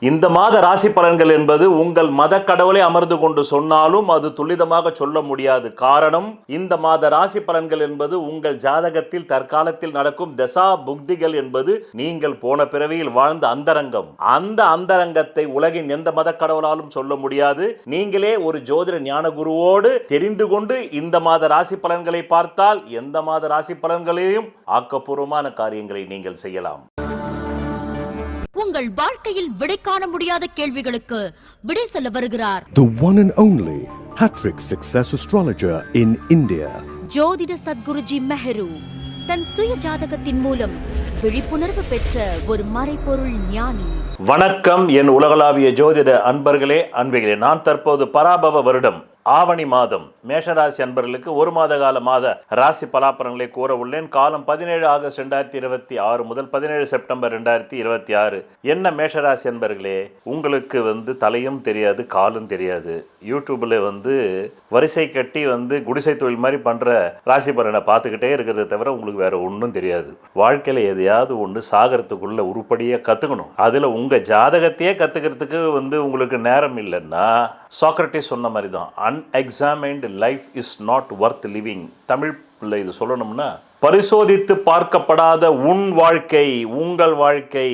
இந்த மாத ராசி பலன்கள் என்பது உங்கள் மத கடவுளை அமர்ந்து கொண்டு சொன்னாலும் அது துல்லிதமாக சொல்ல முடியாது. காரணம், இந்த மாத ராசி பலன்கள் என்பது உங்கள் ஜாதகத்தில் தற்காலத்தில் நடக்கும் தசா புக்திகள் என்பது நீங்கள் போன பிறவியில் வாழ்ந்த அந்தரங்கம். அந்த அந்தரங்கத்தை உலகின் எந்த மத கடவுளாலும் சொல்ல முடியாது. நீங்களே ஒரு ஜோதிட ஞான குருவோடு தெரிந்து கொண்டு இந்த மாத ராசி பலன்களை பார்த்தால் எந்த மாத ராசி பலன்களையும் ஆக்கப்பூர்வமான காரியங்களை நீங்கள் செய்யலாம். உங்கள் வாழ்க்கையில் விடை காண முடியாத கேள்விகளுக்கு விடை சொல்ல வருகிறார் The one and only Hattrick Success Astrologer in India. ஜோதிட சத்குருஜி மெஹரு தன் சுய ஜாதகத்தின் மூலம் விழிப்புணர்வு பெற்ற ஒரு மறைபொருள் ஞானி. வணக்கம் என் உலகளாவிய ஜோதிட அன்பர்களே, அன்பிகளே. நான் தற்போது பராபவ வருடம் ஆவணி மாதம் மேஷராசி அன்பர்களுக்கு ஒரு மாத கால மாத ராசி பலாபலன்களை கூற உள்ளேன். காலம் 17 ஆகஸ்ட் 2026 முதல் 17 செப்டம்பர் 2026. என்ன மேஷராசி அன்பர்களே, உங்களுக்கு தலையும் தெரியாது காலும் தெரியாது. யூடியூப்ல வரிசை கட்டி குடிசை தொழில் மாதிரி பண்ற ராசி பலனை பார்த்துக்கிட்டே இருக்கிறத தவிர உங்களுக்கு வேற ஒன்றும் தெரியாது. வாழ்க்கையில எதையாவது ஒன்று சாகரத்துக்குள்ள உருப்படியா கத்துக்கணும். அதுல உங்க ஜாதகத்தையே கத்துக்கிறதுக்கு உங்களுக்கு நேரம் இல்லைன்னா சாக்ரட்டிஸ் சொன்ன மாதிரி தான், unexamined life is not worth living. Tamil பிள்ளை இது சொல்லணும்னா, பரிசோதித்து பார்க்கப்படாத உன் வாழ்க்கை, உங்கள் வாழ்க்கை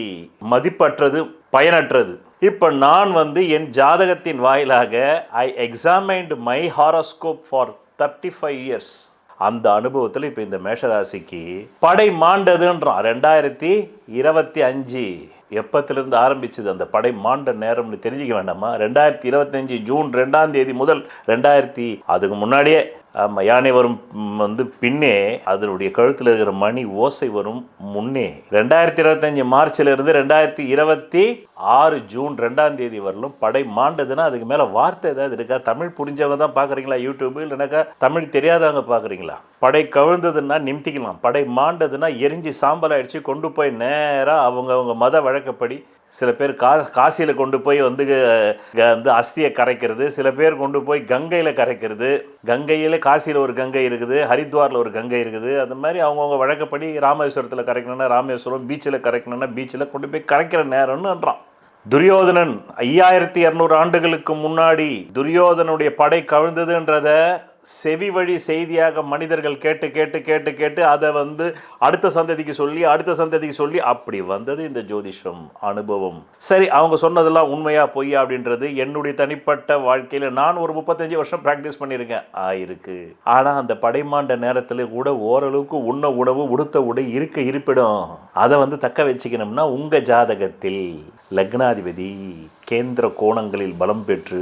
மதிப்பற்றது, பயனற்றது. இப்போ நான் என் ஜாதகத்தின் வாயிலாக ஐ எக்ஸாமைன்டு மை ஹாரோஸ்கோப் ஃபார் 35 இயர்ஸ். அந்த அனுபவத்தில் இப்போ இந்த மேஷராசிக்கு படை மாண்டதுன்றான். 2025 எப்பத்திலிருந்து ஆரம்பிச்சது அந்த படை மாண்ட நேரம்னு தெரிஞ்சிக்க வேண்டாமா? 2025 ஜூன் 2ஆம் தேதி முதல் அதுக்கு முன்னாடியே யானை வரும் பின்னே அதனுடைய கழுத்தில் இருக்கிற மணி ஓசை வரும் முன்னே 2025 மார்ச்சிலிருந்து 2026 ஜூன் 2ஆம் தேதி வரலும் படை மாண்டதுன்னா அதுக்கு மேலே வார்த்தை ஏதாவது இருக்கா? தமிழ் புரிஞ்சவங்க தான் பார்க்குறீங்களா யூடியூப், இல்லைனாக்கா தமிழ் தெரியாதவங்க பார்க்குறீங்களா? படை கவிழ்ந்ததுன்னா நிமித்திக்கலாம், படை மாண்டதுன்னா எரிஞ்சு சாம்பல் ஆயிடுச்சு கொண்டு போய் நேராக அவங்க மத வழக்கப்படி சில பேர் காசியில் கொண்டு போய் அஸ்தியை கரைக்கிறது, சில பேர் கொண்டு போய் கங்கையில் கரைக்கிறது. கங்கையில் காசியில் ஒரு கங்கை இருக்குது, ஹரித்வாரில் ஒரு கங்கை இருக்குது. அந்த மாதிரி அவங்கவுங்க வழக்கப்படி ராமேஸ்வரத்தில் கரைக்கணும்னா ராமேஸ்வரம், பீச்சில் கரைக்கணும்னா பீச்சில் கொண்டு போய் கரைக்கிற நேரம்னுன்றான். துரியோதனன் 5200 ஆண்டுகளுக்கு முன்னாடி துரியோதனுடைய படை கவிழ்ந்ததுன்றத செவி வழி செய்தியாக மனிதர்கள் கேட்டு கேட்டு கேட்டு கேட்டு அதை அடுத்த சந்ததிக்கு சொல்லி அப்படி வந்தது இந்த ஜோதிஷம் அனுபவம். சரி, அவங்க சொன்னதெல்லாம் உண்மையா பொய்யா அப்படின்றது என்னுடைய தனிப்பட்ட வாழ்க்கையில் நான் ஒரு 35 வருஷம் ப்ராக்டிஸ் பண்ணியிருக்கேன் ஆயிருக்கு. ஆனால் அந்த படைமாண்ட நேரத்தில் கூட ஓரளவுக்கு உண்ண உணவு, உடுத்த உடை, இருப்பிடம் அதை தக்க வச்சுக்கணும்னா உங்கள் ஜாதகத்தில் லக்னாதிபதி கேந்திர கோணங்களில் பலம் பெற்று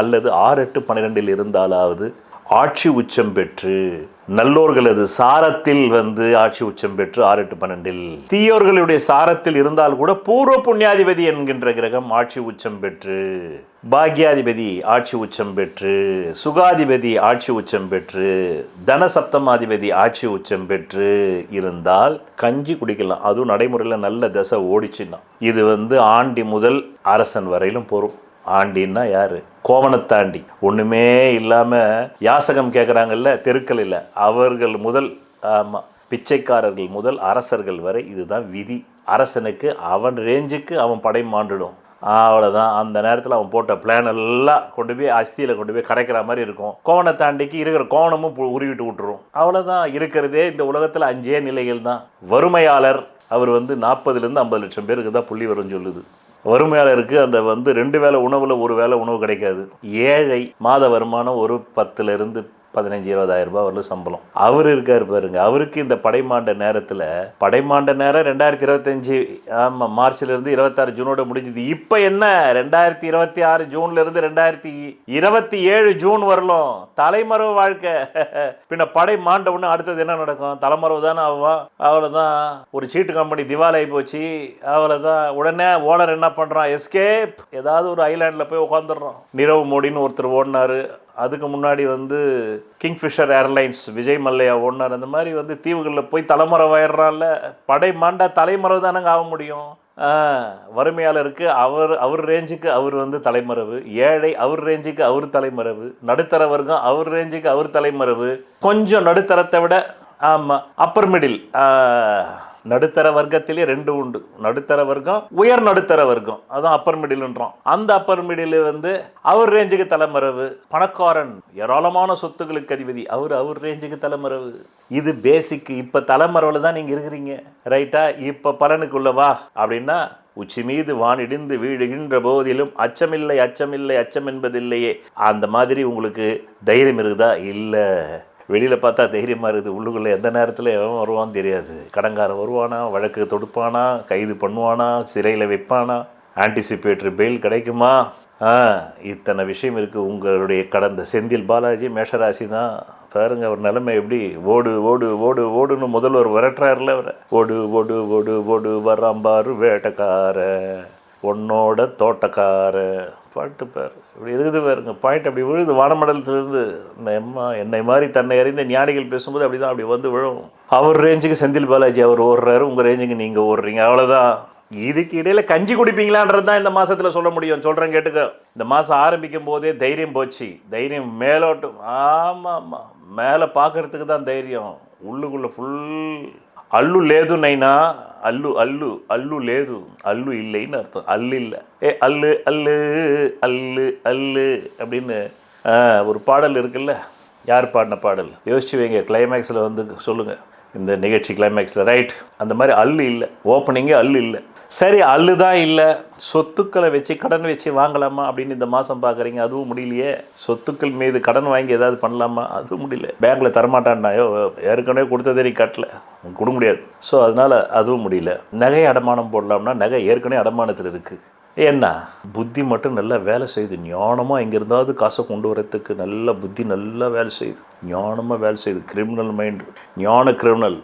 அல்லது 6, 8, 12 இருந்தாலாவது ஆட்சி உச்சம் பெற்று, நல்லோர்களது சாரத்தில் ஆட்சி உச்சம் பெற்று 6, 8, 12, தீயோர்களுடைய சாரத்தில் இருந்தால் கூட பூர்வ புண்ணியாதிபதி என்கின்ற கிரகம் ஆட்சி உச்சம் பெற்று, பாக்யாதிபதி ஆட்சி உச்சம் பெற்று, சுகாதிபதி ஆட்சி உச்சம் பெற்று, தனசப்தமாதிபதி ஆட்சி உச்சம் பெற்று இருந்தால் கஞ்சி குடிக்கலாம். அதுவும் நடைமுறையில் நல்ல தசை ஓடிச்சுன்னா இது ஆண்டி முதல் அரசன் வரையிலும் போகும். ஆண்டின்னா யாரு? கோவணத்தாண்டி, ஒன்றுமே இல்லாமல் யாசகம் கேட்குறாங்கல்ல தெருக்களில், அவர்கள் முதல் பிச்சைக்காரர்கள் முதல் அரசர்கள் வரை இதுதான் விதி. அரசனுக்கு அவன் ரேஞ்சுக்கு அவன் படை மாண்டுடும், அவ்வளோதான். அந்த நேரத்தில் அவன் போட்ட பிளான் எல்லாம் கொண்டு போய் அஸ்தியில் கொண்டு போய் கரைக்கிற மாதிரி இருக்கும். கோவணத்தாண்டிக்கு இருக்கிற கோவணமும் உருவிட்டு விட்டுரும். அவ்வளோதான். இருக்கிறதே இந்த உலகத்தில் 5 நிலைகள் தான். வறுமையாளர் அவர் 40,000 50 லட்சம் பேருக்கு தான் புள்ளி வரும் சொல்லுது. வறுமையாளருக்கு அந்த 2 வேளை உணவில் 1 வேளை உணவு கிடைக்காது. ஏழை மாத வருமானம் ஒரு 10,000 15,000-20,000 ரூபாய் வரலும் சம்பளம். அவர் இருக்கார் பாருங்க. அவருக்கு இந்த படைமாண்ட நேரம் 2025 மார்ச்லேருந்து 26 ஜூனோட முடிஞ்சது. இப்போ என்ன 2026 ஜூன்லேருந்து 2027 ஜூன் வரலும் தலைமறைவு வாழ்க்கை. பின்ன படை மாண்ட உடனே அடுத்தது என்ன நடக்கும்? தலைமறைவு தானே ஆகும். அவ்வளோதான். ஒரு சீட்டு கம்பெனி திவால் ஆகி போச்சு, அவ்வளோதான். உடனே ஓனர் என்ன பண்ணுறான்? எஸ்கேப், ஏதாவது ஒரு ஐலாண்டில் போய் உட்காந்துடுறான். நீரவ் மோடின்னு ஒருத்தர் ஓடினார். அதுக்கு முன்னாடி கிங்ஃபிஷர் ஏர்லைன்ஸ் விஜய் மல்லையா ஓடினார். அந்த மாதிரி தீவுகளில் போய் தலைமறைவாயிடுறான்ல. படை மாண்டா தலைமறைவு தானங்க ஆக முடியும். வறுமையாளருக்கு அவர் ரேஞ்சுக்கு அவர் தலைமறைவு, ஏழை அவர் ரேஞ்சுக்கு அவர் தலைமறைவு, நடுத்தர வர்க்கம் அவர் ரேஞ்சுக்கு அவர் தலைமறைவு, கொஞ்சம் நடுத்தரத்தை விட அப்பர் மிடில் நடுத்தர வர்க்கத்திலே 2 உண்டு. நடுத்தர வர்க்கம், உயர் நடுத்தர வர்க்கம், அதான் அப்பர் மிடில்ன்றோம். அந்த அப்பர் மிடில் வந்து அவர் ரேஞ்சுக்கு தலைமறைவு. பணக்காரன், ஏராளமான சொத்துக்களுக்கு அதிபதி, அவர் ரேஞ்சுக்கு தலைமறைவு. இது பேசிக். இப்ப தலைமறைவில் தான் நீங்க இருக்கிறீங்க, ரைட்டா? இப்ப பலனுக்குள்ளவா அப்படின்னா, உச்சி மீது வானிடிந்து வீழுகின்ற போதிலும் அச்சமில்லை அச்சமில்லை அச்சம் என்பதில்லையே. அந்த மாதிரி உங்களுக்கு தைரியம் இருக்குதா? இல்லை. வெளியில் பார்த்தா தைரியமாக இருக்குது, உள்ளுக்குள்ளே எந்த நேரத்தில் எவன் வருவான்னு தெரியாது. கடன்காரன் வருவானா, வழக்கு தொடுப்பானா, கைது பண்ணுவானா, சிறையில் வைப்பானா, ஆன்டிசிபேட்டரி பெயில் கிடைக்குமா? இத்தனை விஷயம் இருக்குது. உங்களுடைய கடந்த செந்தில் பாலாஜி மேஷராசி தான். பாருங்க அவர் நிலைமை எப்படி. ஓடு ஓடு ஓடு ஓடுன்னு முதல்வர் விரட்டுறாருல அவரை. ஓடு ஓடு ஓடு ஓடு வராம்பாரு வேட்டக்கார உன்னோட தோட்டக்கார பாட்டு பாரு இப்படி இருக்குது பாருங்க. பாயிண்ட் அப்படி விழுது வானமண்டலத்திலிருந்து. என்னை மாதிரி தன்னை அறிந்த ஞானிகள் பேசும்போது அப்படி தான் அப்படி வந்து விழும். அவர் ரேஞ்சுக்கு செந்தில் பாலாஜி அவர் ஓடுறாரு, உங்கள் ரேஞ்சுக்கு நீங்கள் ஓடுறீங்க, அவ்வளோதான். இதுக்கு இடையில் கஞ்சி குடிப்பீங்களான்றது தான் இந்த மாதத்தில் சொல்ல முடியும். சொல்கிறேன் கேட்டுக்க. இந்த மாதம் ஆரம்பிக்கும் போதே தைரியம் போச்சு. தைரியம் மேலோட்டம். ஆமாம் ஆமாம், மேலே பார்க்கறதுக்கு தான் தைரியம். உள்ளுக்குள்ளே ஃபுல் అల్లు లేదు నైనా, అల్లు అల్లు అల్లు లేదు, అల్లు இல்லைன்னு அர்த்தம். அல்லு இல்லை, அல்லு அல்லு அல்லு அல்லு அப்படின்னு ஒரு பாடல் இருக்குல்ல. யார் பாடின பாடல் யோசிச்சு வைங்க. கிளைமேக்ஸில் வந்து சொல்லுங்கள், இந்த நிகழ்ச்சி கிளைமேக்ஸில், ரைட்? அந்த மாதிரி அல்லு இல்லை, ஓப்பனிங்கே அல்லு இல்லை. சரி, அல்லு தான் இல்லை, சொத்துக்களை வச்சு கடன் வச்சு வாங்கலாமா அப்படின்னு இந்த மாதம் பார்க்குறீங்க, அதுவும் முடியலையே. சொத்துக்கள் மீது கடன் வாங்கி ஏதாவது பண்ணலாமா, அதுவும் முடியல. பேங்க்கில் தரமாட்டான்னாயோ, ஏற்கனவே கொடுத்ததே கட்டல, கொடுக்க முடியாது. ஸோ அதனால் அதுவும் முடியல. நகை அடமானம் போடலாம்னா நகை ஏற்கனவே அடமானத்தில் இருக்குது. ஏன்னா புத்தி மட்டும் நல்லா வேலை செய்யுது. ஞானமாக எங்கே இருந்தாவது காசை கொண்டு வரத்துக்கு நல்ல புத்தி நல்லா வேலை செய்யுது, ஞானமாக வேலை செய்யுது. கிரிமினல் மைண்டு, ஞான கிரிமினல்.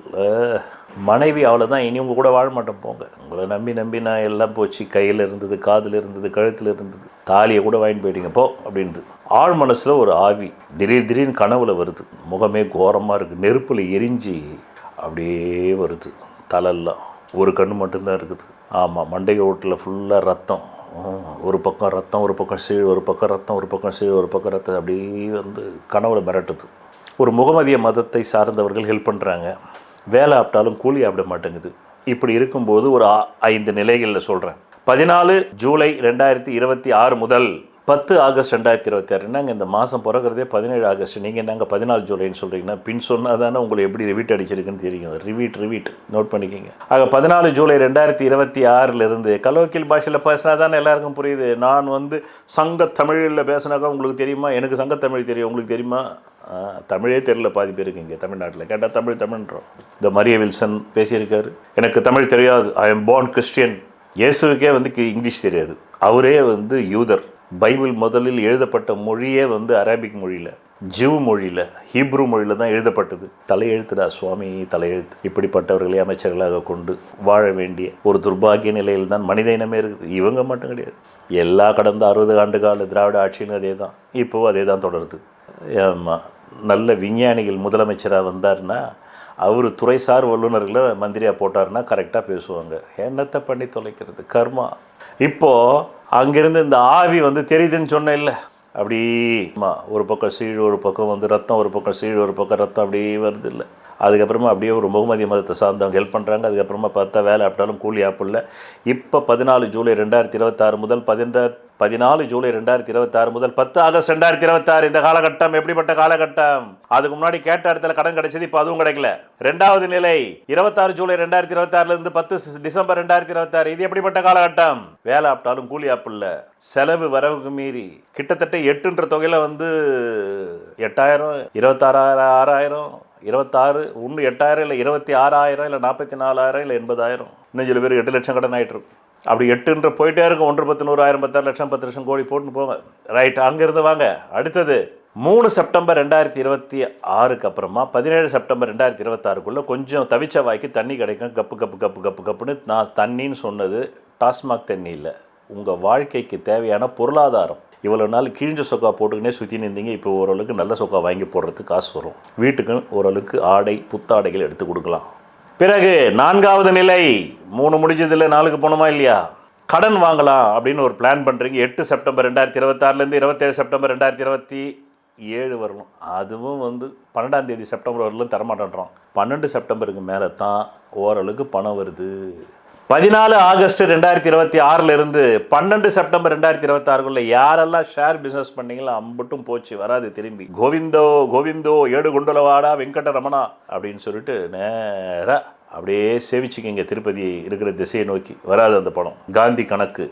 மனைவி அவ்வளோதான், இனி உங்கள் கூட வாழ மாட்டேன் போங்க. உங்களை நம்பி நம்பி நான் எல்லாம் போச்சு. கையில் இருந்தது, காதில் இருந்தது, கழுத்தில் இருந்தது, தாலியை கூட வாங்கிட்டு போயிட்டீங்க போ அப்படின்றது. ஆழ் மனசில் ஒரு ஆவி திடீர்னு கனவுல வருது. முகமே கோரமாக இருக்குது, நெருப்பில் எரிஞ்சு அப்படியே வருது. தலையெல்லாம் ஒரு கண்ணு மட்டும்தான் இருக்குது. ஆமாம், மண்டை ஓட்டில் ஃபுல்லாக ரத்தம். ஒரு பக்கம் ரத்தம், ஒரு பக்கம் சீழ், ஒரு பக்கம் ரத்தம், ஒரு பக்கம் சீழ், ஒரு பக்கம் ரத்தம். அப்படியே வந்து கனவுல மிரட்டுது. ஒரு முகமதிய மதத்தை சார்ந்தவர்கள் ஹெல்ப் பண்ணுறாங்க. வேலை ஆப்டாலும் கூலி ஆப்பிட மாட்டேங்குது. இப்படி இருக்கும்போது ஒரு 5 நிலைகளில் சொல்கிறேன். 14 ஜூலை 2026 முதல் 10 ஆகஸ்ட் 2026. என்னங்க இந்த மாதம் பிறகுறதே 17 ஆகஸ்ட், நீங்கள் என்னங்க 14 ஜூலைன்னு சொல்கிறீங்கன்னா, பின் சொன்னால் தானே உங்களுக்கு எப்படி ரிவீட் அடிச்சிருக்குன்னு தெரியும். ரிவீட் நோட் பண்ணிக்கிங்க. ஆக 14 ஜூலை 2026 கலோக்கியல் பாஷையில் பேசினா தானே எல்லாருக்கும் புரியுது. நான் வந்து சங்க தமிழில் பேசினாக்கா உங்களுக்கு தெரியுமா? எனக்கு சங்கத்தமிழ் தெரியும், உங்களுக்கு தெரியுமா? தமிழே தெரியல பாதி பேருக்கு இங்கே தமிழ்நாட்டில். கேட்டால் தமிழ்ன்றோம். இந்த மரிய வில்சன் பேசியிருக்காரு, எனக்கு தமிழ் தெரியாது, ஐ எம் born கிறிஸ்டியன். இயேசுவுக்கே வந்து இங்கிலீஷ் தெரியாது, அவரே வந்து யூதர். பைபிள் முதலில் எழுதப்பட்ட மொழியே வந்து அரபிக் மொழியில், ஜூ மொழியில், ஹீப்ரு மொழியில் தான் எழுதப்பட்டது. தலையெழுத்துடா சுவாமி, தலையெழுத்து. இப்படிப்பட்டவர்களை அமைச்சர்களாக கொண்டு வாழ வேண்டிய ஒரு துர்பாகிய நிலையில் தான் மனித இனமே இருக்குது. இவங்க மட்டும் கிடையாது, எல்லா கடந்த 60 ஆண்டு கால திராவிட ஆட்சியும் அதே தான், இப்போவும் அதே தான் தொடருது. ஆமாம், நல்ல விஞ்ஞானிகள் முதலமைச்சராக வந்தார்னா, அவர் துறைசார் வல்லுநர்களை மந்திரியாக போட்டார்னா கரெக்டாக பேசுவாங்க. என்னத்தை பண்ணி தொலைக்கிறது, கர்மா. இப்போது அங்கேருந்து இந்த ஆவி வந்து தெரியுதுன்னு சொன்னேன் இல்லை, அப்படி ஒரு பக்கம் சீழ், ஒரு பக்கம் வந்து ரத்தம், ஒரு பக்கம் சீழ், ஒரு பக்கம் ரத்தம், அப்படியே வருது இல்லை. அதுக்கப்புறமா அப்படியே ஒரு முகமதிய மதத்தை சார்ந்தவங்க ஹெல்ப் பண்ணுறாங்க. அதுக்கப்புறமா பார்த்தா வேலை ஆப்டாலும் கூலி ஆப் இல்லை. இப்போ 14 ஜூலை 2026 முதல் 14 ஜூலை 2026 முதல் 10 ஆகஸ்ட் 2026 இந்த காலகட்டம் எப்படிப்பட்ட காலகட்டம்? அதுக்கு முன்னாடி கேட்ட இடத்துல கடன் கிடைச்சது, இப்போ அதுவும் கிடைக்கல. 2வது நிலை 26 ஜூலை 2026 10 டிசம்பர் 2026. இது எப்படிப்பட்ட காலகட்டம்? வேலை ஆப்டாலும் கூலி ஆப் இல்லை. செலவு வரவுக்கு மீறி கிட்டத்தட்ட 8ன்ற தொகையில் வந்து 8000, 26,000, 26, ஒன்று 8000 இல்லை 26,000 இல்லை 44,000 இல்லை 80,000, இன்னும் சில பேர் 8 லட்சம் கடன் ஆகிட்டுருக்கும். அப்படி 8ன்ற போயிட்டே இருக்கும். 1, 10, 100, 1000, 10 லட்சம், 10 லட்சம் கோடி போட்டுன்னு போங்க. ரைட், அங்கேருந்து வாங்க. அடுத்தது 3 செப்டம்பர் 2026 அப்புறமா 17 செப்டம்பர் 2026 கொஞ்சம் தவிச்ச வாய்க்கு தண்ணி கிடைக்கும். கப்பு கப்பு கப்பு கப்பு கப்புன்னு. நான் தண்ணின்னு சொன்னது டாஸ்மாக் தண்ணி இல்லை, உங்கள் வாழ்க்கைக்கு தேவையான பொருளாதாரம். இவ்வளோ நாள் கிழிஞ்ச சொக்கா போட்டுக்கினே சுற்றி நின்றீங்க, இப்போ ஓரளவுக்கு நல்ல சொக்கா வாங்கி போடுறதுக்கு காசு வரும். வீட்டுக்கு ஓரளவுக்கு ஆடை, புத்தாடைகள் எடுத்து கொடுக்கலாம். பிறகு 4வது நிலை, 3 முடிஞ்சதில்லை, 4க்கு போகணுமா இல்லையா? கடன் வாங்கலாம் அப்படின்னு ஒரு பிளான் பண்ணுறீங்க. 8 செப்டம்பர் 2026 27 செப்டம்பர் 2026 7 வரலும். அதுவும் வந்து 12ஆம் தேதி செப்டம்பர் வரலும் தரமாட்டேன்றோம். 12 செப்டம்பருக்கு மேலே தான் ஓரளவுக்கு பணம் வருது. 14 ஆகஸ்ட் 2026 இருந்து 12 செப்டம்பர் 2026 யாரெல்லாம் ஷேர் பிஸ்னஸ் பண்ணீங்களோ அம்பட்டும் போச்சு, வராது திரும்பி. கோவிந்தோ கோவிந்தோ ஏடு குண்டலவாடா வெங்கட ரமணா அப்படின்னு சொல்லிட்டு நேராக அப்படியே சேவிச்சுக்கிங்க திருப்பதி இருக்கிற திசையை நோக்கி. வராது அந்த பணம். காந்தி கணக்கு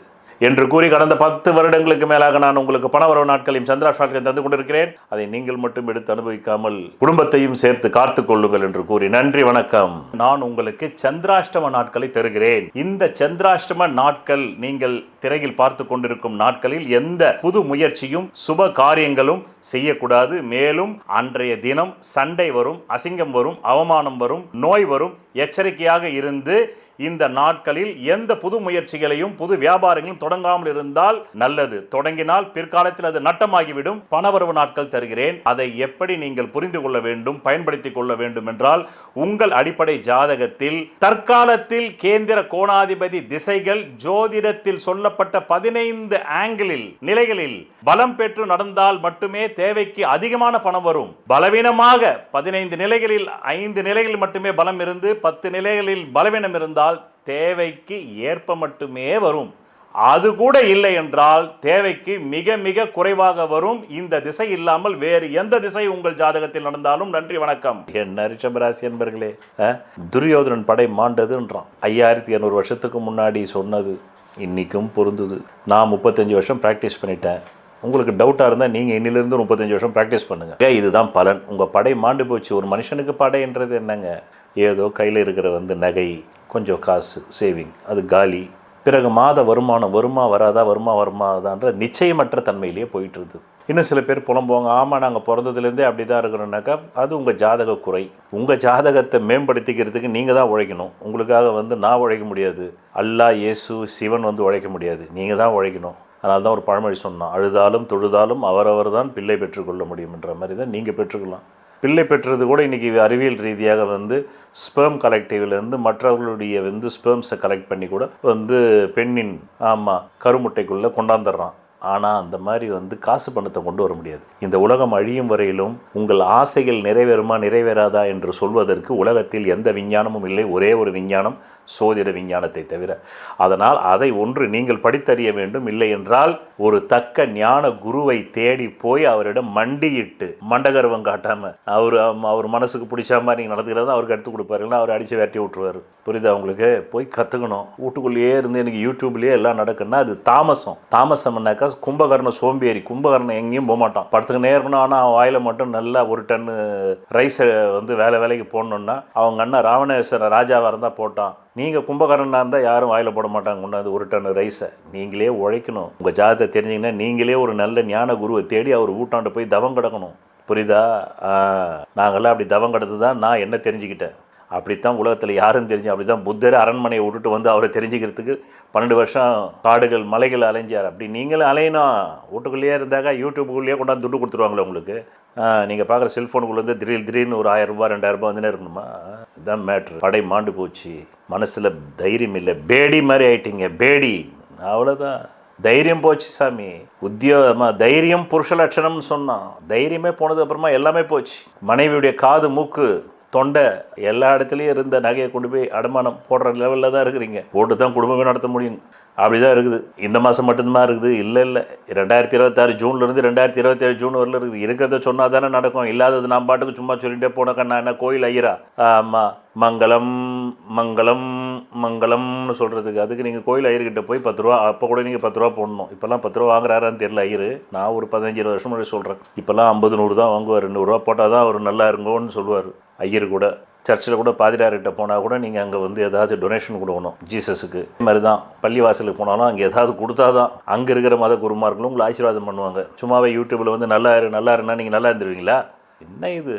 என்று கூறி கடந்த 10 வருடங்களுக்கு மேலாக நான் உங்களுக்கு பணவரவு நாட்களையும் சந்திராஷ் நாட்களையும் தந்து கொண்டிருக்கிறேன். அதை நீங்கள் மட்டும் எடுத்து அனுபவிக்காமல் குடும்பத்தையும் சேர்த்து காத்து கொள்ளுங்கள் என்று கூறி நன்றி, வணக்கம். நான் உங்களுக்கு சந்திராஷ்டம நாட்களை தருகிறேன். இந்த சந்திராஷ்டம நாட்கள் நீங்கள் திரையில் பார்த்து கொண்டிருக்கும் நாட்களில் எந்த புது முயற்சியும் சுப காரியங்களும் செய்யக்கூடாது. மேலும் அன்றைய தினம் சண்டை வரும், அசிங்கம் வரும், அவமானம் வரும், நோய் வரும். எச்சரிக்கையாக இருந்து இந்த நாட்களில் எந்த புது முயற்சிகளையும் புது வியாபாரங்களும் தொடங்காமல் இருந்தால் நல்லது. தொடங்கினால் பிற்காலத்தில் அது நட்டமாகிவிடும். பணவரவு நாட்கள் தருகிறேன். அதை எப்படி நீங்கள் புரிந்து கொள்ள வேண்டும், பயன்படுத்திக் கொள்ள வேண்டும் என்றால் உங்கள் அடிப்படை ஜாதகத்தில் தற்காலத்தில் கேந்திர கோணாதிபதி திசைகள் ஜோதிடத்தில் சொல்லப்பட்ட 15 ஆங்கிளில் நிலைகளில் பலம் பெற்று நடந்தால் மட்டுமே தேவைக்கு அதிகமான பணம் வரும். பலவீனமாக 15 நிலைகளில் 5 நிலைகளில் மட்டுமே பலம் இருந்து 10 நிலைகளில் பலவீனம் இருந்தால் தேவைக்கு ஏற்ப மட்டுமே வரும். அது கூட இல்லை என்றால் தேவைக்கு மிக மிக குறைவாக வரும். இந்த திசை இல்லாமல் வேறு எந்த திசை உங்கள் ஜாதகத்தில் நடந்தாலும் நன்றி, வணக்கம். என்ன ரிஷபராசி என்பர்களே, துரியோதனன் படை மாண்டதுன்றான். 5200 வருஷத்துக்கு முன்னாடி சொன்னது இன்னைக்கும் பொருந்துது. நான் 35 வருஷம் பிராக்டிஸ் பண்ணிட்டேன். உங்களுக்கு டவுட்டாக இருந்தால் நீங்கள் இன்னிலிருந்து 35 வருஷம் ப்ராக்டிஸ் பண்ணுங்கள். இதுதான் பலன். உங்கள் படை மாண்டு போச்சு. ஒரு மனுஷனுக்கு படைன்றது என்னங்க, ஏதோ கையில் இருக்கிற நகை, கொஞ்சம் காசு சேவிங், அது காலி. பிறகு மாத வருமானம் வருமா வராதான்ற நிச்சயமற்ற தன்மையிலேயே போயிட்டு இருந்தது. இன்னும் சில பேர் புலம்புவாங்க, ஆமாம் நாங்கள் பிறந்ததுலேருந்தே அப்படி தான் இருக்கிறோன்னாக்கா அது உங்கள் ஜாதக குறை. உங்கள் ஜாதகத்தை மேம்படுத்திக்கிறதுக்கு நீங்கள் தான் உழைக்கணும். உங்களுக்காக நான் உழைக்க முடியாது. அல்லாஹ், இயேசு, சிவன் உழைக்க முடியாது. நீங்கள் தான் உழைக்கணும். அதனால தான் ஒரு பழமொழி சொன்னான், அழுதாலும் தொழுதாலும் அவரவர் தான் பிள்ளை பெற்றுக்கொள்ள முடியும்ன்ற மாதிரி தான் நீங்கள் பெற்றுக்கலாம். பிள்ளை பெற்றது கூட இன்றைக்கி அறிவியல் ரீதியாக ஸ்பெர்ம் கலெக்டிவ்லேருந்து மற்றவர்களுடைய ஸ்பெர்ம்ஸை கலெக்ட் பண்ணி கூட பெண்ணின் கருமுட்டைக்குள்ளே கொண்டாந்துடுறான். ஆனால் அந்த மாதிரி காசு பணத்தை கொண்டு வர முடியாது. இந்த உலகம் அழியும் வரையிலும் உங்கள் ஆசைகள் நிறைவேறுமா நிறைவேறாதா என்று சொல்வதற்கு உலகத்தில் எந்த விஞ்ஞானமும் இல்லை. ஒரே ஒரு விஞ்ஞானம், சோதிட விஞ்ஞானத்தை தவிர. அதனால் அதை ஒன்று நீங்கள் படித்தறிய வேண்டும். இல்லை என்றால் ஒரு தக்க ஞான குருவை தேடி போய் அவரிடம் மண்டியிட்டு மண்டகர்வம் காட்டாமல் அவர் மனசுக்கு பிடிச்ச மாதிரி நீங்கள் நடத்துக்கிறது அவருக்கு எடுத்து கொடுப்பாருன்னா அவர் அடித்து வேட்டி விட்டுருவார். புரியுதா உங்களுக்கு? போய் கற்றுக்கணும். வீட்டுக்குள்ளேயே இருந்து எனக்கு யூடியூப்லேயே எல்லாம் நடக்குன்னா அது தாமசம்னாக்கா கும்பகர்ண சோம்பேறி. கும்பகர்ணம் எங்கேயும் போக மாட்டான், படுத்துக்கினே இருக்கணும். ஆனால் அவன் வாயில் மட்டும் நல்லா 1 டன் ரைஸை வேலைக்கு போடணுன்னா அவங்க அண்ணன் ராவணேஸ்வர ராஜாவாக இருந்தால் போட்டான். நீங்கள் கும்பகர்ணனாக இருந்தால் யாரும் வாயில் போட மாட்டாங்க. கொண்டாந்து 1 டன் ரைஸை நீங்களே உழைக்கணும். உங்கள் ஜாதகத்தை தெரிஞ்சிங்கன்னா நீங்களே ஒரு நல்ல ஞான குருவை தேடி அவர் வீட்டாண்டு போய் தவம் கிடக்கணும். புரியுதா? நாங்கள்லாம் அப்படி தவம் கிடந்து தான் நான் என்ன தெரிஞ்சுக்கிட்டேன். அப்படித்தான் உலகத்தில் யாரும் தெரிஞ்சு. அப்படி தான் புத்தர் அரண்மனையை விட்டுட்டு அவரை தெரிஞ்சுக்கிறதுக்கு 12 வருஷம் காடுகள் மலைகள் அலைஞ்சார். அப்படி நீங்களும் அலையணும். வீட்டுக்குள்ளேயே இருந்தாக்கா யூடியூப்புக்குள்ளேயே கொண்டாந்து துட்டு கொடுத்துருவாங்களே உங்களுக்கு. நீங்கள் பார்க்குற செல்ஃபோனுக்குள்ளேருந்து திடீர்னு ஒரு 1000 ரூபா 2000 ரூபா இருக்கணுமா? இதுதான் மேட்ரு. படை மாண்டு போச்சு. மனசில் தைரியம் இல்லை. பேடி மாதிரி ஆயிட்டீங்க. பேடி, அவ்வளோதான். தைரியம் போச்சு சாமி. தைரியம் புருஷ லட்சணம்னு சொன்னான். தைரியமே போனது அப்புறமா எல்லாமே போச்சு. மனைவியுடைய காது, மூக்கு, தொண்டை எல்லா இடத்துலையும் இருந்த நகையை கொண்டு போய் அடமானம் போடுற லெவலில் தான் இருக்கிறீங்க. போட்டு தான் குடும்பமே நடத்த முடியும். அப்படி தான் இருக்குது. இந்த மாதம் மட்டும்தான் இருக்குது. இல்லை 2026 ஜூன்லேருந்து 2027 ஜூன் வரல இருக்குது. இருக்கிறத சொன்னால் தானே நடக்கும். இல்லாதது நான் பாட்டுக்கு சும்மா சொல்லிகிட்டே போனக்கா நான் என்ன கோயில் ஐயரா? ஆமாம், மங்களம் மங்களம் மங்களம்னு சொல்கிறதுக்கு. அதுக்கு நீங்கள் கோயில் ஐயர்கிட்ட போய் 10 ரூபா, அப்போ கூட நீங்கள் 10 ரூபா போடணும். இப்போல்லாம் 10 ரூபா வாங்குறாரான்னு தெரியல ஐயர். நான் ஒரு 15-20 வருஷம் முன்னாடி சொல்கிறேன். இப்போல்லாம் 50-100 தான் வாங்குவார். 200 ரூபா போட்டால் தான் அவர் நல்லா இருங்கோன்னு சொல்லுவார் ஐயர். கூட சர்ச்சில் கூட பாதிரியார்கிட்ட போனால் கூட நீங்கள் அங்கே ஏதாவது டொனேஷன் கொடுக்கணும் ஜீசஸுக்கு. இது மாதிரி தான் பள்ளிவாசலுக்கு போனாலும் அங்கே ஏதாவது கொடுத்தா தான் அங்கே இருக்கிற மத குருமார்களும் உங்களை ஆசீர்வாதம் பண்ணுவாங்க. சும்மாவே யூடியூப்பில் நல்லா இருந்தால் நீங்கள் நல்லா இருந்துருவீங்களா? என்ன இது?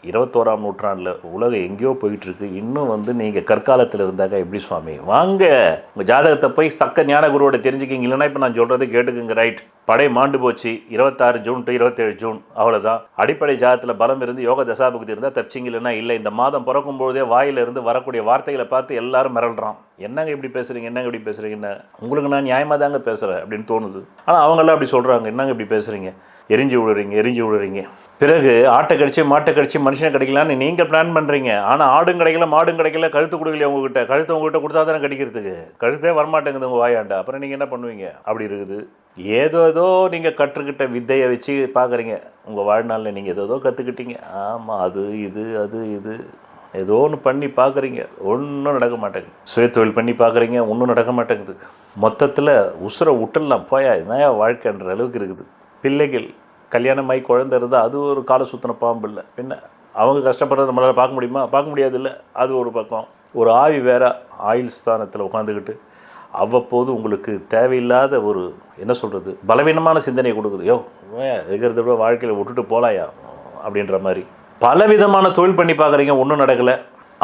21ஆம் நூற்றாண்டில் உலகம் எங்கேயோ போயிட்டுருக்கு. இன்னும் நீங்கள் கற்காலத்தில் இருந்தாக்கா எப்படி சுவாமி? வாங்க உங்கள் ஜாதகத்தை போய் தக்க ஞான குருவோட தெரிஞ்சுக்கிங்க. இல்லைன்னா இப்போ நான் சொல்கிறது கேட்டுக்குங்க. ரைட், படை மாண்டு போச்சு. 26 ஜூன் to 27 ஜூன் அவ்வளோதான். அடிப்படை ஜாதகத்தில் பலம் இருந்து யோக தசாபுக்தி இருந்தால் தப்பிச்சிங்க. இல்லைன்னா இல்லை. இந்த மாதம் பிறக்கும்போதே வாயிலிருந்து வரக்கூடிய வார்த்தைகளை பார்த்து எல்லாரும் மிரள்றான். என்னங்க இப்படி பேசுகிறீங்கன்னு உங்களுக்கு நான் நியாயமாக தாங்க பேசுகிறேன் அப்படின்னு தோணுது. ஆனால் அவங்களாம் அப்படி சொல்கிறாங்க, என்னங்க இப்படி பேசுகிறீங்க? எரிஞ்சு விடுறீங்க. பிறகு ஆட்டை கடிச்சு மாட்டை கடிச்சு மனுஷனை கிடைக்கலான்னு நீங்கள் பிளான் பண்ணுறீங்க. ஆனால் ஆடும் கிடைக்கல மாடும் கிடைக்கல, கழுத்து கொடுக்கலையே உங்ககிட்ட. கழுத்து உங்ககிட்ட கொடுத்தா தானே கடிக்கிறதுக்கு, கழுத்தே வரமாட்டேங்குது உங்கள் வாயாண்டா. அப்புறம் நீங்கள் என்ன பண்ணுவீங்க? அப்படி இருக்குது. ஏதோ நீங்கள் கற்றுக்கிட்ட வித்தையை வச்சு பார்க்குறீங்க. உங்கள் வாழ்நாளில் நீங்கள் ஏதோ கற்றுக்கிட்டீங்க. ஆமாம், அது இது ஏதோ ஒன்று பண்ணி பார்க்குறீங்க, ஒன்றும் நடக்க மாட்டேங்குது. சுயத்தொழில் பண்ணி பார்க்குறீங்க, ஒன்றும் நடக்க மாட்டேங்குது. மொத்தத்தில் உசுரை விட்டுலாம் போயா என்னையா வாழ்க்கைன்ற அளவுக்கு இருக்குது. பிள்ளைகள் கல்யாணமாகி குழந்தை இருந்தால் அது ஒரு காலை சுற்றின பாம்பு இல்லை. பின்ன அவங்க கஷ்டப்படுறத நம்மளால் பார்க்க முடியுமா? பார்க்க முடியாது இல்லை. அது ஒரு பக்கம். ஒரு ஆவி வேற ஆயுள் ஸ்தானத்தில் உட்காந்துக்கிட்டு அவ்வப்போது உங்களுக்கு தேவையில்லாத ஒரு என்ன சொல்கிறது பலவீனமான சிந்தனையை கொடுக்குது. இருக்கிறத விட வாழ்க்கையில் விட்டுட்டு போகலாயா அப்படின்ற மாதிரி பலவிதமான தொழில் பண்ணி பார்க்குறீங்க, ஒன்றும் நடக்கலை.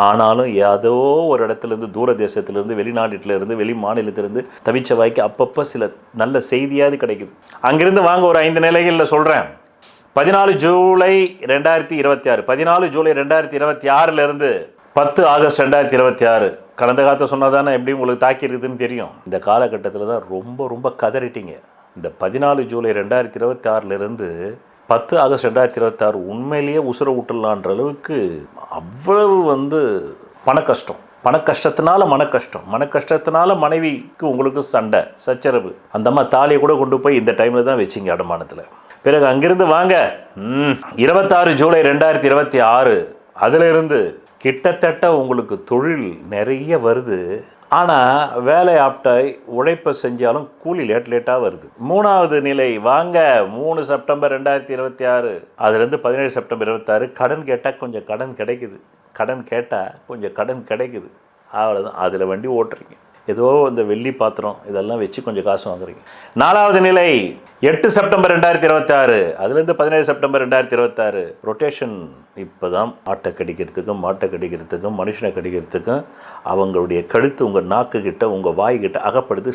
ஆனாலும் ஏதோ ஒரு இடத்துலேருந்து, தூர தேசத்துலேருந்து, வெளிநாட்டிலேருந்து, வெளி மாநிலத்திலேருந்து தவிச்ச வாய்க்கு அப்பப்போ சில நல்ல செய்தியாவது கிடைக்குது. அங்கேருந்து வாங்க ஒரு 5 நிலைகளில் சொல்கிறேன். 14 ஜூலை 2026, 14 ஜூலை 2026 10 ஆகஸ்ட் 2026. கடந்த காலத்தை சொன்னால் தானே எப்படி உங்களுக்கு தாக்கி இருக்குதுன்னு தெரியும். இந்த காலகட்டத்தில் தான் ரொம்ப கதறிட்டீங்க. இந்த 14 ஜூலை 2026 10 ஆகஸ்ட் 2026 உண்மையிலேயே உசுரை விட்டுடலான்ற அளவுக்கு அவ்வளவு பணக்கஷ்டத்தினால மனக்கஷ்டத்தினால மனைவிக்கு உங்களுக்கு சண்டை சச்சரவு. அந்த அம்மா தாலியை கூட கொண்டு போய் இந்த டைமில் தான் வச்சிங்க அடமானத்தில். பிறகு அங்கிருந்து வாங்க 26 ஜூலை 2026 அதிலிருந்து கிட்டத்தட்ட உங்களுக்கு தொழில் நிறைய வருது. ஆனால் வேலை ஆப்டாய் உழைப்பை செஞ்சாலும் கூலி லேட்டாக வருது. 3வது நிலை வாங்க 3 செப்டம்பர் 2026 அதுலேருந்து 17 செப்டம்பர் 26 கடன் கேட்டால் கொஞ்சம் கடன் கிடைக்குது. அவ்வளோதான். அதில் வண்டி ஓட்டுறீங்க. ஏதோ இந்த வெள்ளி பாத்திரம் இதெல்லாம் வச்சு கொஞ்சம் காசு வாங்குறீங்க. 4வது நிலை 8 செப்டம்பர் 2026 அதுலேருந்து 17 செப்டம்பர் 2026 ரொட்டேஷன். இப்போ தான் ஆட்டை கடிக்கிறதுக்கும் மாட்டை கடிக்கிறதுக்கும் மனுஷனை கடிக்கிறதுக்கும் அவங்களுடைய கழுத்து உங்கள் நாக்கு கிட்ட உங்கள் வாய்கிட்ட அகப்படுத்து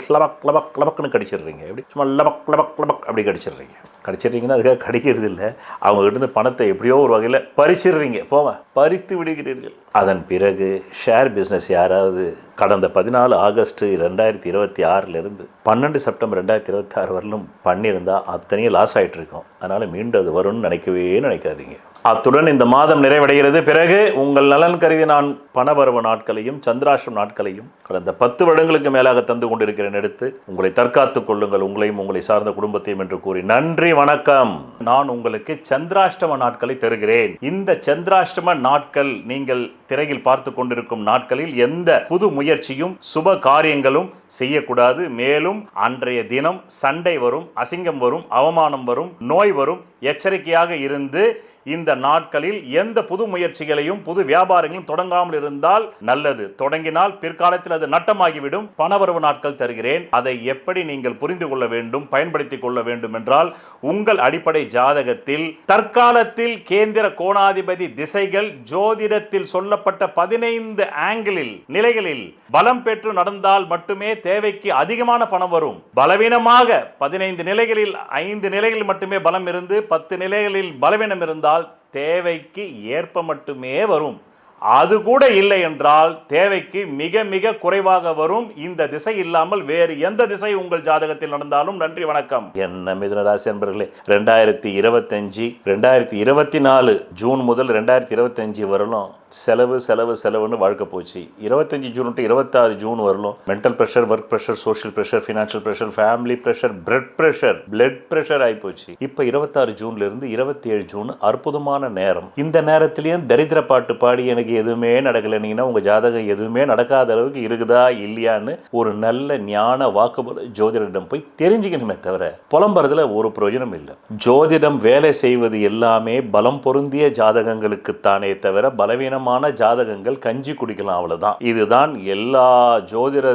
லபக்னு கடிச்சிடுறீங்க. எப்படி சும்மா லபக் அப்படி கடிச்சிடுறீங்கன்னா அதுக்காக கடிக்கிறது இல்லை. அவங்ககிட்ட பணத்தை எப்படியோ ஒரு வகையில் பறிச்சிடுறீங்க. பறித்து விடுகிறீர்கள். அதன் பிறகு ஷேர் பிஸ்னஸ் யாராவது கடந்த 14 ஆகஸ்ட் 2026 12 செப்டம்பர் 2026 வரலும் பண்ணியிருந்தால் அத்தனையும் லாஸ் ஆகிட்டு இருக்கும். அதனால் மீண்டும் அது வரும்னு நினைக்காதீங்க. அத்துடன் இந்த மாதம் நிறைவடைகிறது. பிறகு உங்கள் நலன் கருதி நான் பணபரவ நாட்களையும் சந்திராஷ்டம் நாட்களையும் கடந்த 10 வருடங்களுக்கு மேலாக தந்து கொண்டிருக்கிறேன். எடுத்து உங்களை தற்காத்துக் கொள்ளுங்கள், உங்களையும் உங்களை சார்ந்த குடும்பத்தையும் என்று கூறி நன்றி, வணக்கம். நான் உங்களுக்கு சந்திராஷ்டம நாட்களை தருகிறேன். இந்த சந்திராஷ்டம நாட்கள் நீங்கள் திரையில் பார்த்து கொண்டிருக்கும் நாட்களில் எந்த புது முயற்சியும் சுப காரியங்களும் செய்யக்கூடாது. மேலும் அன்றைய தினம் சண்டை வரும், அசிங்கம் வரும், அவமானம் வரும், நோய் வரும். எச்சரிக்கையாக இருந்து இந்த நாட்களில் எந்த புது முயற்சிகளையும் புது வியாபாரங்களையும் தொடங்காமல் இருந்தால் நல்லது. தொடங்கினால் பிற்காலத்தில் அது நட்டமாகிவிடும். பணவரவு நாட்கள் தருகிறேன். அதை எப்படி நீங்கள் புரிந்து கொள்ள வேண்டும், பயன்படுத்திக் கொள்ள வேண்டும் என்றால் உங்கள் அடிப்படை ஜாதகத்தில் தற்காலத்தில் கேந்திர கோணாதிபதி திசைகள் ஜோதிடத்தில் சொல்லப்பட்ட 15 ஆங்கிளில் நிலைகளில் பலம் பெற்று நடந்தால் மட்டுமே தேவைக்கு அதிகமான பணம் வரும். பலவீனமாக 15 நிலைகளில் 5 நிலைகளில் மட்டுமே பலம் இருந்து 10 நிலைகளில் பலவீனம் இருந்தால் தேவைக்கு ஏற்ப மட்டுமே வரும். அது கூட இல்லை என்றால் தேவைக்கு மிக மிக குறைவாக வரும். இந்த திசை இல்லாமல் வேறு எந்த திசை உங்கள் ஜாதகத்தில் நடந்தாலும் நன்றி, வணக்கம். என்ன மிதுன ராசி அன்பர்களே, 2024 ஜூன் முதல் 2025 வரலும் செலவுன்னு வாழ்க்கை போச்சு. 25 ஜூன் டு 26 ஜூன் வரலும் mental pressure, work pressure, social pressure, financial pressure, family pressure, blood pressure ஆகிப்போச்சு. இப்போ 26 ஜூன்ல இருந்து 27 ஜூன் அற்புதமான நேரம். இந்த நேரத்திலேயும் தரித்திர பாட்டு பாடி எனக்கு எதுவுமே நடக்கலைன்னா உங்க ஜாதகம் எதுவுமே நடக்காத அளவுக்கு இருக்குதா இல்லையான்னு ஒரு நல்ல ஞான வாக்குபல ஜோதிடரிடம் போய் தெரிஞ்சுக்கணுமே தவிர புலம்புறதுல ஒரு பிரயோஜனம் இல்லை. ஜோதிடம் வேலை செய்வது எல்லாமே பலம் பொருந்திய ஜாதகங்களுக்குத்தானே தவிர பலவீனமான ஜாதகங்கள் கஞ்சி குடிக்கலாம், அவ்வளவுதான். இதுதான் எல்லா ஜோதிட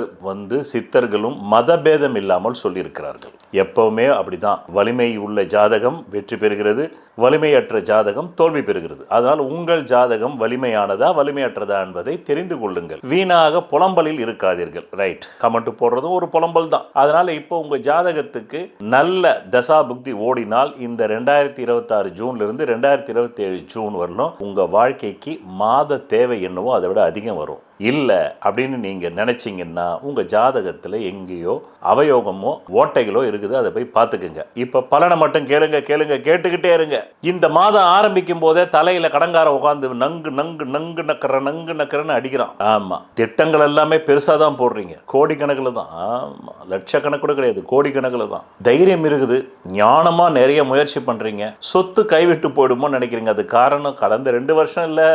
சித்தர்களும் மதபேதம் இல்லாமல் சொல்லியிருக்கிறார்கள். எப்பவுமே அப்படிதான். வலிமை உள்ள ஜாதகம் வெற்றி பெறுகிறது, வலிமையற்ற ஜாதகம் தோல்வி பெறுகிறது. அதனால் உங்கள் ஜாதகம் வலிமையானதா வலிமையற்றதா என்பதை தெரிந்து கொள்ளுங்கள். வீணாக புலம்பலில் இருக்காதீர்கள். ரைட், கமெண்ட் போடுறதும் ஒரு புலம்பல் தான். அதனால இப்போ உங்க ஜாதகத்துக்கு நல்ல தசா புக்தி ஓடினால் இந்த 2026 ஜூன்ல இருந்து 2027 ஜூன் வரலும் உங்க வாழ்க்கைக்கு மாத தேவை என்னவோ அதை விட அதிகம் வரும். இல்லை அப்படின்னு நீங்கள் நினச்சிங்கன்னா உங்கள் ஜாதகத்தில் எங்கேயோ அவயோகமோ ஓட்டைகளோ இருக்குது, அதை போய் பார்த்துக்குங்க. இப்போ பலனை மட்டும் கேளுங்க கேட்டுக்கிட்டே இருங்க. இந்த மாதம் ஆரம்பிக்கும் போதே தலையில் கடங்கார உட்காந்து நங்கு நக்கறன்னு அடிக்கிறான். ஆமாம், திட்டங்கள் எல்லாமே பெருசாக தான் போடுறீங்க, கோடிக்கணக்கில் தான். ஆமாம், லட்சக்கணக்கு கூட கிடையாது, கோடிக்கணக்கில் தான். தைரியம் இருக்குது, ஞானமாக நிறைய முயற்சி பண்ணுறீங்க. சொத்து கைவிட்டு போயிடுமோ நினைக்கிறீங்க. அது காரணம் கடந்த 2 வருஷம் இல்லை,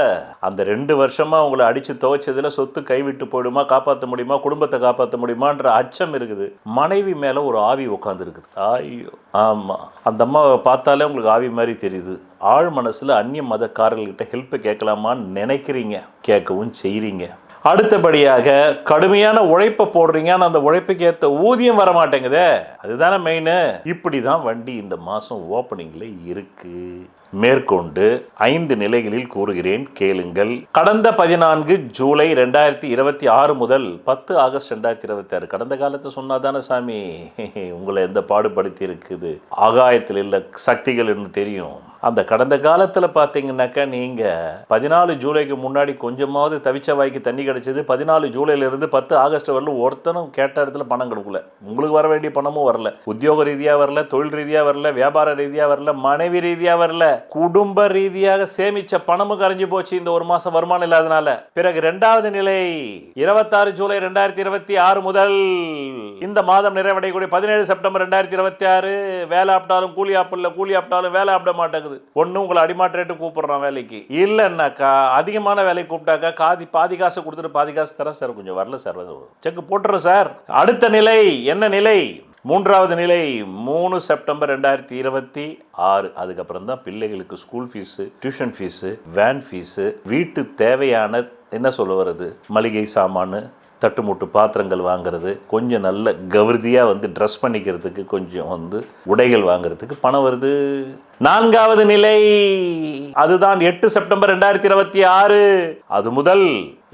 அந்த 2 வருஷமாக உங்களை அடித்து துவைச்சதில் சொத்து கைவிட்டு போயிடுமா, காப்பாற்ற முடியுமா, குடும்பத்தை காப்பாற்ற முடியுமான்ற அச்சம் இருக்குது. மனைவி மேலே ஒரு ஆவி உட்காந்து இருக்குது. ஐயோ, ஆமாம், அந்த அம்மாவை பார்த்தாலே உங்களுக்கு ஆவி மாதிரி தெரியுது. ஆழ் மனசில் அந்நிய மதக்காரர்கள்கிட்ட ஹெல்ப் கேட்கலாமான்னு நினைக்கிறீங்க, கேட்கவும் செய்கிறீங்க. அடுத்தபடியாக கடுமையான உழைப்பை போடுறீங்க, ஆனால் அந்த உழைப்புக்கு ஏற்ற ஊதியம் வர மாட்டேங்குதே, அதுதானே மெயின். இப்படி தான் வண்டி இந்த மாதம் ஓப்பனிங்கில் இருக்கு. மேற்கொண்டு 5 நிலைகளில் கூறுகிறேன், கேளுங்கள். கடந்த 14 ஜூலை 2026 முதல் 10 ஆகஸ்ட் 2026, கடந்த காலத்தை சொன்னாதானே சாமி உங்களை எந்த பாடுபடுத்தி இருக்குது, ஆகாயத்தில் இல்லை சக்திகள் என்று தெரியும். அந்த கடந்த காலத்தில் பார்த்தீங்கன்னாக்கா நீங்கள் 14 ஜூலைக்கு முன்னாடி கொஞ்சமாவது தவிச்ச வாய்க்கு தண்ணி கிடச்சிது. 14 ஜூலையிலிருந்து 10 ஆகஸ்ட் வரலும் ஒருத்தனும் கேட்ட இடத்துல பணம் கொடுக்கல. உங்களுக்கு வர வேண்டிய பணமும் வரல, உத்தியோக ரீதியாக வரல, தொழில் ரீதியாக வரல, வியாபார ரீதியாக வரல, மனைவி ரீதியாக வரல, குடும்ப ரீதியாக சேமிச்ச பணமும் கரைஞ்சு போச்சு இந்த ஒரு மாதம் வருமானம் இல்லாதனால. பிறகு 2வது நிலை 26 ஜூலை 2026 முதல் இந்த மாதம் நிறைவடையக்கூடிய 17 செப்டம்பர் 2026. வேலை ஆப்டாலும் கூலி ஆப்பிடல, கூலி ஆப்டாலும் வேலை ஆப்பிட மாட்டேங்குது. ஒன்று உங்களை அடிமாட்ட ரேட்டு கூப்பிடுறான் வேலைக்கு, இல்லைன்னாக்கா அதிகமான வேலைக்கு கூப்பிட்டாக்கா பாதி காசு கொடுத்துட்டு பாதி காசு தரேன் சார், கொஞ்சம் வரல சார், செக் போட்டுறேன் சார். அடுத்த நிலை என்ன நிலை? 3வது நிலை 3 செப்டம்பர் 2026. அதுக்கப்புறம் தான் பிள்ளைகளுக்கு school fees, tuition fees, van fees, வீட்டு தேவையான என்ன சொல்ல வருது, மளிகை சாமானு, தட்டுமுட்டு பாத்திரங்கள் வாங்கிறது, கொஞ்சம் நல்ல கவர்தியாக ட்ரெஸ் பண்ணிக்கிறதுக்கு, கொஞ்சம் உடைகள் வாங்கிறதுக்கு பணம் வருது. 4வது நிலை அதுதான் 8 செப்டம்பர் 2026. அது முதல்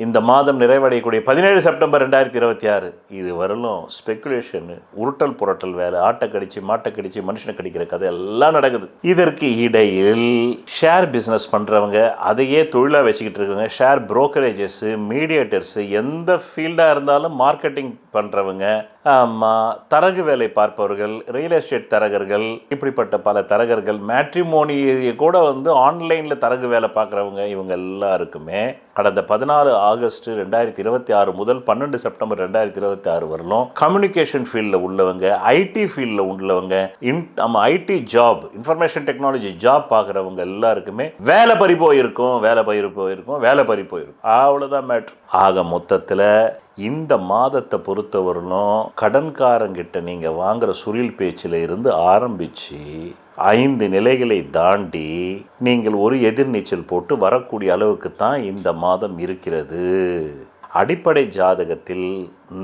இந்த மாதம் நிறைவடையக்கூடிய 17 செப்டம்பர் 2026 இது வரலும் ஸ்பெகுலேஷனு, உருட்டல் புரட்டல் வேலை, ஆட்டை கடிச்சு மாட்டை கடிச்சு மனுஷனை கடிக்கிற கதை எல்லாம் நடக்குது. இதற்கு இடையில் ஷேர் பிஸ்னஸ் பண்ணுறவங்க, அதையே தொழிலாக வச்சுக்கிட்டு இருக்கவங்க, ஷேர் புரோக்கரேஜஸ், மீடியேட்டர்ஸ், எந்த ஃபீல்டாக இருந்தாலும் மார்க்கெட்டிங் பண்ணுறவங்க, ஆமாம், தரகு வேலை பார்ப்பவர்கள், ரியல் எஸ்டேட் தரகர்கள், இப்படிப்பட்ட பல தரகர்கள், மேட்ரிமோனியை கூட ஆன்லைனில் தரகு வேலை பார்க்குறவங்க, இவங்க எல்லாருக்குமே கடந்த 14 ஆகஸ்ட் 2026 முதல் 12 செப்டம்பர் 2026 வரலும் கம்யூனிகேஷன் ஃபீல்டில் உள்ளவங்க, ஐடி ஃபீல்டில் உள்ளவங்க, IT job, information technology job பார்க்குறவங்க எல்லாருக்குமே வேலை பறி போயிருக்கும். அவ்வளோதான் மேட்ரு. ஆக மொத்தத்தில் இந்த மாதத்தை பொறுத்தவரையிலும் கடன்காரங்கிட்ட நீங்கள் வாங்குகிற சுரில் பேச்சில் இருந்து ஆரம்பித்து 5 நிலைகளை தாண்டி நீங்கள் ஒரு எதிர்நீச்சல் போட்டு வரக்கூடிய அளவுக்கு தான் இந்த மாதம் இருக்கிறது. அடிப்படை ஜாதகத்தில்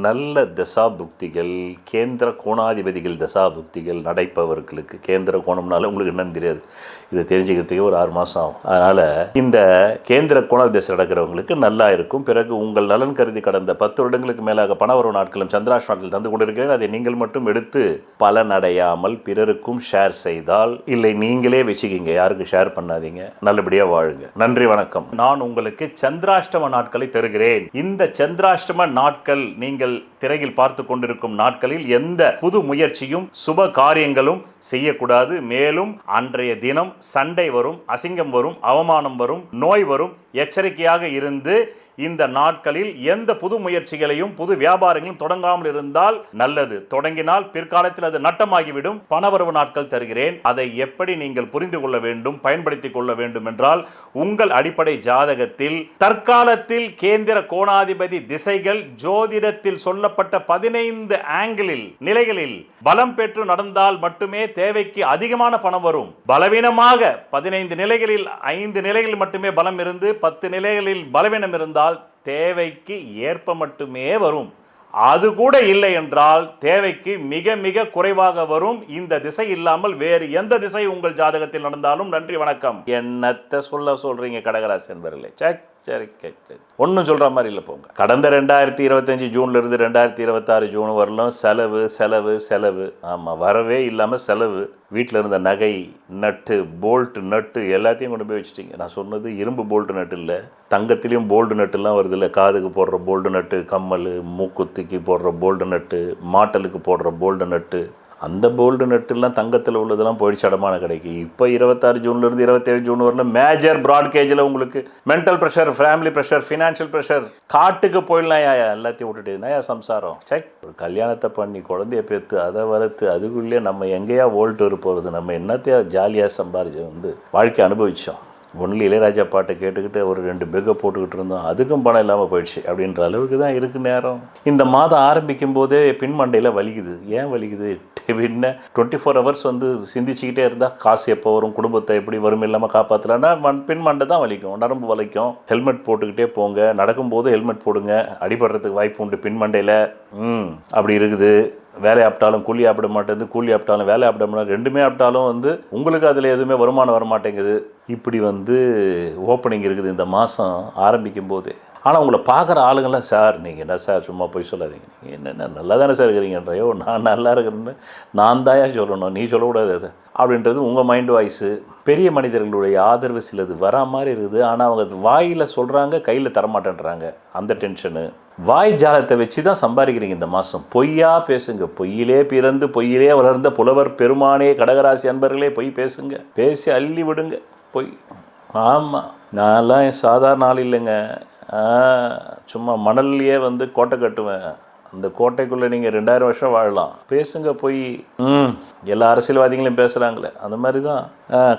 நல்ல தசாபுக்திகள், கேந்திர கோணாதிபதிகள் தசாபுக்திகள் நடைப்பவர்களுக்கு, கேந்திர கோணம்னால உங்களுக்கு என்னன்னு தெரியாது, இதை தெரிஞ்சுக்கிறதுக்கே ஒரு 6 மாதம் ஆகும். அதனால் இந்த கேந்திர கோணாதிபதி நடக்கிறவங்களுக்கு நல்லா இருக்கும். பிறகு உங்கள் நலன் கருதி கடந்த 10 வருடங்களுக்கு மேலாக பணவரவு நாட்களும் சந்திராஷ்ட நாட்கள் தந்து கொண்டிருக்கிறேன். அதை நீங்கள் மட்டும் எடுத்து பலனடையாமல் பிறருக்கும் ஷேர் செய்தால், இல்லை நீங்களே வச்சுக்கிங்க, யாருக்கும் ஷேர் பண்ணாதீங்க, நல்லபடியாக வாழுங்க. நன்றி, வணக்கம். நான் உங்களுக்கு சந்திராஷ்டம நாட்களை தருகிறேன். இந்த சந்திராஷ்டம நாட்கள் நீங்கள் திரையில் பார்த்து கொண்டிருக்கும் நாட்களில் எந்த புது முயற்சியும் சுப காரியங்களும் செய்யக்கூடாது. மேலும் அன்றைய தினம் சண்டை வரும், அசிங்கம் வரும், அவமானம் வரும், நோய் வரும். எச்சரிக்கையாக இருந்து இந்த நாட்களில் எந்த புது முயற்சிகளையும் புது வியாபாரங்களும் தொடங்காமல் இருந்தால் நல்லது. தொடங்கினால் பிற்காலத்தில் அது நட்டமாகிவிடும். பணவரவு நாட்கள் தருகிறேன். அதை எப்படி நீங்கள் புரிந்து கொள்ள வேண்டும், பயன்படுத்திக் கொள்ள வேண்டும் என்றால், உங்கள் அடிப்படை ஜாதகத்தில் தற்காலத்தில் கேந்திர கோணாதிபதி திசைகள் ஜோதிடத்தில் சொல்லப்பட்ட 15 ஆங்கிளில் நிலைகளில் பலம் பெற்று நடந்தால் மட்டுமே தேவைக்கு அதிகமான பணம் வரும். பலவீனமாக 15 நிலைகளில் 5 நிலைகளில் மட்டுமே பலம் இருந்து 10 நிலைகளில் பலவீனம் இருந்தால் தேவைக்கு ஏற்ப மட்டுமே வரும். அது கூட இல்லை என்றால் தேவைக்கு மிக மிக குறைவாக வரும். இந்த திசை இல்லாமல் வேறு எந்த திசை உங்கள் ஜாதகத்தில் நடந்தாலும் நன்றி, வணக்கம். என்னத்தை சொல்றீங்க கடகராசி என்பவர்களே. சரி ஒன்றும் சொல்கிற மாதிரி இல்லை போங்க. கடந்த 2025 ஜூன்லேருந்து 2026 ஜூன் வரலாம் செலவு செலவு செலவு. ஆமாம், வரவே இல்லாமல் செலவு. வீட்டில் இருந்த நகை, நட்டு, போல்ட்டு நட்டு எல்லாத்தையும் கொண்டு போய் வச்சுட்டிங்க. நான் சொன்னது இரும்பு போல்ட்டு நட்டு இல்லை, தங்கத்துலேயும் போல்டு நட்டுலாம் வருது இல்லை, காதுக்கு போடுற போல்டு நட்டு, கம்மல், மூக்குத்திக்கு போடுற போல்டு நட்டு, மாட்டலுக்கு போடுற போல்டு நட்டு, அந்த போல்டு நட்டுலாம் தங்கத்தில் உள்ளதெல்லாம் போயிடுச்சு அடமான கடைக்கு. இப்போ 26 ஜூன்லேருந்து 27 ஜூன் வரலாம் மேஜர் ப்ராட்கேஜில் உங்களுக்கு mental pressure, family pressure, financial pressure. காட்டுக்கு போயிடலாம் யா எல்லாத்தையும் விட்டுட்டு யா சம்சாரம். செக் ஒரு கல்யாணத்தை பண்ணி குழந்தைய பெற்று அதை வளர்த்து அதுக்குள்ளேயே நம்ம எங்கேயா ஓல்ட்டு போகிறது, நம்ம என்னத்தையா ஜாலியாக சம்பாரிச்சு வாழ்க்கை அனுபவித்தோம். ஒன்லி இளையராஜா பாட்டை கேட்டுக்கிட்டு ஒரு 2 பெக்கை போட்டுக்கிட்டு இருந்தோம், அதுக்கும் பணம் இல்லாமல் போயிடுச்சு அப்படின்ற அளவுக்கு தான் இருக்குது நேரம். இந்த மாதம் ஆரம்பிக்கும் போதே பின்மண்டையில் வலிக்குது. ஏன் வலிக்குது? என்ன 24 ஹவர்ஸ் சிந்திச்சுக்கிட்டே இருந்தால் காசு எப்போ வரும், குடும்பத்தை எப்படி வறுமை இல்லாமல் காப்பாற்றலான்னா பின்மண்டை தான் வலிக்கும், நரம்பு வலிக்கும். ஹெல்மெட் போட்டுக்கிட்டே போங்க, நடக்கும்போது ஹெல்மெட் போடுங்க, அடிபடுறதுக்கு வாய்ப்பு உண்டு பின்மண்டையில். அப்படி இருக்குது. வேலை ஆப்டாலும் கூலி ஆப்பிட மாட்டேங்குது, கூலி ஆப்டாலும் வேலை ஆப்பிட மாட்டேன், ரெண்டுமே ஆப்டாலும் உங்களுக்கு அதில் எதுவுமே வருமானம் வர மாட்டேங்குது. இப்படி ஓப்பனிங் இருக்குது இந்த மாதம் ஆரம்பிக்கும் போது. ஆனால் உங்களை பார்க்குற ஆளுங்கள்லாம், சார் நீங்கள் என்ன சார் சும்மா போய் சொல்லாதீங்க, நீங்கள் என்னென்ன நல்லா தானே சார் இருக்கிறீங்கன்றையோ, நான் நல்லா இருக்கிறேன்னு நான் தாயா சொல்லணும், நீ சொல்லக்கூடாது அது அப்படின்றது உங்கள் மைண்ட் வாய்ஸு. பெரிய மனிதர்களுடைய ஆதரவு சிலது வரா மாதிரி இருக்குது. ஆனால் அவங்க வாயில் சொல்கிறாங்க, கையில் தரமாட்டேன்றாங்க. அந்த டென்ஷனு. வாய் ஜாலத்தை வச்சு தான் சம்பாதிக்கிறீங்க இந்த மாதம். பொய்யா பேசுங்க. பொய்யிலே பிறந்து பொய்யிலே வளர்ந்த புலவர் பெருமானே, கடகராசி அன்பர்களே, பொய் பேசுங்க, பேசி அள்ளி விடுங்க பொய். ஆமாம், நான்லாம் சாதாரண ஆள் இல்லைங்க. சும்மா மணல்லையே கோட்டை கட்டுவேன். அந்த கோட்டைக்குள்ளே நீங்கள் 2000 வருஷம் வாழலாம். பேசுங்க போய். எல்லா அரசியல்வாதிகளையும் பேசுகிறாங்களே அந்த மாதிரி தான்.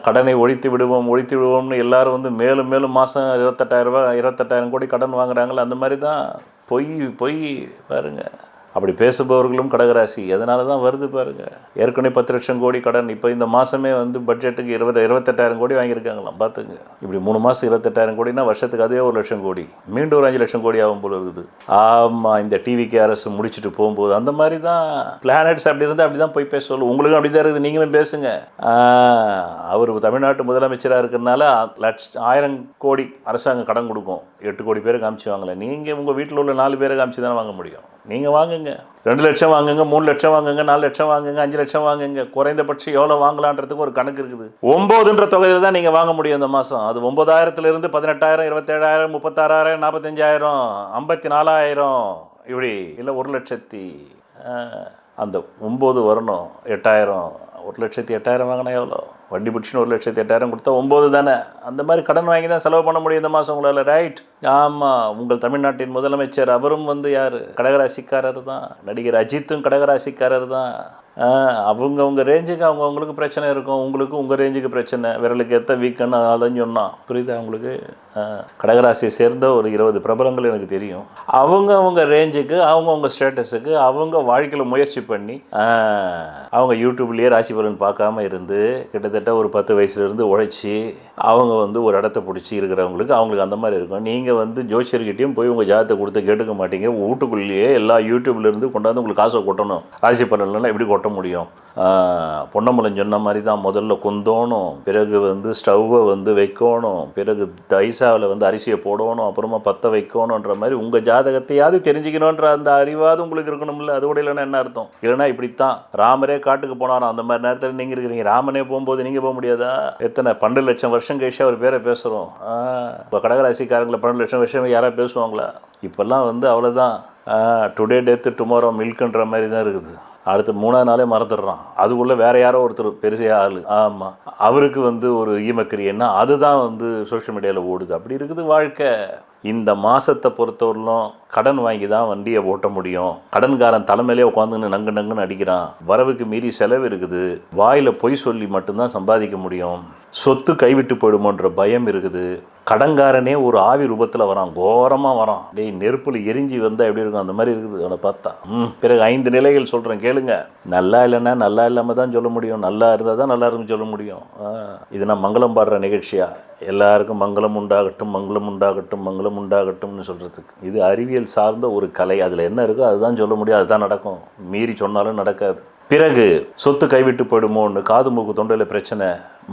கடனை ஒழித்து விடுவோம்னு எல்லாரும் மேலும் மேலும் மாதம் 28,000 கோடி கடன் வாங்குறாங்களே அந்த மாதிரி தான். பொய் பாருங்கள். அப்படி பேசுபவர்களும் கடகராசி. அதனால தான் வருது பாருங்கள். ஏற்கனவே 10 லட்சம் கோடி கடன். இப்போ இந்த மாதமே பட்ஜெட்டுக்கு 28,000 கோடி வாங்கியிருக்காங்களாம். பார்த்துங்க. இப்படி 3 மாதம் 28,000 கோடினா வருஷத்துக்கு அதே 1 லட்சம் கோடி, மீண்டும் ஒரு 5 லட்சம் கோடி ஆகும் போல இருக்குது. ஆமாம், இந்த டிவிக்கு அரசு முடிச்சுட்டு போகும்போது அந்த மாதிரி தான் பிளானட்ஸ். அப்படி இருந்தால் அப்படி தான் போய் பேச சொல்லுவோம். உங்களுக்கும் அப்படி தான் இருக்குது, நீங்களும் பேசுங்க. அவர் தமிழ்நாட்டு முதலமைச்சராக இருக்கிறதுனால 1000 கோடி அரசாங்கம் கடன் கொடுக்கும். 8 கோடி பேரை காமிச்சு வாங்கலை. நீங்கள் உங்கள் வீட்டில் உள்ள 4 பேரை காமிச்சு தானே வாங்க முடியும். நீங்கள் வாங்குங்க, 2 லட்சம் வாங்குங்க, 3 லட்சம் வாங்குங்க, 4 லட்சம் வாங்குங்க, 5 லட்சம் வாங்குங்க. குறைந்தபட்சம் எவ்வளோ வாங்கலான்றதுக்கு ஒரு கணக்கு இருக்குது. 9ன்ற தொகையில் தான் நீங்கள் வாங்க முடியும் இந்த மாதம். அது 9,000 18,000, 27,000, 36,000, 45,000, 54,000 இப்படி இல்லை 1 லட்சத்தி. அந்த 9 வரணும். 8,000, 1,08,000 வாங்கினா எவ்வளோ? வட்டி பிடிச்சின்னு 1,08,000 கொடுத்தா 9 தானே. அந்த மாதிரி கடன் வாங்கி தான் செலவு பண்ண முடியும் இந்த மாதம் உங்களால். ரைட்? ஆமாம். உங்கள் தமிழ்நாட்டின் முதலமைச்சர் அவரும் யார்? கடகராசிக்காரர் தான். நடிகர் அஜித்தும் கடகராசிக்காரர் தான். அவங்க ரேஞ்சுக்கு அவங்களுக்கு பிரச்சனை இருக்கும், உங்களுக்கு உங்கள் ரேஞ்சுக்கு பிரச்சனை. விரலுக்கு எத்த வீக்குன்னு அதான் சொன்னான். புரியுதா உங்களுக்கு? கடகராசியை சேர்ந்த ஒரு 20 பிரபலங்கள் எனக்கு தெரியும். அவங்க ரேஞ்சுக்கு, அவங்க ஸ்டேட்டஸுக்கு, அவங்க வாழ்க்கையில் முயற்சி பண்ணி அவங்க யூடியூப்லேயே ராசி பலன் பார்க்காம இருந்து கிட்டத்தட்ட ஒரு 10 வயசுலேருந்து உழைச்சி அவங்க ஒரு இடத்த பிடிச்சி இருக்கிறவங்களுக்கு அவங்களுக்கு அந்த மாதிரி இருக்கும். நீங்கள் ஜோசியர்கிட்டையும் போய் உங்கள் ஜாதகத்தை கொடுத்து கேட்டுக்க மாட்டீங்க. வீட்டுக்குள்ளேயே எல்லா யூடியூப்லேருந்து கொண்டாந்து உங்களுக்கு காசை கொட்டணும். ராசி பலன்லாம் எப்படி கொட்ட முடியும்? பொன்னம்பலம் சொன்ன மாதிரி தான். முதல்ல கொந்தோணும், பிறகு ஸ்டவ்வை வைக்கணும், பிறகு தைசாவில் அரிசியை போடணும், அப்புறமா பற்ற வைக்கணுன்ற மாதிரி உங்கள் ஜாதகத்தையாவது தெரிஞ்சுக்கணுன்ற அந்த அறிவாவது உங்களுக்கு இருக்கணும்ல. அது கூட இல்லைன்னா என்ன அர்த்தம்? இல்லைன்னா இப்படித்தான் ராமரே காட்டுக்கு போனாராம். அந்த மாதிரி நேரத்தில் நீங்கள் இருக்கிறீங்க. ராமனே போகும்போது நீங்கள் போக முடியாதா? எத்தனை 12 லட்சம் வருஷம் கழிச்சு அவர் பேரை பேசுகிறோம். இப்போ கடகராசிக்காரங்களை 12 லட்சம் வருஷம் யாராவது பேசுவாங்களா? இப்போல்லாம் அவ்வளோதான். டுடே டெத்து டுமாரோ மில்க்குன்ற மாதிரி தான் இருக்குது. அடுத்து 3ஆவது நாளே மறந்துடுறான். அதுக்குள்ளே வேறு யாரோ ஒருத்தர் பெருசையாக ஆள். ஆமாம், அவருக்கு ஒரு ஈமக்கிரியன்னா அதுதான் சோஷியல் மீடியாவில் ஓடுது. அப்படி இருக்குது வாழ்க்கை. இந்த மாதத்தை பொறுத்தவரையிலும் கடன் வாங்கி தான் வண்டியை ஓட்ட முடியும். கடன்காரன் தலைமையிலே உட்காந்துன்னு நங்குன்னு அடிக்கிறான். வரவுக்கு மீறி செலவு இருக்குது. வாயில் பொய் சொல்லி மட்டும்தான் சம்பாதிக்க முடியும். சொத்து கைவிட்டு போயிடுமோன்ற பயம் இருக்குது. கடன்காரனே ஒரு ஆவி ரூபத்தில் வரான், கோரமாக வரான். டேய் நெருப்பில் எரிஞ்சி வந்தால் எப்படி இருக்கும் அந்த மாதிரி இருக்குது அவனை பார்த்தா. பிறகு 5 நிலைகள் சொல்கிறேன் கேளுங்க. நல்லா இல்லைன்னா நல்லா இல்லாமல் தான் சொல்ல முடியும், நல்லா இருந்தால் தான் நல்லா இருக்குன்னு சொல்ல முடியும். இது நான் மங்களம் பாடுற நிகழ்ச்சியா? எல்லாருக்கும் மங்களம் உண்டாகட்டும், மங்களம் உண்டாகட்டும், மங்களம் உண்டாகட்டும்னு சொல்கிறதுக்கு. இது அறிவியல் சார்ந்த ஒரு கலை. அதில் என்ன இருக்கோ அதுதான் சொல்ல முடியும், அதுதான் நடக்கும். மீறி சொன்னாலும் நடக்காது. பிறகு சொத்து கைவிட்டு போயிடுமோன்னு காது மூக்கு தொண்டையில் பிரச்சனை,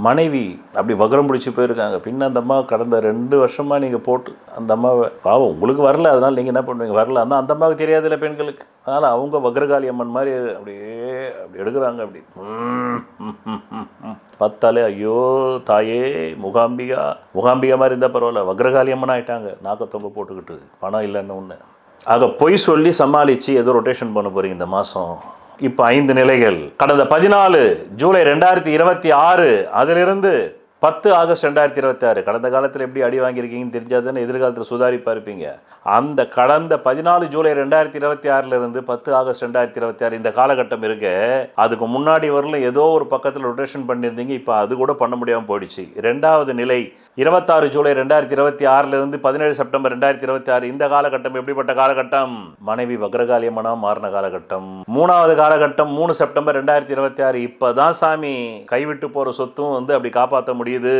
மனைவி அப்படி வகரம் பிடிச்சி போயிருக்காங்க. பின்ன அந்த அம்மா கடந்த 2 வருஷமாக நீங்கள் போட்டு அந்த அம்மாவை பாவம் உங்களுக்கு வரல, அதனால் நீங்கள் என்ன பண்ணுவீங்க, வரல அந்த அம்மாவுக்கு தெரியாதுல்ல பெண்களுக்கு, அதனால் அவங்க வக்ரகாளி அம்மன் மாதிரி அப்படியே அப்படி எடுக்கிறாங்க. அப்படி பார்த்தாலே ஐயோ தாயே முகாம்பிகா மாதிரி இருந்தால் பரவாயில்ல, வக்ரகாளி அம்மன் ஆகிட்டாங்க நாக்கத்தொங்க போட்டுக்கிட்டு, பணம் இல்லைன்னு ஒன்று. ஆக பொய் சொல்லி சமாளித்து ஏதோ ரொட்டேஷன் பண்ண போகிறீங்க இந்த மாதம். இப்போ 5 நிலைகள். கடந்த 14 ஜூலை 2026 அதிலிருந்து 10 ஆகஸ்ட் 2026 கடந்த காலத்தில் எப்படி அடி வாங்கியிருக்கீங்கன்னு தெரிஞ்சாதானே எதிர்காலத்தில் சுதாரிப்பாக இருப்பீங்க. அந்த கடந்த 14 ஜூலை 2026 10 ஆகஸ்ட் 2026 இந்த காலகட்டம் இருக்கு. அதுக்கு முன்னாடி வரல ஏதோ ஒரு பக்கத்தில் ரொட்டேஷன் பண்ணியிருந்தீங்க, இப்போ அது கூட பண்ண முடியாமல் போயிடுச்சு. 2வது நிலை 26 ஜூலை 2026 17 செப்டம்பர் 2026 இந்த காலகட்டம் எப்படிப்பட்ட காலகட்டம்? மனைவி வக்ரகாளியம்மனாக மாறின காலகட்டம். 3வது காலகட்டம் 3 செப்டம்பர் 2026 இப்போ தான் சாமி கைவிட்டு போகிற சொத்தும் அப்படி காப்பாற்ற முடியுது.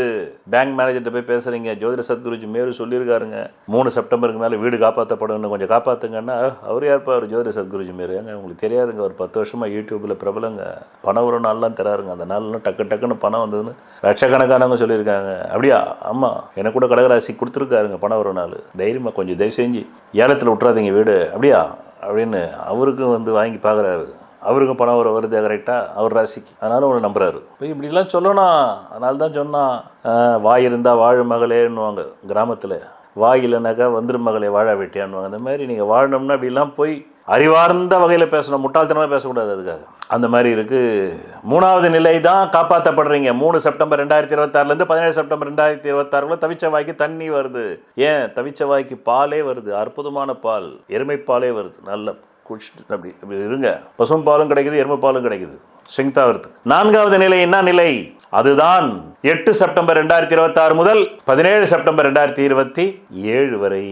பேங்க் மேனேஜர்கிட்ட போய் பேசுகிறீங்க, ஜோதிட சத்குருஜி மேரு சொல்லியிருக்காருங்க 3 செப்டம்பருக்கு மேலே வீடு காப்பாற்றப்படணும், கொஞ்சம் காப்பாற்றுங்கன்னா. அவர் யாருப்பா அவர் ஜோதிட சத்குருஜி மேரு? உங்களுக்கு தெரியாதுங்க, ஒரு 10 வருஷமாக யூடியூப்பில் பிரபலங்க, பணம் ஒரு நாள்லாம் தராருங்க. அந்த நாள்லாம் டக்குன்னு பணம் வந்ததுன்னு லட்சக்கணக்கானவங்க சொல்லியிருக்காங்க. அப்படியா? ஆமாம், எனக்கு கூட கடகராசி கொடுத்துருக்காருங்க பணம் ஒரு நாள். தைரியமாக கொஞ்சம் தயவு செஞ்சு ஏலத்தில் விட்றாதீங்க வீடு, அப்படியா அப்படின்னு அவருக்கும் வாங்கி பார்க்குறாரு. அவருக்கும் பணம் வருது கரெக்டாக அவர் ராசிக்கு, அதனால் அவனை நம்புறாரு. இப்போ இப்படிலாம் சொல்லணும். அதனால தான் சொன்னால் வாய் இருந்தால் வாழும் மகளேன்னுவாங்க கிராமத்தில், வாய் இல்லைனாக்கா வந்துடும் மகளே வாழ வெட்டியான்னுவாங்க. அந்த மாதிரி நீங்கள் வாழணும்னா அப்படிலாம் போய் அறிவார்ந்த வகையில் பேசணும், முட்டாள்தனமாக பேசக்கூடாது. அதுக்காக அந்த மாதிரி இருக்குது. 3வது நிலை தான் காப்பாற்றப்படுறீங்க. 3 செப்டம்பர் 2026 17 செப்டம்பர் 2026 தவிச்ச வாய்க்கு தண்ணி வருது. ஏன் தவிச்ச வாய்க்கு பாலே வருது, அற்புதமான பால், எருமை பாலே வருது. நல்ல குடிச்சிட்டு அப்படி இருங்க, பசும் பாலும் கிடைக்குது, எருமை பாலும் கிடைக்குது, ஸ்ட்ரெங்க்தாக வருது. 4வது நிலை என்ன நிலை? அதுதான் 8 செப்டம்பர் 2026 முதல் 17 செப்டம்பர் 2027 வரை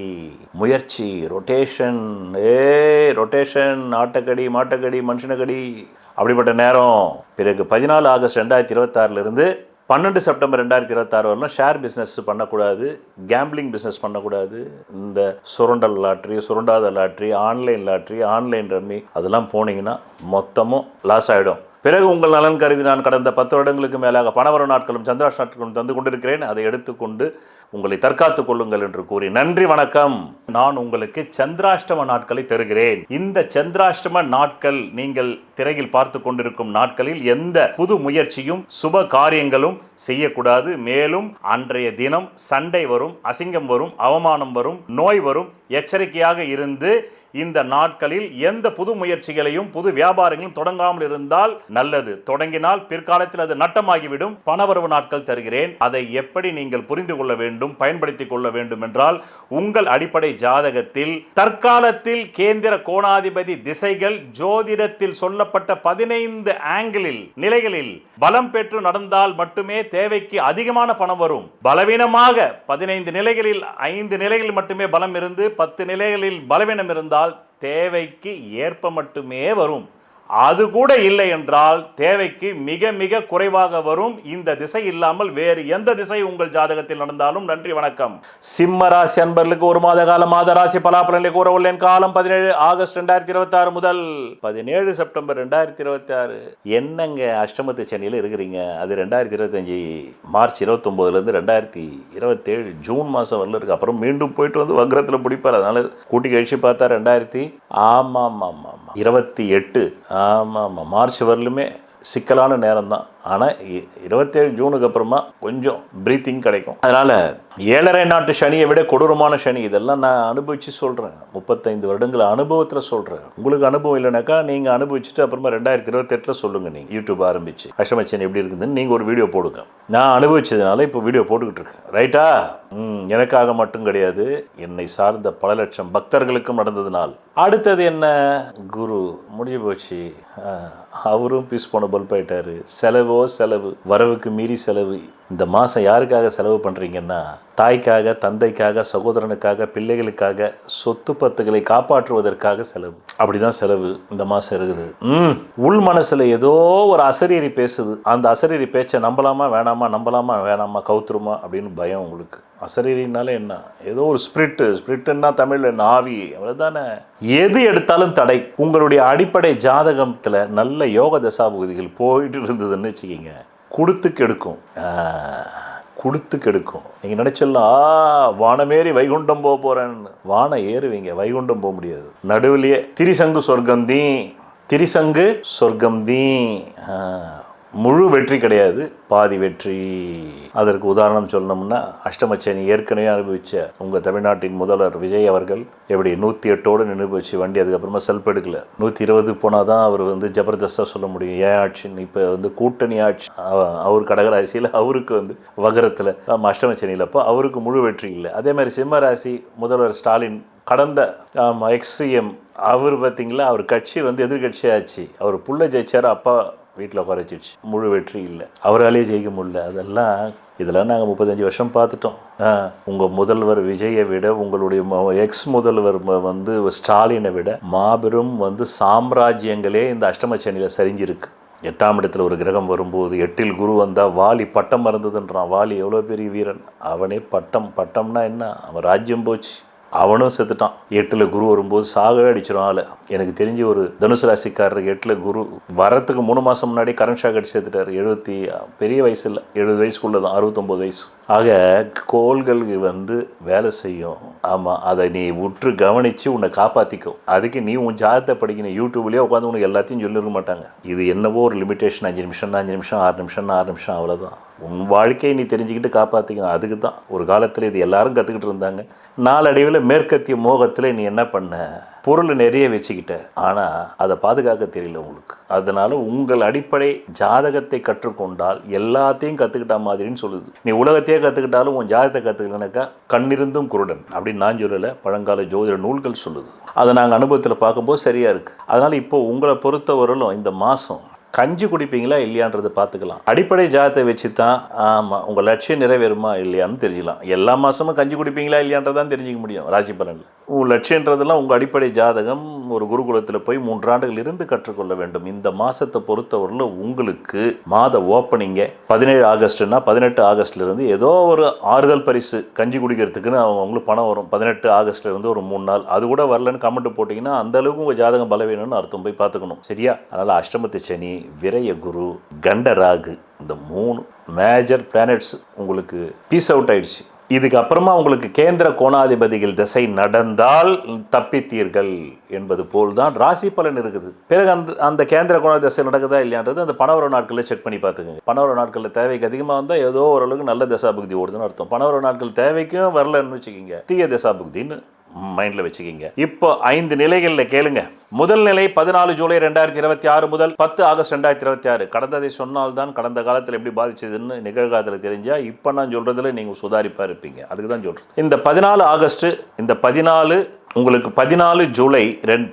முயற்சி, ரொட்டேஷன். ரொட்டேஷன், ஆட்டக்கடி மாட்டக்கடி மனுஷனக்கடி அப்படிப்பட்ட நேரம். பிறகு 14 ஆகஸ்ட் 2026 12 செப்டம்பர் 2026 வரலாம் ஷேர் பிஸ்னஸ் பண்ணக்கூடாது, கேம்பிளிங் பிஸ்னஸ் பண்ணக்கூடாது. இந்த சுரண்டல் லாட்ரி, சுரண்டாத lottery, online lottery, online rummy அதெல்லாம் போனீங்கன்னா மொத்தமும் லாஸ் ஆகிடும். பிறகு உங்கள் நலன் கருதி நான் கடந்த 10 வருடங்களுக்கு மேலாக பணவர நாட்களும் சந்திராஷ்ட நாட்களும் தந்து கொண்டிருக்கிறேன். அதை எடுத்துக்கொண்டு உங்களை தற்காத்து கொள்ளுங்கள் என்று கூறி நன்றி, வணக்கம். நான் உங்களுக்கு சந்திராஷ்டம நாட்களை தருகிறேன். இந்த சந்திராஷ்டம நாட்கள் நீங்கள் திரையில் பார்த்து கொண்டிருக்கும் நாட்களில் எந்த புது முயற்சியும் சுப காரியங்களும் செய்யக்கூடாது. மேலும் அன்றைய தினம் சண்டை வரும், அசிங்கம் வரும், அவமானம் வரும், நோய் வரும். எச்சரிக்கையாக இருந்து இந்த நாட்களில் எந்த புது முயற்சிகளையும் புது வியாபாரங்களும் தொடங்காமல் இருந்தால் நல்லது. தொடங்கினால் பிற்காலத்தில் அது நட்டமாகிவிடும். பணவரவு நாட்கள் தருகிறேன். அதை எப்படி நீங்கள் புரிந்து கொள்ள வேண்டும், பயன்படுத்திக் கொள்ள வேண்டும் என்றால் உங்கள் அடிப்படை ஜாதகத்தில் தற்காலத்தில் கேந்திர கோணாதிபதி திசைகள் ஜோதிடத்தில் சொல்லப்பட்ட 15 ஆங்கிளில் நிலைகளில் பலம் பெற்று நடந்தால் மட்டுமே தேவைக்கு அதிகமான பணம் வரும். பலவீனமாக 15 நிலைகளில் 5 நிலைகளில் மட்டுமே பலம் இருந்து 10 நிலைகளில் பலவீனம் இருந்தால் தேவைக்கு ஏற்ப மட்டுமே வரும். அது கூட இல்லை என்றால் தேவைக்கு மிக மிக குறைவாக வரும். இந்த திசை இல்லாமல் வேறு எந்த திசை உங்கள் ஜாதகத்தில் நடந்தாலும். நன்றி, வணக்கம். சிம்ம ராசி அன்பர்களுக்கு ஒரு மாத கால மாத ராசி பலாபலன்களை கூற உள்ளேன். காலம் 17 ஆகஸ்ட் 2026 முதல் 17 செப்டம்பர் 2026. என்னங்க அஷ்டமத்து சென்னையில் இருக்கிறீங்க? அது 2025 மார்ச் 29 2027 ஜூன் மாதம் வரல இருக்கு. அப்புறம் மீண்டும் போயிட்டு வக்ரத்தில் பிடிப்பார். அதனால கூட்டி கழிச்சு பார்த்தா 28 ஆமாம் மார்ச் வரலுமே சிக்கலான நேரம் தான். ஆனால் 27 ஜூனுக்கு அப்புறமா கொஞ்சம் ப்ரீத்திங் கிடைக்கும். அதனால் 7.5 நாட்டு சனியை விட கொடூரமான சனி. இதெல்லாம் நான் அனுபவித்து சொல்கிறேன். 35 வருடங்கள் அனுபவத்தில் சொல்கிறேன். உங்களுக்கு அனுபவம் இல்லைனாக்கா நீங்கள் அனுபவிச்சுட்டு அப்புறமா 2028 சொல்லுங்கள். நீங்கள் யூடியூப் ஆரம்பிச்சு அஷ்டமச்சனி எப்படி இருக்குதுன்னு நீங்கள் ஒரு வீடியோ போடுங்க. நான் அனுபவிச்சதுனால இப்போ வீடியோ போட்டுக்கிட்டு இருக்கேன். ரைட்டா? எனக்காக மட்டும் கிடையாது, என்னை சார்ந்த பல லட்சம் பக்தர்களுக்கும் நடந்ததுனால். அடுத்தது என்ன? குரு முடிஞ்சு போச்சு. அவரும் பீஸ் போன பல்ப் ஆயிட்டாரு. செலவு, வரவுக்கு மீறி செலவு. இந்த மாதம் யாருக்காக செலவு பண்ணுறீங்கன்னா, தாய்க்காக, தந்தைக்காக, சகோதரனுக்காக, பிள்ளைகளுக்காக, சொத்து பத்துகளை காப்பாற்றுவதற்காக செலவு. அப்படி தான் செலவு இந்த மாதம் இருக்குது. உள் மனசில் ஏதோ ஒரு அசரீரி பேசுது. அந்த அசரீரி பேச்சை நம்பலாமா வேணாமா கவுத்துருமா அப்படின்னு பயம் உங்களுக்கு. அசரீரினால என்ன? ஏதோ ஒரு ஸ்பிரிட்டுன்னா தமிழில் என்ன? ஆவி, அவ்வளோதானே. எது எடுத்தாலும் தடை. உங்களுடைய அடிப்படை ஜாதகத்தில் நல்ல யோக தசாபுதிகள் போயிட்டு இருந்ததுன்னு வச்சுக்கிங்க, கொடுத்து கெடுக்கும். நீங்கள் நினச்சிடலாம் வானமேறி வைகுண்டம் போக போகிறேன்னு. வானம் ஏறுவீங்க, வைகுண்டம் போக முடியாது. நடுவிலேயே திரிசங்கு சொர்க்கம் தீ. முழு வெற்றி கிடையாது, பாதி வெற்றி. அதற்கு உதாரணம் சொல்லணும்னா, அஷ்டமச்சனி ஏற்கனவே அனுபவித்த உங்கள் தமிழ்நாட்டின் முதல்வர் விஜய் அவர்கள் எப்படி 108 நின்று போச்சு வண்டி. அதுக்கப்புறமா செல்ஃப் எடுக்கல. 120 போனால் தான் அவர் ஜபர்தஸ்தாக சொல்ல முடியும் ஏன் ஆட்சின்னு. இப்போ கூட்டணி ஆட்சி. அவர் கடகராசியில், அவருக்கு வகரத்தில், அஷ்டமச்சனியில். அப்போ அவருக்கு முழு வெற்றி இல்லை. அதே மாதிரி சிம்ம ராசி முதல்வர் ஸ்டாலின் கடந்த எக்ஸ்சிஎம் அவர் பார்த்திங்களா, அவர் கட்சி எதிர்கட்சியாச்சு. அவர் புள்ள ஜெயிச்சார், அப்பா வீட்டில் குறைச்சிடுச்சு. முழு வெற்றி இல்லை, அவராலேயே ஜெயிக்க முடியல. இதெல்லாம் நாங்கள் 35 வருஷம் பார்த்துட்டோம். உங்கள் முதல்வர் விஜயை விட, உங்களுடைய எக்ஸ் முதல்வர் ஸ்டாலினை விட மாபெரும் சாம்ராஜ்யங்களே இந்த அஷ்டமச்சனியில் சரிஞ்சிருக்கு. 8ஆம் இடத்துல ஒரு கிரகம் வரும்போது, 8இல் குரு வந்தால் வாலி பட்டம் மறந்ததுன்றான். வாலி எவ்வளோ பெரிய வீரன், அவனே பட்டம்னா என்ன, அவன் ராஜ்யம் போச்சு. அவனும் செத்துட்டான். 8ல் குரு வரும்போது சாக அடிச்சிடும் ஆளை. எனக்கு தெரிஞ்சு ஒரு தனுசு ராசிக்காரர் 8ல் குரு வரத்துக்கு 3 மாதம் முன்னாடி கரண்ட் ஷாக் அடிச்சு சேர்த்துட்டார். 70 பெரிய வயசு இல்லை, 70 வயசுக்குள்ளே தான், 69 வயசு. ஆக கோள்களுக்கு வேலை செய்யும். ஆமாம், அதை நீ உற்று கவனித்து உன்னை காப்பாற்றிக்கும். அதுக்கு நீ உன் ஜாதகத்தை படிக்கணும். யூடியூப்லேயே உட்காந்து உனக்கு எல்லாத்தையும் சொல்லிருக்க மாட்டாங்க. இது என்னவோ ஒரு லிமிட்டேஷன், 5 நிமிஷம் 6 நிமிஷம் அவ்வளோதான். உன் வாழ்க்கையை நீ தெரிஞ்சுக்கிட்டு காப்பாற்றிக்கணும். அதுக்கு தான் ஒரு காலத்தில் இது எல்லாரும் கற்றுக்கிட்டு இருந்தாங்க. நாளடைவில் மேற்கத்திய மோகத்தில் நீ என்ன பண்ண, பொருள் நிறைய வச்சுக்கிட்ட, ஆனால் அதை பாதுகாக்க தெரியல உங்களுக்கு. அதனால் உங்கள் அடிப்படை ஜாதகத்தை கற்றுக்கொண்டால் எல்லாத்தையும் கற்றுக்கிட்ட மாதிரின்னு சொல்லுது. நீ உலகத்தையே கற்றுக்கிட்டாலும் உன் ஜாதகத்தை கற்றுக்கலனாக்கா கண்ணிருந்தும் குருடன் அப்படின்னு நான் சொல்லலை, பழங்கால ஜோதிட நூல்கள் சொல்லுது. அதை நாங்கள் அனுபவத்தில் பார்க்கும்போது சரியாக இருக்குது. அதனால் இப்போது உங்களை பொறுத்தவரையிலும் இந்த மாதம் கஞ்சி குடிப்பீங்களா இல்லையான்றதை பார்த்துக்கலாம். அடிப்படை ஜாதத்தை வச்சு தான் உங்கள் லட்சியம் நிறைவேறுமா இல்லையான்னு தெரிஞ்சுக்கலாம். எல்லா மாதமும் கஞ்சி குடிப்பீங்களா இல்லையான்றதான் தெரிஞ்சிக்க முடியும் ராசி பலனில். உங்கள் லட்சியன்றதெல்லாம் உங்கள் அடிப்படை ஜாதகம் ஒரு குருகுலத்தில் போய் 3 ஆண்டுகள் இருந்து கற்றுக்கொள்ள வேண்டும். இந்த மாதத்தை பொறுத்தவரையில் உங்களுக்கு மாத ஓப்பனிங்க 17 ஆகஸ்ட்னா 18 ஆகஸ்ட்லேருந்து ஏதோ ஒரு ஆறுதல் பரிசு கஞ்சி குடிக்கிறதுக்குன்னு அவங்களுக்கு பணம் வரும். 18 ஆகஸ்ட்லேருந்து ஒரு 3 நாள். அது கூட வரலன்னு கமெண்ட் போட்டிங்கன்னா அந்தளவுக்கு உங்கள் ஜாதகம் பலவீனம்னு அர்த்தம், போய் பார்த்துக்கணும். சரியா? அதனால் அஷ்டமத்து சனி, விரய குரு, கண்டராகு, இந்த 3 மேஜர் பிளானட்ஸ் உங்களுக்கு பீஸ் அவுட் ஆயிடுச்சு. இதுக்கப்புறமா உங்களுக்கு கேந்திர கோணாதிபதிகள் திசை நடந்தால் தப்பித்தீர்கள் என்பது போல் தான் ராசி பலன் இருக்குது. பிறகு அந்த கேந்திர கோண திசை நடக்குதா இல்லையான்றது அந்த பணவர நாட்களில் செக் பண்ணி பார்த்துக்கோங்க. பணவர நாட்களில் தேவைக்கு அதிகமாக வந்தால் ஏதோ ஓரளவுக்கு நல்ல தசாபுக்தி ஓடுதுன்னு அர்த்தம். பணவர நாட்கள் தேவைக்கும் வரலன்னு வச்சுக்கிங்க, தீய தசாபுக்தின்னு மைண்டில் வச்சுக்கிங்க. இப்போ 5 நிலைகளில் கேளுங்க. முதல் நிலை 14 ஜூலை 2026 முதல் 10 ஆகஸ்ட் 2026. கடந்ததை சொன்னால்தான் கடந்த காலத்தில் எப்படி பாதிச்சதுன்னு நிகழ்காலத்தில் தெரிஞ்சால் இப்போ நான் சொல்கிறதுல நீங்கள் சுதாரிப்பாக இருப்பீங்க. அதுக்கு தான் சொல்கிறேன். இந்த 14 ஆகஸ்ட்டு, இந்த 14 உங்களுக்கு 14 ஜூலை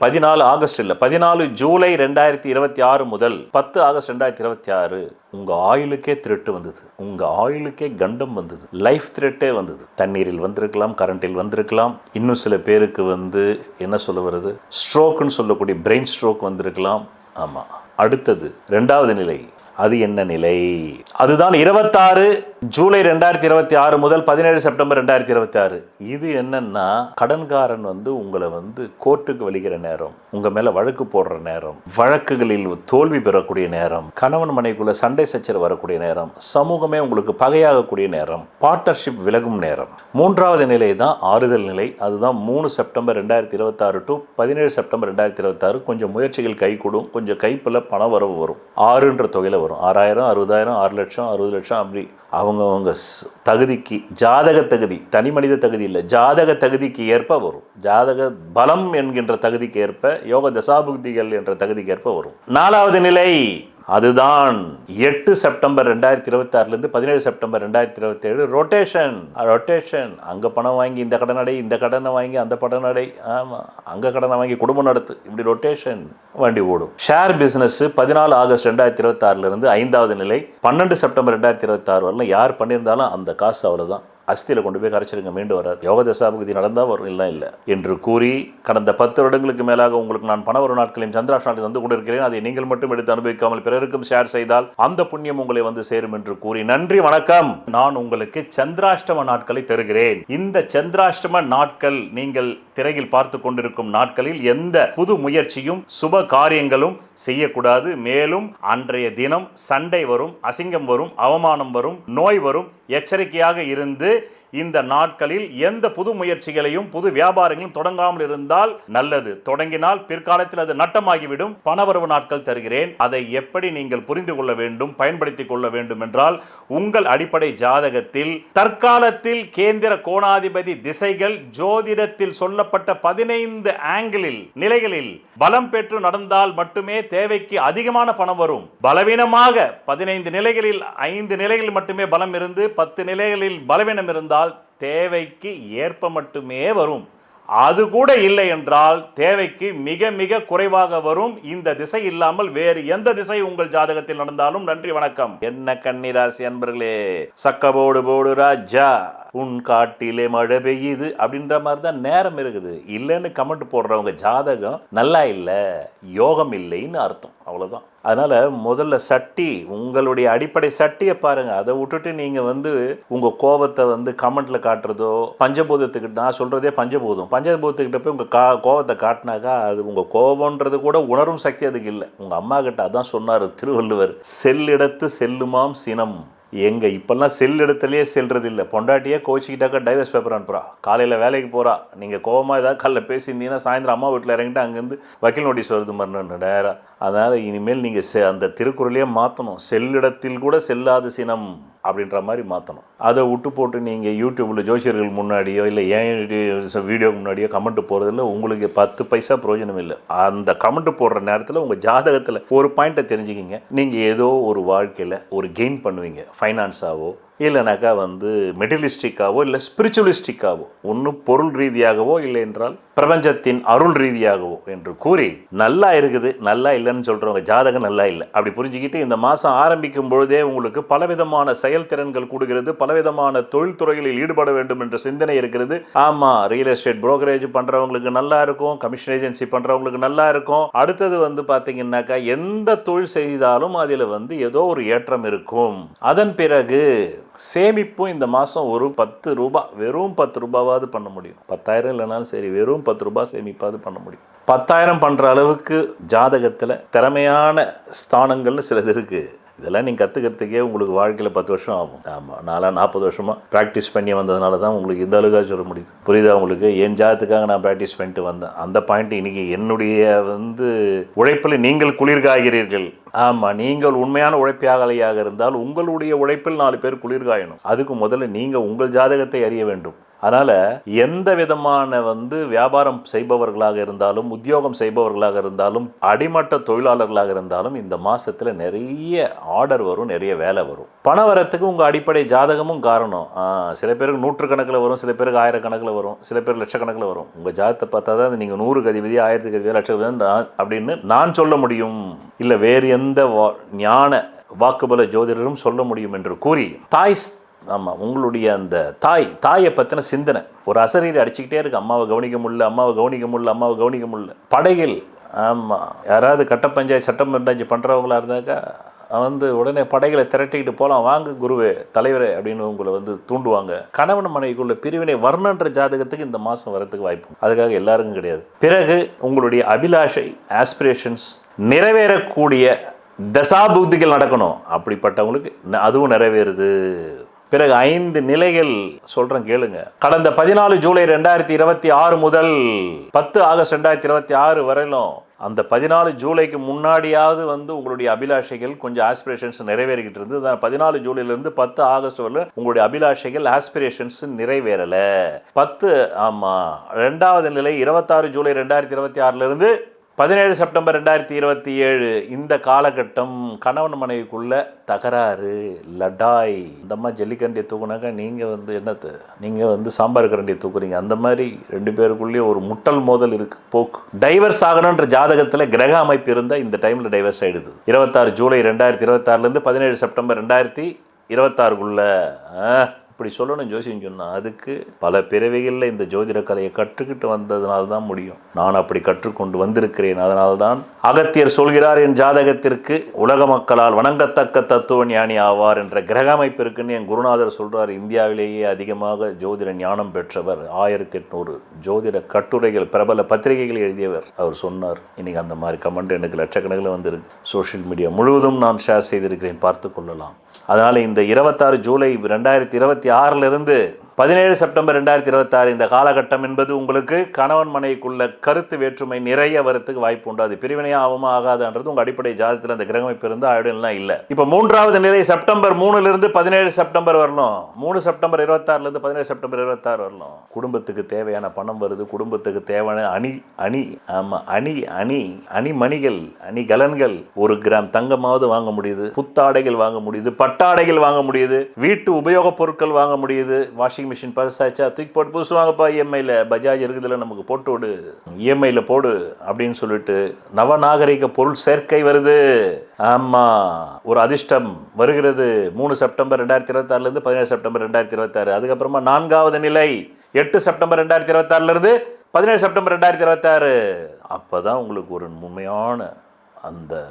14 ஆகஸ்ட் இல்லை, 14 ஜூலை 2026 முதல் 10 ஆகஸ்ட் 2026 உங்கள் ஆயுளுக்கே த்ரெட்டு வந்தது. உங்கள் ஆயுளுக்கே கண்டம் வந்தது. லைஃப் த்ரெட்டே வந்தது. தண்ணீரில் வந்திருக்கலாம், கரண்டில் வந்திருக்கலாம். இன்னும் சில பேருக்கு என்ன சொல்ல வருது, ஸ்ட்ரோக்குன்னு சொல்லக்கூடிய பிரெயின் ஸ்ட்ரோக் வந்திருக்கலாம். ஆமாம். அடுத்தது 2வது நிலை. அது என்ன நிலை? அதுதான் 26 ஜூலை 2026 முதல் 17 செப்டம்பர் 2026. இது என்னன்னா, கடன்காரன் உங்களை கோர்ட்டுக்கு வலிக்கிற நேரம், உங்க மேல வழக்கு போடுற நேரம், வழக்குகளில் தோல்வி பெறக்கூடிய நேரம், கணவன் மனைவிக்குள்ள சண்டை சச்சரவு வரக்கூடிய நேரம், சமூகமே உங்களுக்கு பகையாகக்கூடிய நேரம், பார்ட்னர்ஷிப் விலகும் நேரம். 3வது நிலை தான் ஆறுதல் நிலை. அதுதான் 3 செப்டம்பர் 2026 டு 17 செப்டம்பர் 2026. கொஞ்சம் முயற்சிகள் கைகூடும், கொஞ்சம் கைப்பில் பண வரவு வரும். 6ன்ற தொகையில் வரும். 6000, 60000, 6 லட்சம், 60 லட்சம், அப்படி அவங்கவுங்க தகுதிக்கு, ஜாதக தகுதி, தனி மனித தகுதி இல்லை, ஜாதக தகுதிக்கு ஏற்ப வரும். ஜாதக பலம் என்கின்ற தகுதிக்கு ஏற்ப, யோக தசாபுக்திகள் என்ற தகுதிக்கு ஏற்ப வரும். 4வது நிலை அதுதான் 8 செப்டம்பர் 2026 17 செப்டம்பர் 2027 ரொட்டேஷன். அங்க பணம் வாங்கி இந்த கடன் அடை, இந்த கடனை வாங்கி அந்த படம் அடை, ஆமா அங்க கடனை வாங்கி குடும்பம் நடத்து, இப்படி ரொட்டேஷன் வண்டி ஓடும். ஷேர் பிசினஸ் 14 ஆகஸ்ட் 2026 5வது நிலை 12 செப்டம்பர் 2026 வரலாம் யார் பண்ணியிருந்தாலும் அந்த காசு அவ்வளவுதான், அஸ்தியில் கொண்டு போய் கரைச்சிருங்க, மீண்டு வராது. யோக தசாபுக்தி நடந்தால் வரும், இல்லை என்று கூறி கடந்த 10 வருடங்களுக்கு மேலாக உங்களுக்கு நான் பண வரும் நாட்களையும் சந்திராஷ்ட நாட்கள் வந்து கொண்டிருக்கிறேன். அதை நீங்கள் மட்டும் எடுத்து அனுபவிக்காமல் பிறருக்கும் ஷேர் செய்தால் அந்த புண்ணியம் உங்களை வந்து சேரும் என்று கூறி நன்றி, வணக்கம். நான் உங்களுக்கு சந்திராஷ்டம நாட்களை தருகிறேன். இந்த சந்திராஷ்டம நாட்கள் நீங்கள் திரையில் பார்த்து கொண்டிருக்கும் நாட்களில் எந்த புது முயற்சியும் சுப காரியங்களும் செய்யக்கூடாது. மேலும் அன்றைய தினம் சண்டை வரும், அசிங்கம் வரும், அவமானம் வரும், நோய் வரும். எச்சரிக்கையாக இருந்து இந்த நாட்களில் எந்த புது முயற்சிகளையும் புது வியாபாரங்களும் தொடங்காமல் இருந்தால் நல்லது. தொடங்கினால் பிற்காலத்தில் அது நட்டமாகிவிடும். பணவரவு நாட்கள் தருகிறேன். அதை எப்படி நீங்கள் புரிந்து கொள்ள வேண்டும், பயன்படுத்திக் கொள்ள வேண்டும் என்றால் உங்கள் அடிப்படை ஜாதகத்தில் தற்காலத்தில் கேந்திர கோணாதிபதி திசைகள் ஜோதிடத்தில் சொல்லப்பட்ட 15 ஆங்கிளில் நிலைகளில் பலம் பெற்று நடந்தால் மட்டுமே தேவைக்கு அதிகமான பணம் வரும். பலவீனமாக 15 நிலைகளில் 5 நிலைகளில் மட்டுமே பலம் இருந்து 10 நிலைகளில் பலவீனம் இருந்தால் தேவைக்கு ஏற்ப மட்டுமே வரும். அது கூட இல்லை என்றால் தேவைக்கு மிக மிக குறைவாக வரும். இந்த திசை இல்லாமல் வேறு எந்த திசை உங்கள் ஜாதகத்தில் நடந்தாலும் நன்றி, வணக்கம். என்ன கன்னிராசி அன்பர்களே, சக்கபோடு போடு ராஜா, உன் காட்டிலே மழை பெய்யுது அப்படின்ற மாதிரி தான் நேரம் இருக்குது. இல்லைன்னு கமெண்ட் போடுறவங்க ஜாதகம் நல்லா இல்லை, யோகம் இல்லைன்னு அர்த்தம், அவ்வளோதான். அதனால முதல்ல சட்டி, உங்களுடைய அடிப்படை சட்டியை பாருங்க. அதை விட்டுட்டு நீங்க உங்க கோபத்தை கமெண்ட்ல காட்டுறதோ, பஞ்சபூதத்துக்கு, நான் சொல்றதே பஞ்சபூதத்துக்கிட்ட போய் உங்க கோபத்தை காட்டினாக்கா அது உங்க கோபம்ன்றது கூட உணரும் சக்தி அதுக்கு இல்லை. உங்க அம்மா கிட்ட அதான் சொன்னாரு திருவள்ளுவர், செல்லிடத்து செல்லுமாம் சினம். எங்க இப்பெல்லாம் செல் இடத்துலயே செல்றது இல்லை. Pondattiye கோச்சிக்கிட்டாக்கா divorce paper அனுப்புறா. காலையில் வேலைக்கு போகிறா, நீங்கள் கோவமாக ஏதாவது காலைல பேசியிருந்தீங்கன்னா சாயந்தரம் அம்மா வீட்டில் இறங்கிட்டு அங்கேருந்து வக்கீல் நோட்டீஸ் வருது மறுநாள் நேராக. அதனால் இனிமேல் நீங்கள் அந்த திருக்குறளையே மாற்றணும். செல்லிடத்தில் கூட செல்லாது சினம் அப்படின்ற மாதிரி மாற்றணும். அதை விட்டு போட்டு நீங்கள் யூடியூப்பில் ஜோசியர்கள் முன்னாடியோ இல்லை ஏன் வீடியோக்கு முன்னாடியோ கமெண்ட் போகிறதில்ல. உங்களுக்கு 10 பைசா பிரயோஜனம் இல்லை. அந்த கமெண்ட் போடுற நேரத்தில் உங்கள் ஜாதகத்தில் ஒரு பாயிண்ட்டை தெரிஞ்சுக்கிங்க. நீங்கள் ஏதோ ஒரு வாழ்க்கையில் ஒரு கெயின் பண்ணுவீங்க, ஃபைனான்ஸாவோ இல்லைனாக்கா மெட்டீரியலிஸ்டிக்காவோ இல்லை ஸ்பிரிச்சுவலிஸ்டிக்காவோ, ஒன்று பொருள் ரீதியாகவோ இல்லை என்றால் பிரபஞ்சத்தின் அருள் ரீதியாகவோ என்று கூறி நல்லா இருக்குது, நல்லா இல்லைன்னு சொல்கிறவங்க ஜாதகம் நல்லா இல்லை அப்படி புரிஞ்சுக்கிட்டு இந்த மாதம் ஆரம்பிக்கும் பொழுதே உங்களுக்கு பலவிதமான செயல்திறன்கள் கூடுகிறது. பலவிதமான தொழில்துறைகளில் ஈடுபட வேண்டும் என்ற சிந்தனை இருக்கிறது. ஆமாம், ரியல் எஸ்டேட் புரோக்கரேஜ் பண்ணுறவங்களுக்கு நல்லா இருக்கும், கமிஷன் ஏஜென்சி பண்ணுறவங்களுக்கு நல்லா இருக்கும். அடுத்தது பார்த்தீங்கன்னாக்கா எந்த தொழில் செய்தாலும் அதில் ஏதோ ஒரு ஏற்றம் இருக்கும். அதன் பிறகு சேமிப்பும் இந்த மாதம் ஒரு 10 ரூபாய், வெறும் 10 ரூபாவாவது பண்ண முடியும். 10,000 இல்லைனாலும் சரி, வெறும் 10 ரூபாய் சேமிப்பாவது பண்ண முடியும். 10,000 பண்ணுற அளவுக்கு ஜாதகத்தில் திறமையான ஸ்தானங்கள்னு சிலது இருக்குது. இதெல்லாம் நீங்கள் கற்றுக்கிறதுக்கே உங்களுக்கு வாழ்க்கையில் 10 வருஷம் ஆகும். ஆமாம், 40 வருஷமாக ப்ராக்டிஸ் பண்ணி வந்ததுனால தான் உங்களுக்கு இந்த அளவுக்காக சொல்ல முடியுது. புரியுதா உங்களுக்கு? என் ஜாதத்துக்காக நான் ப்ராக்டிஸ் பண்ணிட்டு வந்தேன். அந்த பாயிண்ட் இன்றைக்கி என்னுடைய உழைப்பில் நீங்கள் குளிர்காய்கிறீர்கள். ஆமாம், நீங்கள் உண்மையான உழைப்பாளியாக இருந்தால் உங்களுடைய உழைப்பில் 4 பேர் குளிர்காயணும். அதுக்கு முதல்ல நீங்கள் உங்கள் ஜாதகத்தை அறிய வேண்டும். அதனால் எந்த விதமான வியாபாரம் செய்பவர்களாக இருந்தாலும், உத்தியோகம் செய்பவர்களாக இருந்தாலும், அடிமட்ட தொழிலாளர்களாக இருந்தாலும் இந்த மாதத்தில் நிறைய ஆர்டர் வரும், நிறைய வேலை வரும். பண வரத்துக்கு உங்கள் அடிப்படை ஜாதகமும் காரணம். சில பேருக்கு 100 வரும், சில பேருக்கு 1000 வரும், சில பேர் லட்சக்கணக்கில் வரும். உங்கள் ஜாதகத்தை பார்த்தா தான் நீங்கள் 100க்கு அதிபதி, 1000க்கு அதிபதி, லட்சம் அப்படின்னு நான் சொல்ல முடியும். இல்லை வேறு எந்த ஞான வாக்குபல ஜோதிடரும் சொல்ல முடியும் என்று கூறி ஆமாம், உங்களுடைய அந்த தாயை பற்றின சிந்தனை ஒரு அசரீரை அடிச்சுக்கிட்டே இருக்கு. அம்மாவை கவனிக்க முடியல. படைகள், ஆமாம், யாராவது கட்ட பஞ்சாயத்து சட்டம் பஞ்சாயத்து பண்ணுறவங்களா இருந்தாக்கா உடனே படைகளை திரட்டிக்கிட்டு போகலாம், வாங்க குருவே தலைவரே அப்படின்னு உங்களை தூண்டுவாங்க. கணவன் மனைவிக்குள்ள பிரிவினை வர்ணன்ற ஜாதகத்துக்கு இந்த மாதம் வரத்துக்கு வாய்ப்பு, அதுக்காக எல்லாருக்கும் கிடையாது. பிறகு உங்களுடைய அபிலாஷை, ஆஸ்பிரேஷன்ஸ் நிறைவேறக்கூடிய தசாபுக்திகள் நடக்கணும். அப்படிப்பட்டவங்களுக்கு அதுவும் நிறைவேறுது. பிறகு 5 நிலைகள் சொல்கிறேன் கேளுங்க. கடந்த 14 ஜூலை 2026 முதல் 10 ஆகஸ்ட் 2026 வரையிலும் அந்த 14 ஜூலைக்கு முன்னாடியாவது உங்களுடைய அபிலாஷைகள் கொஞ்சம் ஆஸ்பிரேஷன்ஸ் நிறைவேறிக்கிட்டு இருந்து. 14 ஜூலையிலேருந்து 10 ஆகஸ்ட் வரல உங்களுடைய அபிலாஷைகள் ஆஸ்பிரேஷன்ஸ் நிறைவேறலை. 10 ஆமாம் 2வது நிலை 26 ஜூலை 2026 17 செப்டம்பர் 2027 இந்த காலகட்டம் கணவன் மனைவிக்குள்ள தகராறு, லடாய். இந்த மாதிரி ஜல்லிக்கரண்டியை தூக்குனாக்கா நீங்கள் என்னது, நீங்கள் சாம்பார் கரண்டியை தூக்குறீங்க. அந்த மாதிரி 2 பேருக்குள்ளேயே ஒரு முட்டல் மோதல் இருக்குது, போக்கு. டைவர்ஸ் ஆகணுன்ற ஜாதகத்தில் கிரக அமைப்பு இருந்தால் இந்த டைமில் டைவர்ஸ் ஆகிடுது. 26 ஜூலை 2026 17 செப்டம்பர் 2026 இப்படி சொல்லணும் ஜோசியம் சொன்னால் அதுக்கு பல பிறவிகளில் இந்த ஜோதிட கலையை கற்றுக்கிட்டு வந்ததுனால தான் முடியும். நான் அப்படி கற்றுக்கொண்டு வந்திருக்கிறேன். அதனால்தான் அகத்தியர் சொல்கிறார், என் ஜாதகத்திற்கு உலக மக்களால் வணங்கத்தக்க தத்துவ ஞானி ஆவார் என்ற கிரக அமைப்பு இருக்குன்னு என் குருநாதர் சொல்கிறார். இந்தியாவிலேயே அதிகமாக ஜோதிட ஞானம் பெற்றவர், 1800 ஜோதிட கட்டுரைகள் பிரபல பத்திரிகைகள் எழுதியவர். அவர் சொன்னார். இன்னைக்கு அந்த மாதிரி கமெண்ட் எனக்கு லட்சக்கணக்கில் வந்திருக்கு. சோஷியல் மீடியா முழுவதும் நான் ஷேர் செய்திருக்கிறேன், பார்த்து கொள்ளலாம். அதனால் இந்த 26 ஜூலை 2026 17 செப்டம்பர் 2026 இந்த காலகட்டம் என்பது உங்களுக்கு கணவன் மனைவிக்குள்ள கருத்து வேற்றுமை நிறைய வரத்துக்கு வாய்ப்பு உண்டு. அது பிரிவினையாக ஆகுமா ஆகாதுன்றது உங்கள் அடிப்படை ஜாதகத்தில் அந்த கிரகமைப்பு இருந்தால் ஆயிடும்லாம் இல்லை. இப்போ 3வது நிலை செப்டம்பர் 3 17 செப்டம்பர் வரலாம். 3 செப்டம்பர் 26 17 செப்டம்பர் 26 வரலாம். குடும்பத்துக்கு தேவையான பணம் வருது, குடும்பத்துக்கு தேவையான அணிமணிகள், அணிகலன்கள், 1 கிராம் தங்கமாவது வாங்க முடியுது, புத்தாடைகள் வாங்க முடியுது, பட்டாடைகள் வாங்க முடியுது, வீட்டு உபயோகப் பொருட்கள் வாங்க முடியுது. வாஷிங் மிஷின் பர்சாச்சா தூக்கி போட்டு புதுசு வாங்கப்பா, இஎம்ஐயில் பஜாஜ் இருக்குதுல நமக்கு போட்டு விடு, இஎம்ஐயில் போடு அப்படின்னு சொல்லிட்டு நவநாகரிக பொருள் சேர்க்கை வருது. ஆமாம், ஒரு அதிர்ஷ்டம் வருகிறது. 3 செப்டம்பர் 2026 17 செப்டம்பர் 2026. அதுக்கப்புறமா 4வது நிலை 8 செப்டம்பர் 2026 17 செப்டம்பர் 2026. அப்போ தான் உங்களுக்கு ஒரு உண்மையான அந்த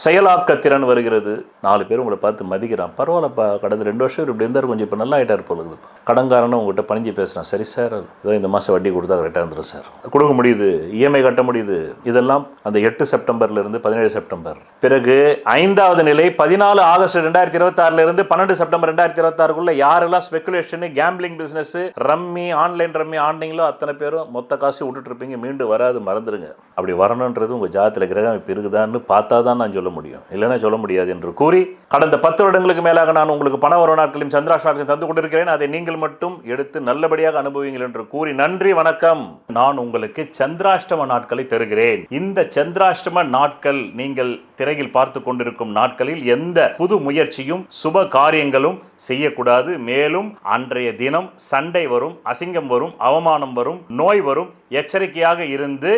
செயலாக்க திறன் வருகிறது. 4 பேர் உங்களை பார்த்து மதிக்கிறான். பரவாயில்லப்பா, கடந்த 2 வருஷம் இப்படி இருந்தார், கொஞ்சம் இப்போ நல்லா ஆகிட்டார் போலுக்குதுப்பா. கடன்காரனும் உங்கள்கிட்ட பணிஞ்சு பேசுகிறான். சரி சார், ஏதோ இந்த மாதம் வட்டி கொடுத்தா கரெக்டாக இருந்துடும் சார், கொடுக்க முடியுது, இஎம்ஐ கட்ட முடியுது. இதெல்லாம் அந்த 8 செப்டம்பர்லேருந்து 17 செப்டம்பர். பிறகு 5வது நிலை 14 ஆகஸ்ட் 2026 12 செப்டம்பர் 2026 யாரெல்லாம் speculation, gambling business, rummy, online rummy ஆண்டிங்களோ அத்தனை பேரும் மொத்த காசு விட்டுட்டு இருப்பீங்க. மீண்டும் வராது, மறந்துடுங்க. அப்படி வரணுன்றது உங்கள் ஜாதகத்தில் கிரகம் இப்போ இருக்குதான்னு பார்த்தா தான் நான் சொல்ல முடியும், இல்லைன்னா சொல்ல முடியாது என்று கூறி கடந்த 10 வருடங்களுக்கு மேலாக நான் உங்களுக்கு பண வர நாட்களையும் சந்திராஷ்ட நாட்களையும் தந்து கொண்டிருக்கிறேன். அதை நீங்கள் மட்டும் எடுத்து நல்லபடியாக அனுபவிங்கள் என்று கூறி நன்றி, வணக்கம். நான் உங்களுக்கு சந்திராஷ்டம நாட்களை தருகிறேன். இந்த சந்திராஷ்டம நாட்கள் நீங்கள் திரையில் பார்த்து கொண்டிருக்கும் நாட்களில் எந்த புது முயற்சியும் சுப காரியங்களும் செய்யக்கூடாது. மேலும் அன்றைய தினம் சண்டை வரும், அசிங்கம் வரும், அவமானம் வரும், நோய் வரும். எச்சரிக்கையாக இருந்து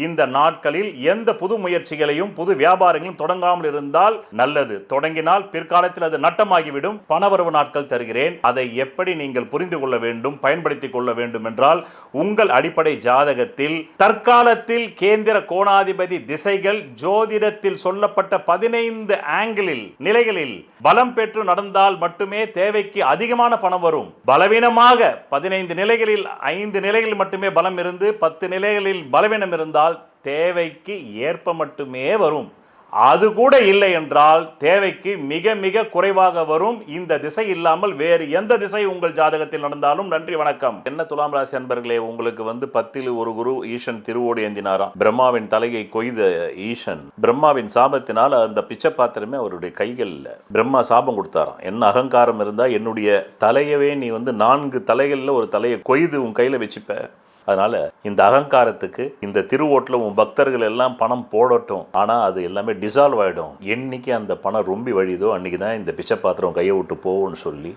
இந்த நாட்களில் எந்த புது முயற்சிகளையும் புது வியாபாரங்களும் தொடங்காமல் இருந்தால் நல்லது. தொடங்கினால் பிற்காலத்தில் அது நட்டமாகிவிடும். பணவரவு நாட்கள் தருகிறேன். அதை எப்படி நீங்கள் புரிந்து கொள்ள வேண்டும், பயன்படுத்திக் கொள்ள வேண்டும் என்றால் உங்கள் அடிப்படை ஜாதகத்தில் தற்காலத்தில் கேந்திர கோணாதிபதி திசைகள் ஜோதிடத்தில் சொல்லப்பட்ட 15 ஆங்கிளில் நிலைகளில் பலம் பெற்று நடந்தால் மட்டுமே தேவைக்கு அதிகமான பணம் வரும். பலவீனமாக 15 நிலைகளில் 5 நிலைகளில் மட்டுமே பலம் இருந்து 10 நிலைகளில் பலவீனம் இருந்தால் தேவைக்கு ஏற்ப மட்டுமே வரும். அது கூட இல்லை என்றால் தேவைக்கு மிக மிக குறைவாக வரும். இந்த திசை இல்லாமல் வேறு எந்த திசை உங்கள் ஜாதகத்தில் நடந்தாலும் நன்றி, வணக்கம். என்ன துலாம் ராசி அன்பர்களே, உங்களுக்கு 10ல் ஒரு குரு ஈசன் திருவோடு ஏந்தினாராம். பிரம்மாவின் தலையை கொய்த ஈசன் பிரம்மாவின் சாபத்தினால் அந்த பிச்சை பாத்திரமே அவருடைய கைகள். பிரம்மா சாபம் கொடுத்தாராம், என்ன அகங்காரம் இருந்தா என்னுடைய தலையவே நீ 4 தலைகளில் ஒரு தலையை கொய்து உன் கையில வச்சுப்ப. அதனால் இந்த அகங்காரத்துக்கு இந்த திருவோட்டில் உன் பக்தர்கள் எல்லாம் பணம் போடட்டும், ஆனால் அது எல்லாமே டிசால்வ் ஆகிடும். என்னைக்கு அந்த பணம் ரொம்பி வழிதோ அன்றைக்கி தான் இந்த பிச்சை பாத்திரம் கையை விட்டு போகும்னு சொல்லி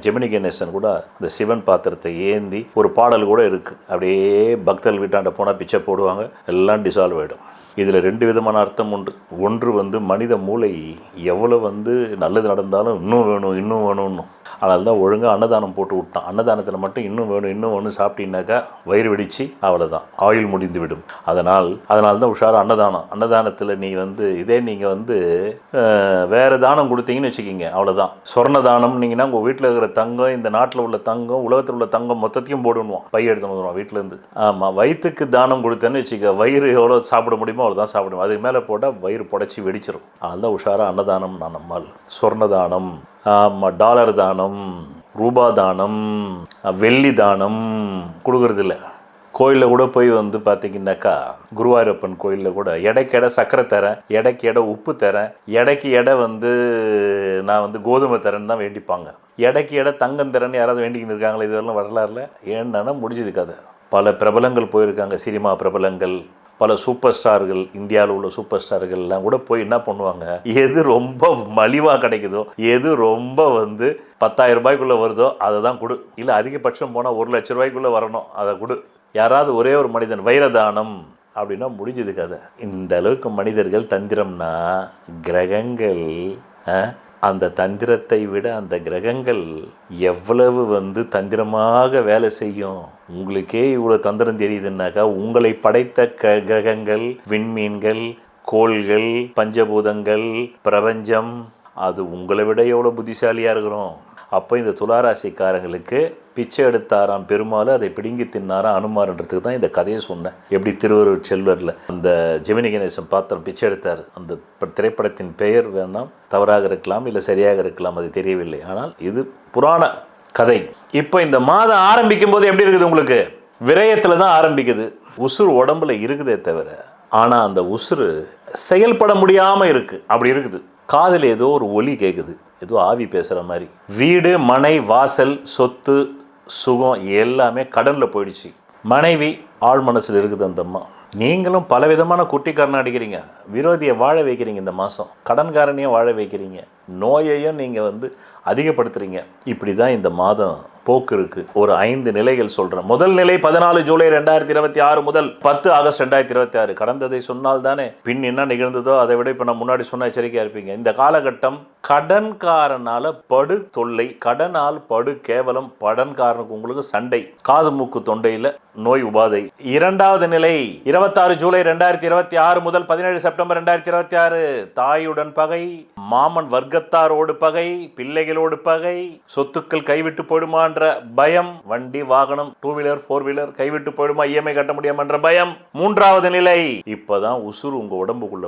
ஜெமினி கணேசன் கூட இந்த சிவன் பாத்திரத்தை ஏந்தி ஒரு பாடல் கூட இருக்குது. அப்படியே பக்தர்கள் வீட்டாண்ட போனால் பிச்சை போடுவாங்க, எல்லாம் டிசால்வ் ஆகிடும். இதில் 2 விதமான அர்த்தம் உண்டு. ஒன்று மனித மூளை எவ்வளோ நல்லது நடந்தாலும் இன்னும் வேணும்னு. அதனால தான் ஒழுங்காக அன்னதானம் போட்டு விட்டான். அன்னதானத்தில் மட்டும் இன்னும் வேணும் சாப்பிட்டீங்கன்னாக்கா வயிறு வெடிச்சு அவ்வளோதான், ஆயுள் முடிந்து விடும். அதனால் தான் உஷார அன்னதானத்தில் நீ இதே நீங்கள் வேறு தானம் கொடுத்தீங்கன்னு வச்சுக்கிங்க, அவ்வளோதான். சொர்ண தானம்னீங்கன்னா உங்கள் வீட்டில் இருக்கிற தங்கம், இந்த நாட்டில் உள்ள தங்கம், உலகத்தில் உள்ள தங்கம் மொத்தத்தையும் போடுவோம், பை எடுத்து வந்துடுவோம் வீட்டிலேருந்து. ஆமாம், வயிற்றுக்கு தானம் கொடுத்தேன்னு வச்சுக்க, வயிறு எவ்வளோ சாப்பிட முடியுமோ அவ்வளோதான் சாப்பிடுவோம். அதுக்கு மேலே போட்டால் வயிறு புடச்சி வெடிச்சிடும். அதனால தான் உஷாராக அன்னதானம் நான் நம்மால். சொர்ண தானம், டாலர் தானம், ரூபா தானம், வெள்ளி தானம் கொடுக்கறதில்ல. கோயிலில் கூட போய் பார்த்தீங்கன்னாக்கா குருவாயூரப்பன் கோயிலில் கூட எடைக்கு எடை சக்கரை தரேன், எடைக்கு எடை உப்பு தரேன், எடைக்கு எடை நான் கோதுமை தரேன்னு தான் வேண்டிப்பாங்க. எடைக்கு எடை தங்கம் தரேன்னு யாராவது வேண்டிக்கின்னு இருக்காங்களா? இதெல்லாம் வரலாறுல ஏன்னா முடிஞ்சது கதை. பல பிரபலங்கள் போயிருக்காங்க, சினிமா பிரபலங்கள், பல சூப்பர் ஸ்டார்கள், இந்தியாவில் உள்ள சூப்பர் ஸ்டார்கள்லாம் கூட போய் என்ன பண்ணுவாங்க, எது ரொம்ப மலிவாக கிடைக்குதோ, எது ரொம்ப 10,000 ரூபாய்க்குள்ளே வருதோ அதை தான் கொடு, இல்லை அதிகபட்சம் போனால் 1,00,000 ரூபாய்க்குள்ளே வரணும் அதை கொடு. யாராவது ஒரே ஒரு மனிதன் வைரதானம் அப்படின்னா முடிஞ்சது கதை. இந்த அளவுக்கு மனிதர்கள் தந்திரம்னா கிரகங்கள் அந்த தந்திரத்தை விட அந்த கிரகங்கள் எவ்வளவு தந்திரமாக வேலை செய்யும். உங்களுக்கே இவ்வளோ தந்திரம் தெரியுதுன்னாக்கா உங்களை படைத்த கிரகங்கள், விண்மீன்கள், கோள்கள், பஞ்சபூதங்கள், பிரபஞ்சம், அது உங்களை விட எவ்வளோ புத்திசாலியாக இருக்கிறோம். அப்போ இந்த துளாராசிக்காரங்களுக்கு பிச்சை எடுத்தாராம் பெருமாள், அதை பிடுங்கி தின்னாராம் அனுமார்ன்றதுக்கு தான் இந்த கதையை சொன்னேன். எப்படி திருவருட் செல்வரில் அந்த ஜெமினி கணேசன் பாத்திரம் பிச்சை எடுத்தார். அந்த திரைப்படத்தின் பெயர் வேணாம் தவறாக இருக்கலாம், இல்லை சரியாக இருக்கலாம், அது தெரியவில்லை. ஆனால் இது புராண கதை. இப்போ இந்த மாதம் ஆரம்பிக்கும் போது எப்படி இருக்குது உங்களுக்கு? விரயத்தில் தான் ஆரம்பிக்குது. உசுறு உடம்புல இருக்குதே தவிர, ஆனால் அந்த உசுறு செயல்பட முடியாமல் இருக்குது. அப்படி இருக்குது. காதில் ஏதோ ஒரு ஒலி கேட்குது, ஏதோ ஆவி பேசுகிற மாதிரி. வீடு, மனை, வாசல், சொத்து, சுகம் எல்லாமே கடனில் போயிடுச்சு. மனைவி ஆழ் மனசில் இருக்குது அந்த அம்மா. நீங்களும் பலவிதமான குட்டிக்காரனை அடிக்கிறீங்க. விரோதியை வாழ வைக்கிறீங்க. இந்த மாதம் கடன்காரனையும் வாழ வைக்கிறீங்க. நோயையும் நீங்கள் அதிகப்படுத்துகிறீங்க. இப்படி தான் இந்த மாதம் போக்கு இருக்குது. ஒரு 5 நிலைகள் சொல்கிறேன். முதல் நிலை 14 ஜூலை 2026 முதல் 10 ஆகஸ்ட் 2026. கடந்ததை சொன்னால் தானே பின் என்ன நிகழ்ந்ததோ அதை விட இப்போ நான் முன்னாடி சொன்ன எச்சரிக்கையாக இருப்பீங்க. இந்த காலகட்டம் கடன்காரனால் படு தொல்லை, கடனால் படு கேவலம், கடன்காரனுக்கு உங்களுக்கு சண்டை, காது மூக்கு தொண்டையில் நோய் உபாதை. இரண்டாவது நிலை 26 ஜூலை 2026 முதல் 17 செப்டம்பர் 2026. தாயுடன் பகை, மாமன் வர்க்கத்தாரோடு பகை, பிள்ளைகளோடு பகை, சொத்துக்கள் கைவிட்டு போயிடுமான்ற பயம், வண்டி வாகனம் 2 வீலர் 4 வீலர் கைவிட்டு போயிடுமா, இஎம்ஐ கட்ட முடியாம என்ற பயம். மூன்றாவது நிலை இப்பதான் உசுறு உங்க உடம்புக்குள்ள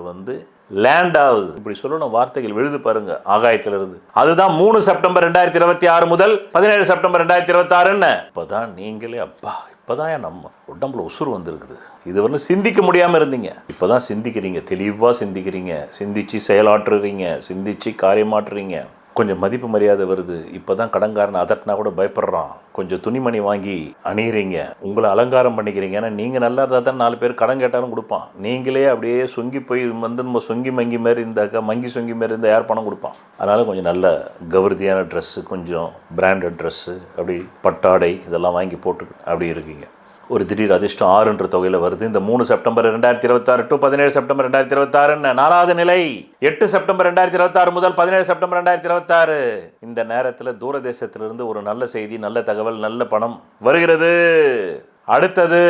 லேண்ட் ஆகுது. இப்படி சொல்லணும், வார்த்தைகள் விழுது பாருங்க ஆகாயத்திலிருந்து. அதுதான் 3 செப்டம்பர் 2026 முதல் 17 செப்டம்பர் 2026. இப்பதான் நீங்களே அப்பா இப்போதான் நம்ம உடம்புல உசுறு வந்திருக்குது. இது சிந்திக்க முடியாமல் இருந்தீங்க, இப்போதான் சிந்திக்கிறீங்க, தெளிவாக சிந்திக்கிறீங்க, சிந்திச்சு செயலாற்றுறீங்க, சிந்திச்சு காரியமாட்டுறீங்க. கொஞ்சம் மதிப்பு மரியாதை வருது. இப்போ தான் கடன்காரன் அதட்டினா கூட பயப்படுறான். கொஞ்சம் துணிமணி வாங்கி அணியிறீங்க, உங்களை அலங்காரம் பண்ணிக்கிறீங்க. ஏன்னா நீங்கள் நல்லா இருந்தால் தான் 4 பேர் கடன் கேட்டாலும் கொடுப்பான். நீங்களே அப்படியே சொங்கி போய் நம்ம சொங்கி மங்கி மாரி இருந்தாக்கா, மங்கி சொங்கி மாரி இருந்தால் யார் பணம் கொடுப்பான்? அதனால் கொஞ்சம் நல்ல கவர்த்தியான ட்ரெஸ்ஸு, கொஞ்சம் பிராண்டட் ட்ரெஸ்ஸு, அப்படி பட்டாடை இதெல்லாம் வாங்கி போட்டு அப்படி இருக்கீங்க. ஒரு திடீர் அதிர்ஷ்டம் 6 தொகையில் வருது. இந்த 3 செப்டம்பர் 2026 டு 17 செப்டம்பர் 2026. நாலாவது நிலை 8 செப்டம்பர் 2026 முதல் 17 செப்டம்பர் 2026. இந்த நேரத்தில் தூரதேசத்திலிருந்து ஒரு நல்ல செய்தி, நல்ல தகவல், நல்ல பணம் வருகிறது. அடுத்தது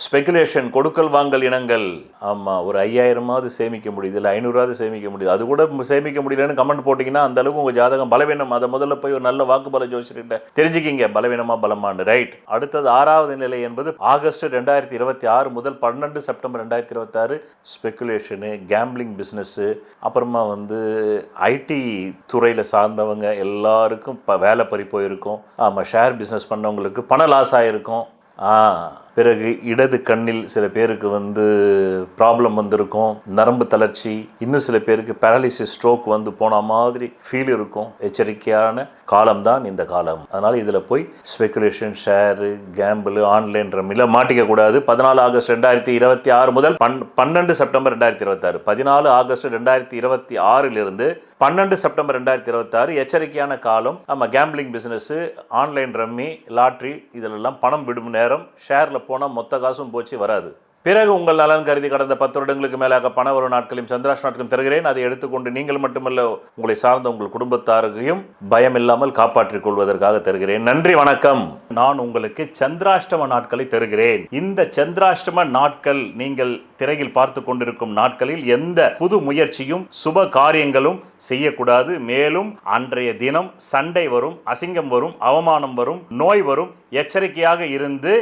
ஸ்பெகுலேஷன், கொடுக்கல் வாங்கல் இனங்கள். ஆமாம், ஒரு 5000 சேமிக்க முடியுது, இல்லை 500 சேமிக்க முடியுது. அது கூட சேமிக்க முடியலன்னு கமெண்ட் போட்டிங்கன்னா அந்த அளவுக்கு உங்கள் ஜாதகம் பலவீனம். அதை முதல்ல போய் ஒரு நல்ல வாக்குபல ஜோசியர்கிட்ட தெரிஞ்சுக்கிங்க, பலவீனமா பலமான்னு. ரைட். அடுத்தது 6வது நிலை என்பது ஆகஸ்ட் 2026 முதல் 12 செப்டம்பர் 2026. ஸ்பெகுலேஷனு, கேம்பிளிங் பிஸ்னஸ்ஸு, அப்புறமா ஐடி துறையில் சார்ந்தவங்க எல்லாருக்கும் வேலை பறி போயிருக்கும். ஆமாம், ஷேர் பிஸ்னஸ் பண்ணவங்களுக்கு பண லாஸ் ஆகிருக்கும். பிறகு இடது கண்ணில் சில பேருக்கு ப்ராப்ளம் வந்திருக்கும், நரம்பு தளர்ச்சி. இன்னும் சில பேருக்கு பேரலிசிஸ், ஸ்ட்ரோக் போன மாதிரி ஃபீல் இருக்கும். எச்சரிக்கையான காலம்தான் இந்த காலம். அதனால் இதில் போய் ஸ்பெகுலேஷன், ஷேரு, கேம்பிள், ஆன்லைன் ரம்மில மாட்டிக்க கூடாது. 14 ஆகஸ்ட் 2026 முதல் 12 செப்டம்பர் 2026. 14 ஆகஸ்ட் 2026 12 செப்டம்பர் 2026 எச்சரிக்கையான காலம். நம்ம gambling business, online rummy, lottery இதிலெல்லாம் பணம் விடும் நேரம். ஷேரில் போனால் மொத்த காசும் போச்சு, வராது. பிறகு உங்கள் நலன் கருதி கடந்த 10 வருடங்களுக்கு மேலாக பண வரும் நாட்களையும் சந்திராஷ்ட நாட்களையும் தருகிறேன். அதை எடுத்துக்கொண்டு நீங்கள் மட்டுமல்ல, உங்களை சார்ந்த உங்கள் குடும்பத்தாரையும் பயம் இல்லாமல் காப்பாற்றிக் கொள்வதற்காக தருகிறேன். நன்றி, வணக்கம். நான் உங்களுக்கு சந்திராஷ்டம நாட்களை தருகிறேன். இந்த சந்திராஷ்டம நாட்கள் நீங்கள் திரையில் பார்த்து கொண்டிருக்கும் நாட்களில் எந்த புது முயற்சியும் சுப காரியங்களும் செய்யக்கூடாது. மேலும் அன்றைய தினம் சண்டை வரும், அசிங்கம் வரும், அவமானம் வரும், நோய் வரும். எச்சரிக்கையாக இருந்து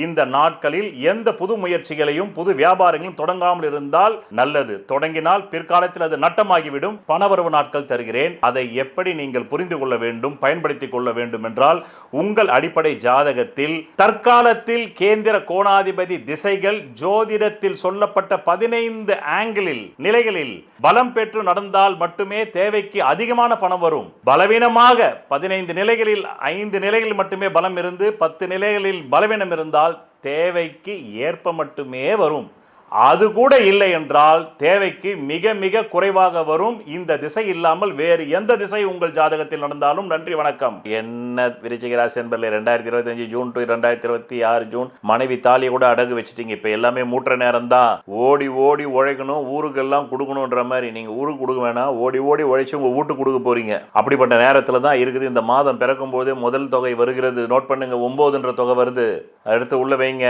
இந்த நாட்களில் எந்த புது முயற்சிகளையும் புது வியாபாரங்களும் தொடங்காமல் இருந்தால் நல்லது. தொடங்கினால் பிற்காலத்தில் அது நட்டமாகிவிடும். பணவரவு நாட்கள் தருகிறேன். அதை எப்படி நீங்கள் புரிந்து கொள்ள வேண்டும், பயன்படுத்திக் கொள்ள வேண்டும் என்றால், உங்கள் அடிப்படை ஜாதகத்தில் தற்காலத்தில் கேந்திர கோணாதிபதி திசைகள் ஜோதிடத்தில் சொல்லப்பட்ட 15 ஆங்கிளில் நிலைகளில் பலம் பெற்று நடந்தால் மட்டுமே தேவைக்கு அதிகமான பணம் வரும். பலவீனமாக 15 நிலைகளில் 5 நிலைகளில் மட்டுமே பலம் இருந்து 10 நிலைகளில் பலவீனம் இருந்தால் தேவைக்கு ஏற்ப மட்டுமே வரும். அது கூட இல்லை என்றால் தேவைக்கு மிக மிக குறைவாக வரும். இந்த திசை இல்லாமல் வேறு எந்த திசை உங்கள் ஜாதகத்தில் நடந்தாலும் நன்றி வணக்கம். என்ன விருச்சிக ராசி என்பதில் 2025 ஜூன் டு 2026 ஜூன் மனைவி தாலியை கூட அடகு வச்சுட்டீங்க. இப்ப எல்லாமே மூட்டுற நேரம் தான். ஓடி ஓடி உழைக்கணும், ஊருக்கெல்லாம் கொடுக்கணுன்ற மாதிரி. நீங்க ஊருக்கு கொடுக்க வேணாம், ஓடி ஓடி உழைச்சு உங்க வீட்டுக்கு கொடுக்க போறீங்க. அப்படிப்பட்ட நேரத்துல தான் இருக்குது. இந்த மாதம் பிறக்கும் போதே முதல் தொகை வருகிறது. நோட் பண்ணுங்க, 9ன்ற தொகை வருது. அடுத்து உள்ள வைங்க,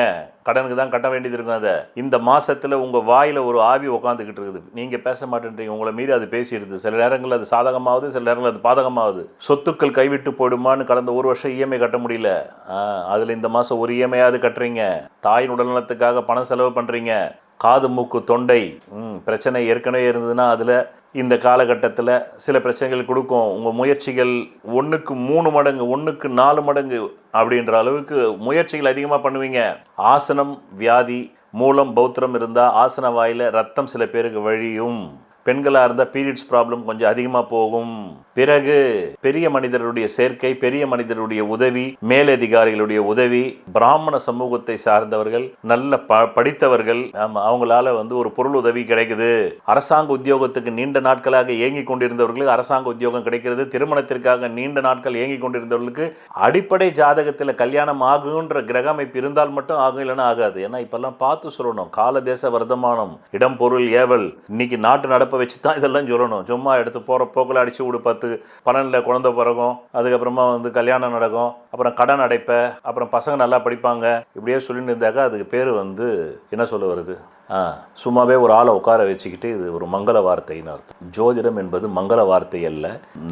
கடனுக்கு தான் கட்ட வேண்டியது இருக்கும். அதை இந்த மாசத்துல உங்க வாயில ஒரு ஆவி உட்காந்துக்கிட்டு இருக்குது. நீங்க பேச மாட்டேன்றீங்க, உங்களை மீறி அது பேசிடுது. சில நேரங்கள் அது சாதகமாகுது, சில நேரங்கள் அது பாதகமாகுது. சொத்துக்கள் கைவிட்டு போயிடுமான்னு கடந்த ஒரு வருஷம் இஎம்ஐ கட்ட முடியல. அதுல இந்த மாசம் ஒரு இஎம்ஐயாவது கட்டுறீங்க. தாயின் உடல்நலத்துக்காக பணம் செலவு பண்றீங்க. காது மூக்கு தொண்டை பிரச்சனை ஏற்கனவே இருந்ததுன்னா அதில் இந்த காலகட்டத்தில் சில பிரச்சனைகள் கொடுக்கும். உங்கள் முயற்சிகள் 1க்கு 3 மடங்கு 1க்கு 4 மடங்கு அப்படின்ற அளவுக்கு முயற்சிகள் அதிகமாக பண்ணுவீங்க. ஆசனம் வியாதி மூலம் பௌத்திரம் இருந்தால் ஆசன வாயில் ரத்தம் சில பேருக்கு வழியும். பெண்களாக இருந்தால் பீரியட்ஸ் ப்ராப்ளம் கொஞ்சம் அதிகமாக போகும். பிறகு பெரிய மனிதர்களுடைய சேர்க்கை, பெரிய மனிதருடைய உதவி, மேலதிகாரிகளுடைய உதவி, பிராமண சமூகத்தை சார்ந்தவர்கள், நல்ல படித்தவர்கள், அவங்களால ஒரு பொருள் உதவி கிடைக்குது. அரசாங்க உத்தியோகத்துக்கு நீண்ட நாட்களாக ஏங்கி கொண்டிருந்தவர்களுக்கு அரசாங்க உத்தியோகம் கிடைக்கிறது. திருமணத்திற்காக நீண்ட நாட்கள் ஏங்கி கொண்டிருந்தவர்களுக்கு அடிப்படை ஜாதகத்தில் கல்யாணம் ஆகுன்ற கிரக அமைப்பு இருந்தால் மட்டும் ஆகும், இல்லைன்னா ஆகாது. ஏன்னா இப்பெல்லாம் பார்த்து சொல்லணும். கால தேச வர்த்தமானம், இடம் பொருள் ஏவல், இன்னைக்கு நாட்டு நடப்பை வச்சு தான் இதெல்லாம் சொல்லணும். சும்மா எடுத்து போகிற போக்கில் அடிச்சு விடு 10-12 குழந்தை பிறகும், அதுக்கப்புறமா கல்யாணம் நடக்கும், அப்புறம் கடன் அடைப்ப, அப்புறம் பசங்க நல்லா படிப்பாங்க, இப்படியே சொல்லிட்டு இருந்தாக்கா அதுக்கு பேர் என்ன சொல்ல வருது? சும்மாவே ஒரு ஆளை உட்கார வச்சுக்கிட்டு இது ஒரு மங்கள வார்த்தைன்னு அர்த்தம். ஜோதிடம் என்பது மங்கள வார்த்தை அல்ல.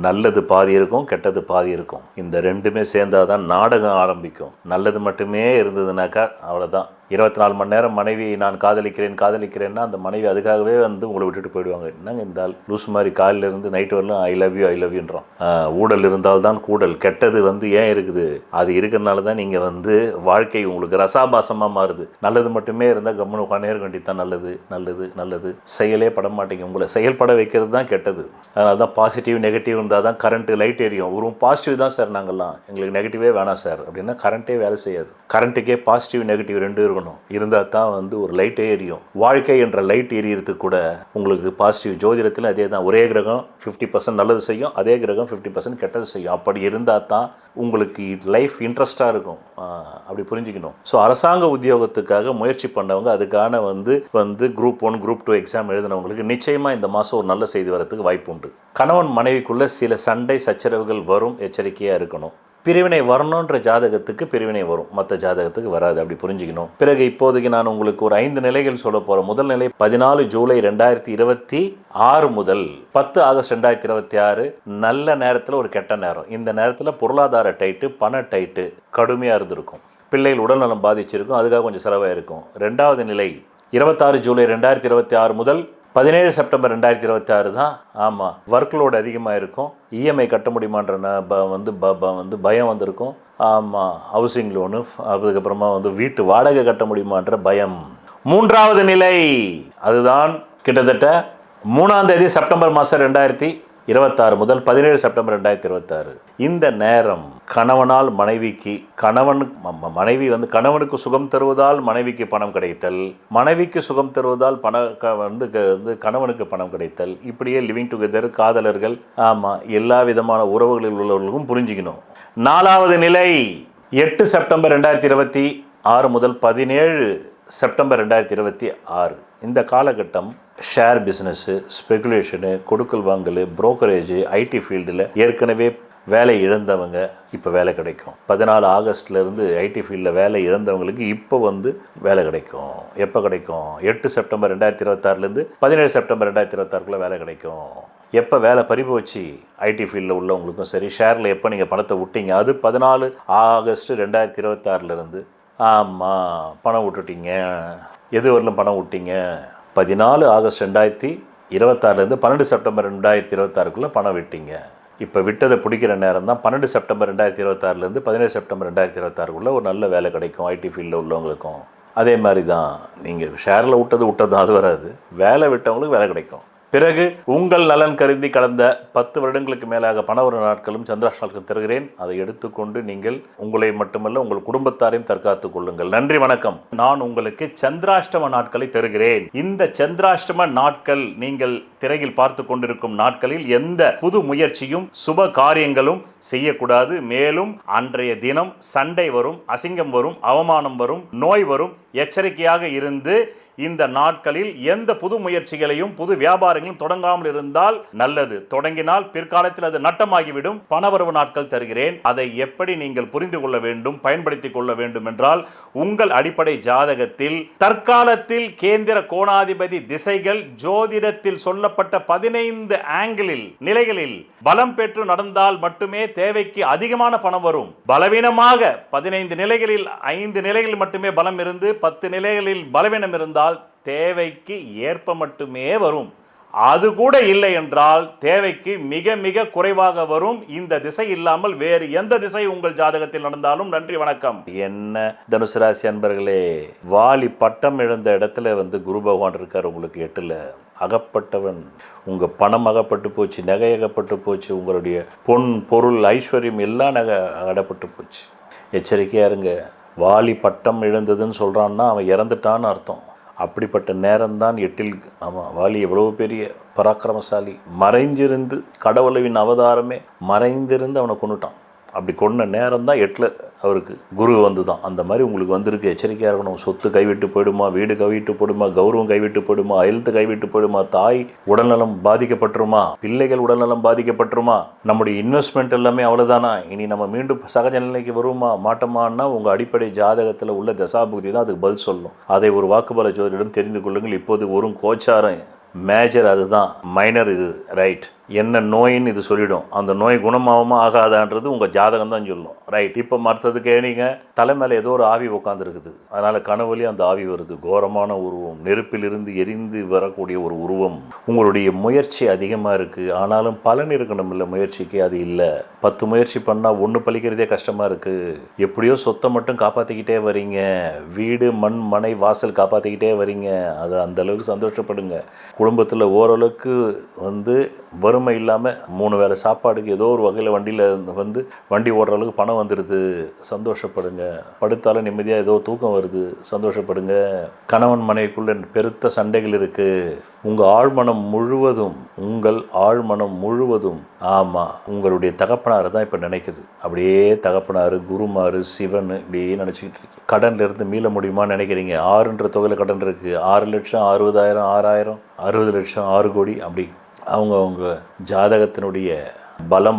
நல்லது பாதி இருக்கும், கெட்டது பாதி இருக்கும். இந்த ரெண்டுமே சேர்ந்தாதான் நாடகம் ஆரம்பிக்கும். நல்லது மட்டுமே இருந்ததுனாக்கா அவ்வளோதான். 24 மணி நேரம் மனைவி நான் காதலிக்கிறேன்னா அந்த மனைவி அதுக்காகவே உங்களை விட்டுட்டு போயிடுவாங்க. என்னங்க இருந்தால் லூஸ் மாதிரி காலிலிருந்து நைட்டு வரலாம் ஐ லவ் யூன்றோம். ஊழல் இருந்தால்தான் கூடல். கெட்டது ஏன் இருக்குது? அது இருக்கிறதுனால தான் நீங்கள் வாழ்க்கை உங்களுக்கு ரசாபாசமாக மாறுது. நல்லது மட்டுமே இருந்தால் கம்முன்னு உட்காந்து இருக்க வேண்டியது தான். நல்லது நல்லது நல்லது செயலே பட மாட்டேங்க. உங்களை செயல்பட வைக்கிறது தான் கெட்டது. அதனால தான் பாசிட்டிவ் நெகட்டிவ் இருந்தால் தான் கரண்ட்டு லைட் எரியும். ஒரு பாசிட்டிவ் தான் சார் நாங்கள்லாம், எங்களுக்கு நெகட்டிவே வேணாம் சார் அப்படின்னா கரண்ட்டே வேலை செய்யாது. கரண்ட்டுக்கே பாசிட்டிவ் நெகட்டிவ் ரெண்டு இருக்கும். இருந்தால் தான் ஒரு லைட்டே எரியும். வாழ்க்கை என்ற லைட் எரியறதுக்கு கூட உங்களுக்கு பாசிட்டிவ். ஜோதிடத்தில் அதே தான். ஒரே கிரகம் 50% நல்லது செய்யும், அதே கிரகம் 50% கெட்டது செய்யும். அப்படி இருந்தால் தான் உங்களுக்கு லைஃப் இன்ட்ரெஸ்டாக இருக்கும். அப்படி புரிஞ்சுக்கணும். ஸோ அரசாங்க உத்தியோகத்துக்காக முயற்சி பண்ணவங்க, அதுக்கான குரூப் 1 குரூப் 2 எக்ஸாம் எழுதினவங்களுக்கு நிச்சயமாக இந்த மாதம் ஒரு நல்ல செய்தி வரத்துக்கு வாய்ப்பு உண்டு. கணவன் மனைவிக்குள்ள சில சண்டை சச்சரவுகள் வரும், எச்சரிக்கையாக இருக்கணும். பிரிவினை வரணுன்ற ஜாதகத்துக்கு பிரிவினை வரும், மற்ற ஜாதகத்துக்கு வராது. அப்படி புரிஞ்சுக்கணும். பிறகு இப்போதைக்கு நான் உங்களுக்கு ஒரு 5 நிலைகள் சொல்ல போகிறேன். முதல் நிலை 14 ஜூலை 2026 முதல் 10 ஆகஸ்ட் 2026 நல்ல நேரத்தில் ஒரு கெட்ட நேரம். இந்த நேரத்தில் பொருளாதார டைட்டு, பண டைட்டு கடுமையாக இருந்திருக்கும். பிள்ளைகள் உடல்நலம் பாதிச்சிருக்கும், அதுக்காக கொஞ்சம் செலவாக இருக்கும். 2வது நிலை 26 ஜூலை 2026 முதல் 17 செப்டம்பர் 2026 தான். ஆமாம், ஒர்க் லோடு அதிகமாக இருக்கும். இஎம்ஐ கட்ட முடியுமான்ற பயம் வந்திருக்கும். ஆமாம், ஹவுசிங் லோனு, அதுக்கப்புறமா வீட்டு வாடகை கட்ட முடியுமான்ற பயம். 3வது நிலை அதுதான் கிட்டத்தட்ட 3ஆம் தேதி செப்டம்பர் மாதம் 2026 முதல் 17 செப்டம்பர் 2026. இந்த நேரம் கணவனால் மனைவிக்கு, மனைவி கணவனுக்கு சுகம் தருவதால் மனைவிக்கு பணம் கிடைத்தல், மனைவிக்கு சுகம் தருவதால் கணவனுக்கு பணம் கிடைத்தல். இப்படியே லிவிங் டுகெதர், காதலர்கள், ஆமாம், எல்லா விதமான உறவுகளில் உள்ளவர்களுக்கும் புரிஞ்சுக்கணும். 4வது நிலை 8 செப்டம்பர் 2026 முதல் 17 செப்டம்பர் 2026. இந்த காலகட்டம் ஷேர் பிஸ்னஸ்ஸு, ஸ்பெகுலேஷனு, கொடுக்கல் வாங்கல், புரோக்கரேஜு, ஐடி ஃபீல்டில் ஏற்கனவே வேலை இழந்தவங்க இப்போ வேலை கிடைக்கும். 14 ஆகஸ்ட்லேருந்து ஐடி ஃபீல்டில் வேலை இழந்தவங்களுக்கு இப்போ வேலை கிடைக்கும். எப்போ கிடைக்கும்? 8 செப்டம்பர் 2026 17 செப்டம்பர் 2026 வேலை கிடைக்கும். எப்போ வேலை பறிப்பு வச்சு ஐடி ஃபீல்டில் உள்ளவங்களுக்கும் சரி, ஷேரில் எப்போ நீங்கள் பணத்தை விட்டீங்க, அது 14 ஆகஸ்ட் 2026 ஆமாம், பணம் விட்டுட்டீங்க. எது வரலும் பணம் விட்டீங்க? 14 ஆகஸ்ட் 2026 12 செப்டம்பர் 2026 பணம் விட்டீங்க. இப்போ விட்டதை பிடிக்கிற நேரம் தான் 12 செப்டம்பர் 2026 17 செப்டம்பர் 2026 ஒரு நல்ல வேலை கிடைக்கும் ஐடி ஃபீல்டில் உள்ளவங்களுக்கும். அதே மாதிரி தான் நீங்கள் ஷேரில் விட்டது தான், அது வராது. வேலை விட்டவங்களுக்கு வேலை கிடைக்கும். பிறகு உங்கள் நலன் கருதி கடந்த 10 வருடங்களுக்கு மேலாக பணவர நாட்களும் சந்திராஷ்ட நாட்களும் தருகிறேன். அதை எடுத்துக்கொண்டு நீங்கள் உங்களை மட்டுமல்ல உங்கள் குடும்பத்தாரையும் தற்காத்துக் கொள்ளுங்கள். நன்றி, வணக்கம். நான் உங்களுக்கு சந்திராஷ்டம நாட்களை தருகிறேன். இந்த சந்திராஷ்டம நாட்கள் நீங்கள் திரையில் பார்த்து கொண்டிருக்கும் நாட்களில் எந்த புது முயற்சியும் சுப காரியங்களும் செய்யக்கூடாது. மேலும் அன்றைய தினம் சண்டை வரும், அசிங்கம் வரும், அவமானம் வரும், நோய் வரும். எச்சரிக்கையாக இருந்து இந்த நாட்களில் எந்த புது முயற்சிகளையும் புது வியாபாரங்களும் தொடங்காமல் இருந்தால் நல்லது. தொடங்கினால் பிற்காலத்தில் அது நட்டமாகிவிடும். பணவரவு நாட்கள் தருகிறேன். அதை எப்படி நீங்கள் புரிந்து கொள்ள வேண்டும், பயன்படுத்திக் கொள்ள வேண்டும் என்றால் உங்கள் அடிப்படை ஜாதகத்தில் தற்காலத்தில் கேந்திர கோணாதிபதி திசைகள் ஜோதிடத்தில் சொல்லப்பட்ட 15 ஆங்கிளில் நிலைகளில் பலம் பெற்று நடந்தால் மட்டுமே தேவைக்கு அதிகமான பணம் வரும். பலவீனமாக 15 நிலைகளில் 5 நிலைகளில் மட்டுமே பலம் இருந்து 10 நிலைகளில் பலவீனம் இருந்தால் தேவைக்கு ஏற்ப மட்டுமே வரும். அது கூட இல்லை என்றால் தேவைக்கு மிக மிக குறைவாக வரும். இந்த திசை இல்லாமல் வேறு எந்த திசை உங்கள் ஜாதகத்தில் நடந்தாலும் நன்றி, வணக்கம். என்ன தனுசு ராசி அன்பர்களே, வாலி பட்டம் இழந்த இடத்துல குரு பகவான் இருக்கார். உங்களுக்கு 8ல் அகப்பட்டவன். உங்கள் பணம் அகப்பட்டு போச்சு, நகை அகப்பட்டு போச்சு, உங்களுடைய பொன் பொருள் ஐஸ்வர்யம் எல்லாம் நகை அகப்பட்டு போச்சு. எச்சரிக்கையாக இருங்க. வாலி பட்டம் இழந்ததுன்னு சொல்கிறான்னா அவன் இறந்துட்டான்னு அர்த்தம். அப்படிப்பட்ட நேரம்தான் 8ல். ஆமாம், வாலி எவ்வளவு பெரிய பராக்கிரமசாலி. மறைஞ்சிருந்து, கடவுளின் அவதாரமே மறைந்திருந்து அவனை கொண்டுட்டான். அப்படி கொண்ட நேரம் தான் 8ல் அவருக்கு குரு தான். அந்த மாதிரி உங்களுக்கு வந்திருக்கு. எச்சரிக்கையாக இருக்கணும். சொத்து கைவிட்டு போயிடுமா, வீடு கைவிட்டு போயிடுமா, கௌரவம் கைவிட்டு போயிடுமா, ஹெல்த் கைவிட்டு போயிடுமா, தாய் உடல்நலம் பாதிக்கப்பட்டுருமா, பிள்ளைகள் உடல்நலம் பாதிக்கப்பட்டுருமா, நம்முடைய இன்வெஸ்ட்மெண்ட் எல்லாமே அவ்வளோதானா, இனி நம்ம மீண்டும் சகஜ நிலைக்கு வருமா மாட்டோமான்னா உங்கள் அடிப்படை ஜாதகத்தில் உள்ள தசாபுக்தி தான் அதுக்கு பதில் சொல்லணும். அதை ஒரு வாக்குபல ஜோதிடம் தெரிந்து கொள்ளுங்கள். இப்போது ஒரு கோச்சாரம் மேஜர், அதுதான் மைனர் இது, ரைட். என்ன நோயின்னு இது சொல்லிடும். அந்த நோய் குணமாகமா ஆகாதான்றது உங்கள் ஜாதகம் தான் சொல்லும், ரைட். இப்போ மற்றதுக்கு நீங்கள் தலை மேலே ஏதோ ஒரு ஆவி உட்காந்துருக்குது. அதனால் கனவுலி அந்த ஆவி வருது. கோரமான உருவம், நெருப்பிலிருந்து எரிந்து வரக்கூடிய ஒரு உருவம். உங்களுடைய முயற்சி அதிகமாக இருக்குது, ஆனாலும் பலன் இருக்கணும் இல்லை முயற்சிக்கு, அது இல்லை. 10 முயற்சி பண்ணால் 1 பழிக்கிறதே கஷ்டமாக இருக்குது. எப்படியோ சொத்தை மட்டும் காப்பாற்றிக்கிட்டே வரீங்க. வீடு, மண், மனை, வாசல் காப்பாற்றிக்கிட்டே வரீங்க. அது அந்தளவுக்கு சந்தோஷப்படுங்க. குடும்பத்தில் ஓரளவுக்கு வறுமை இல்லாமல் 3 வேளை சாப்பாடுக்கு ஏதோ ஒரு வகையில் வண்டியில் வண்டி ஓடுற அளவுக்கு பணம் வந்துடுது. சந்தோஷப்படுங்க. படுத்தாலும் நிம்மதியாக ஏதோ தூக்கம் வருது. சந்தோஷப்படுங்க. கணவன் மனைவிக்குள்ள பெருத்த சண்டைகள் இருக்குது. உங்கள் ஆழ்மனம் முழுவதும் ஆமாம் உங்களுடைய தகப்பனார் தான் இப்போ நினைக்குது. அப்படியே தகப்பனார், குருமார், சிவன் இப்படியே நினச்சிக்கிட்டு இருக்கு. கடன்லேருந்து மீள முடியுமான்னு நினைக்கிறீங்க. 6ன்ற தொகையில் கடன் இருக்குது. 6 லட்சம், 60,000, 6,000, 60 லட்சம், 6 கோடி. அப்படி அவங்க ஜாதகத்தினுடைய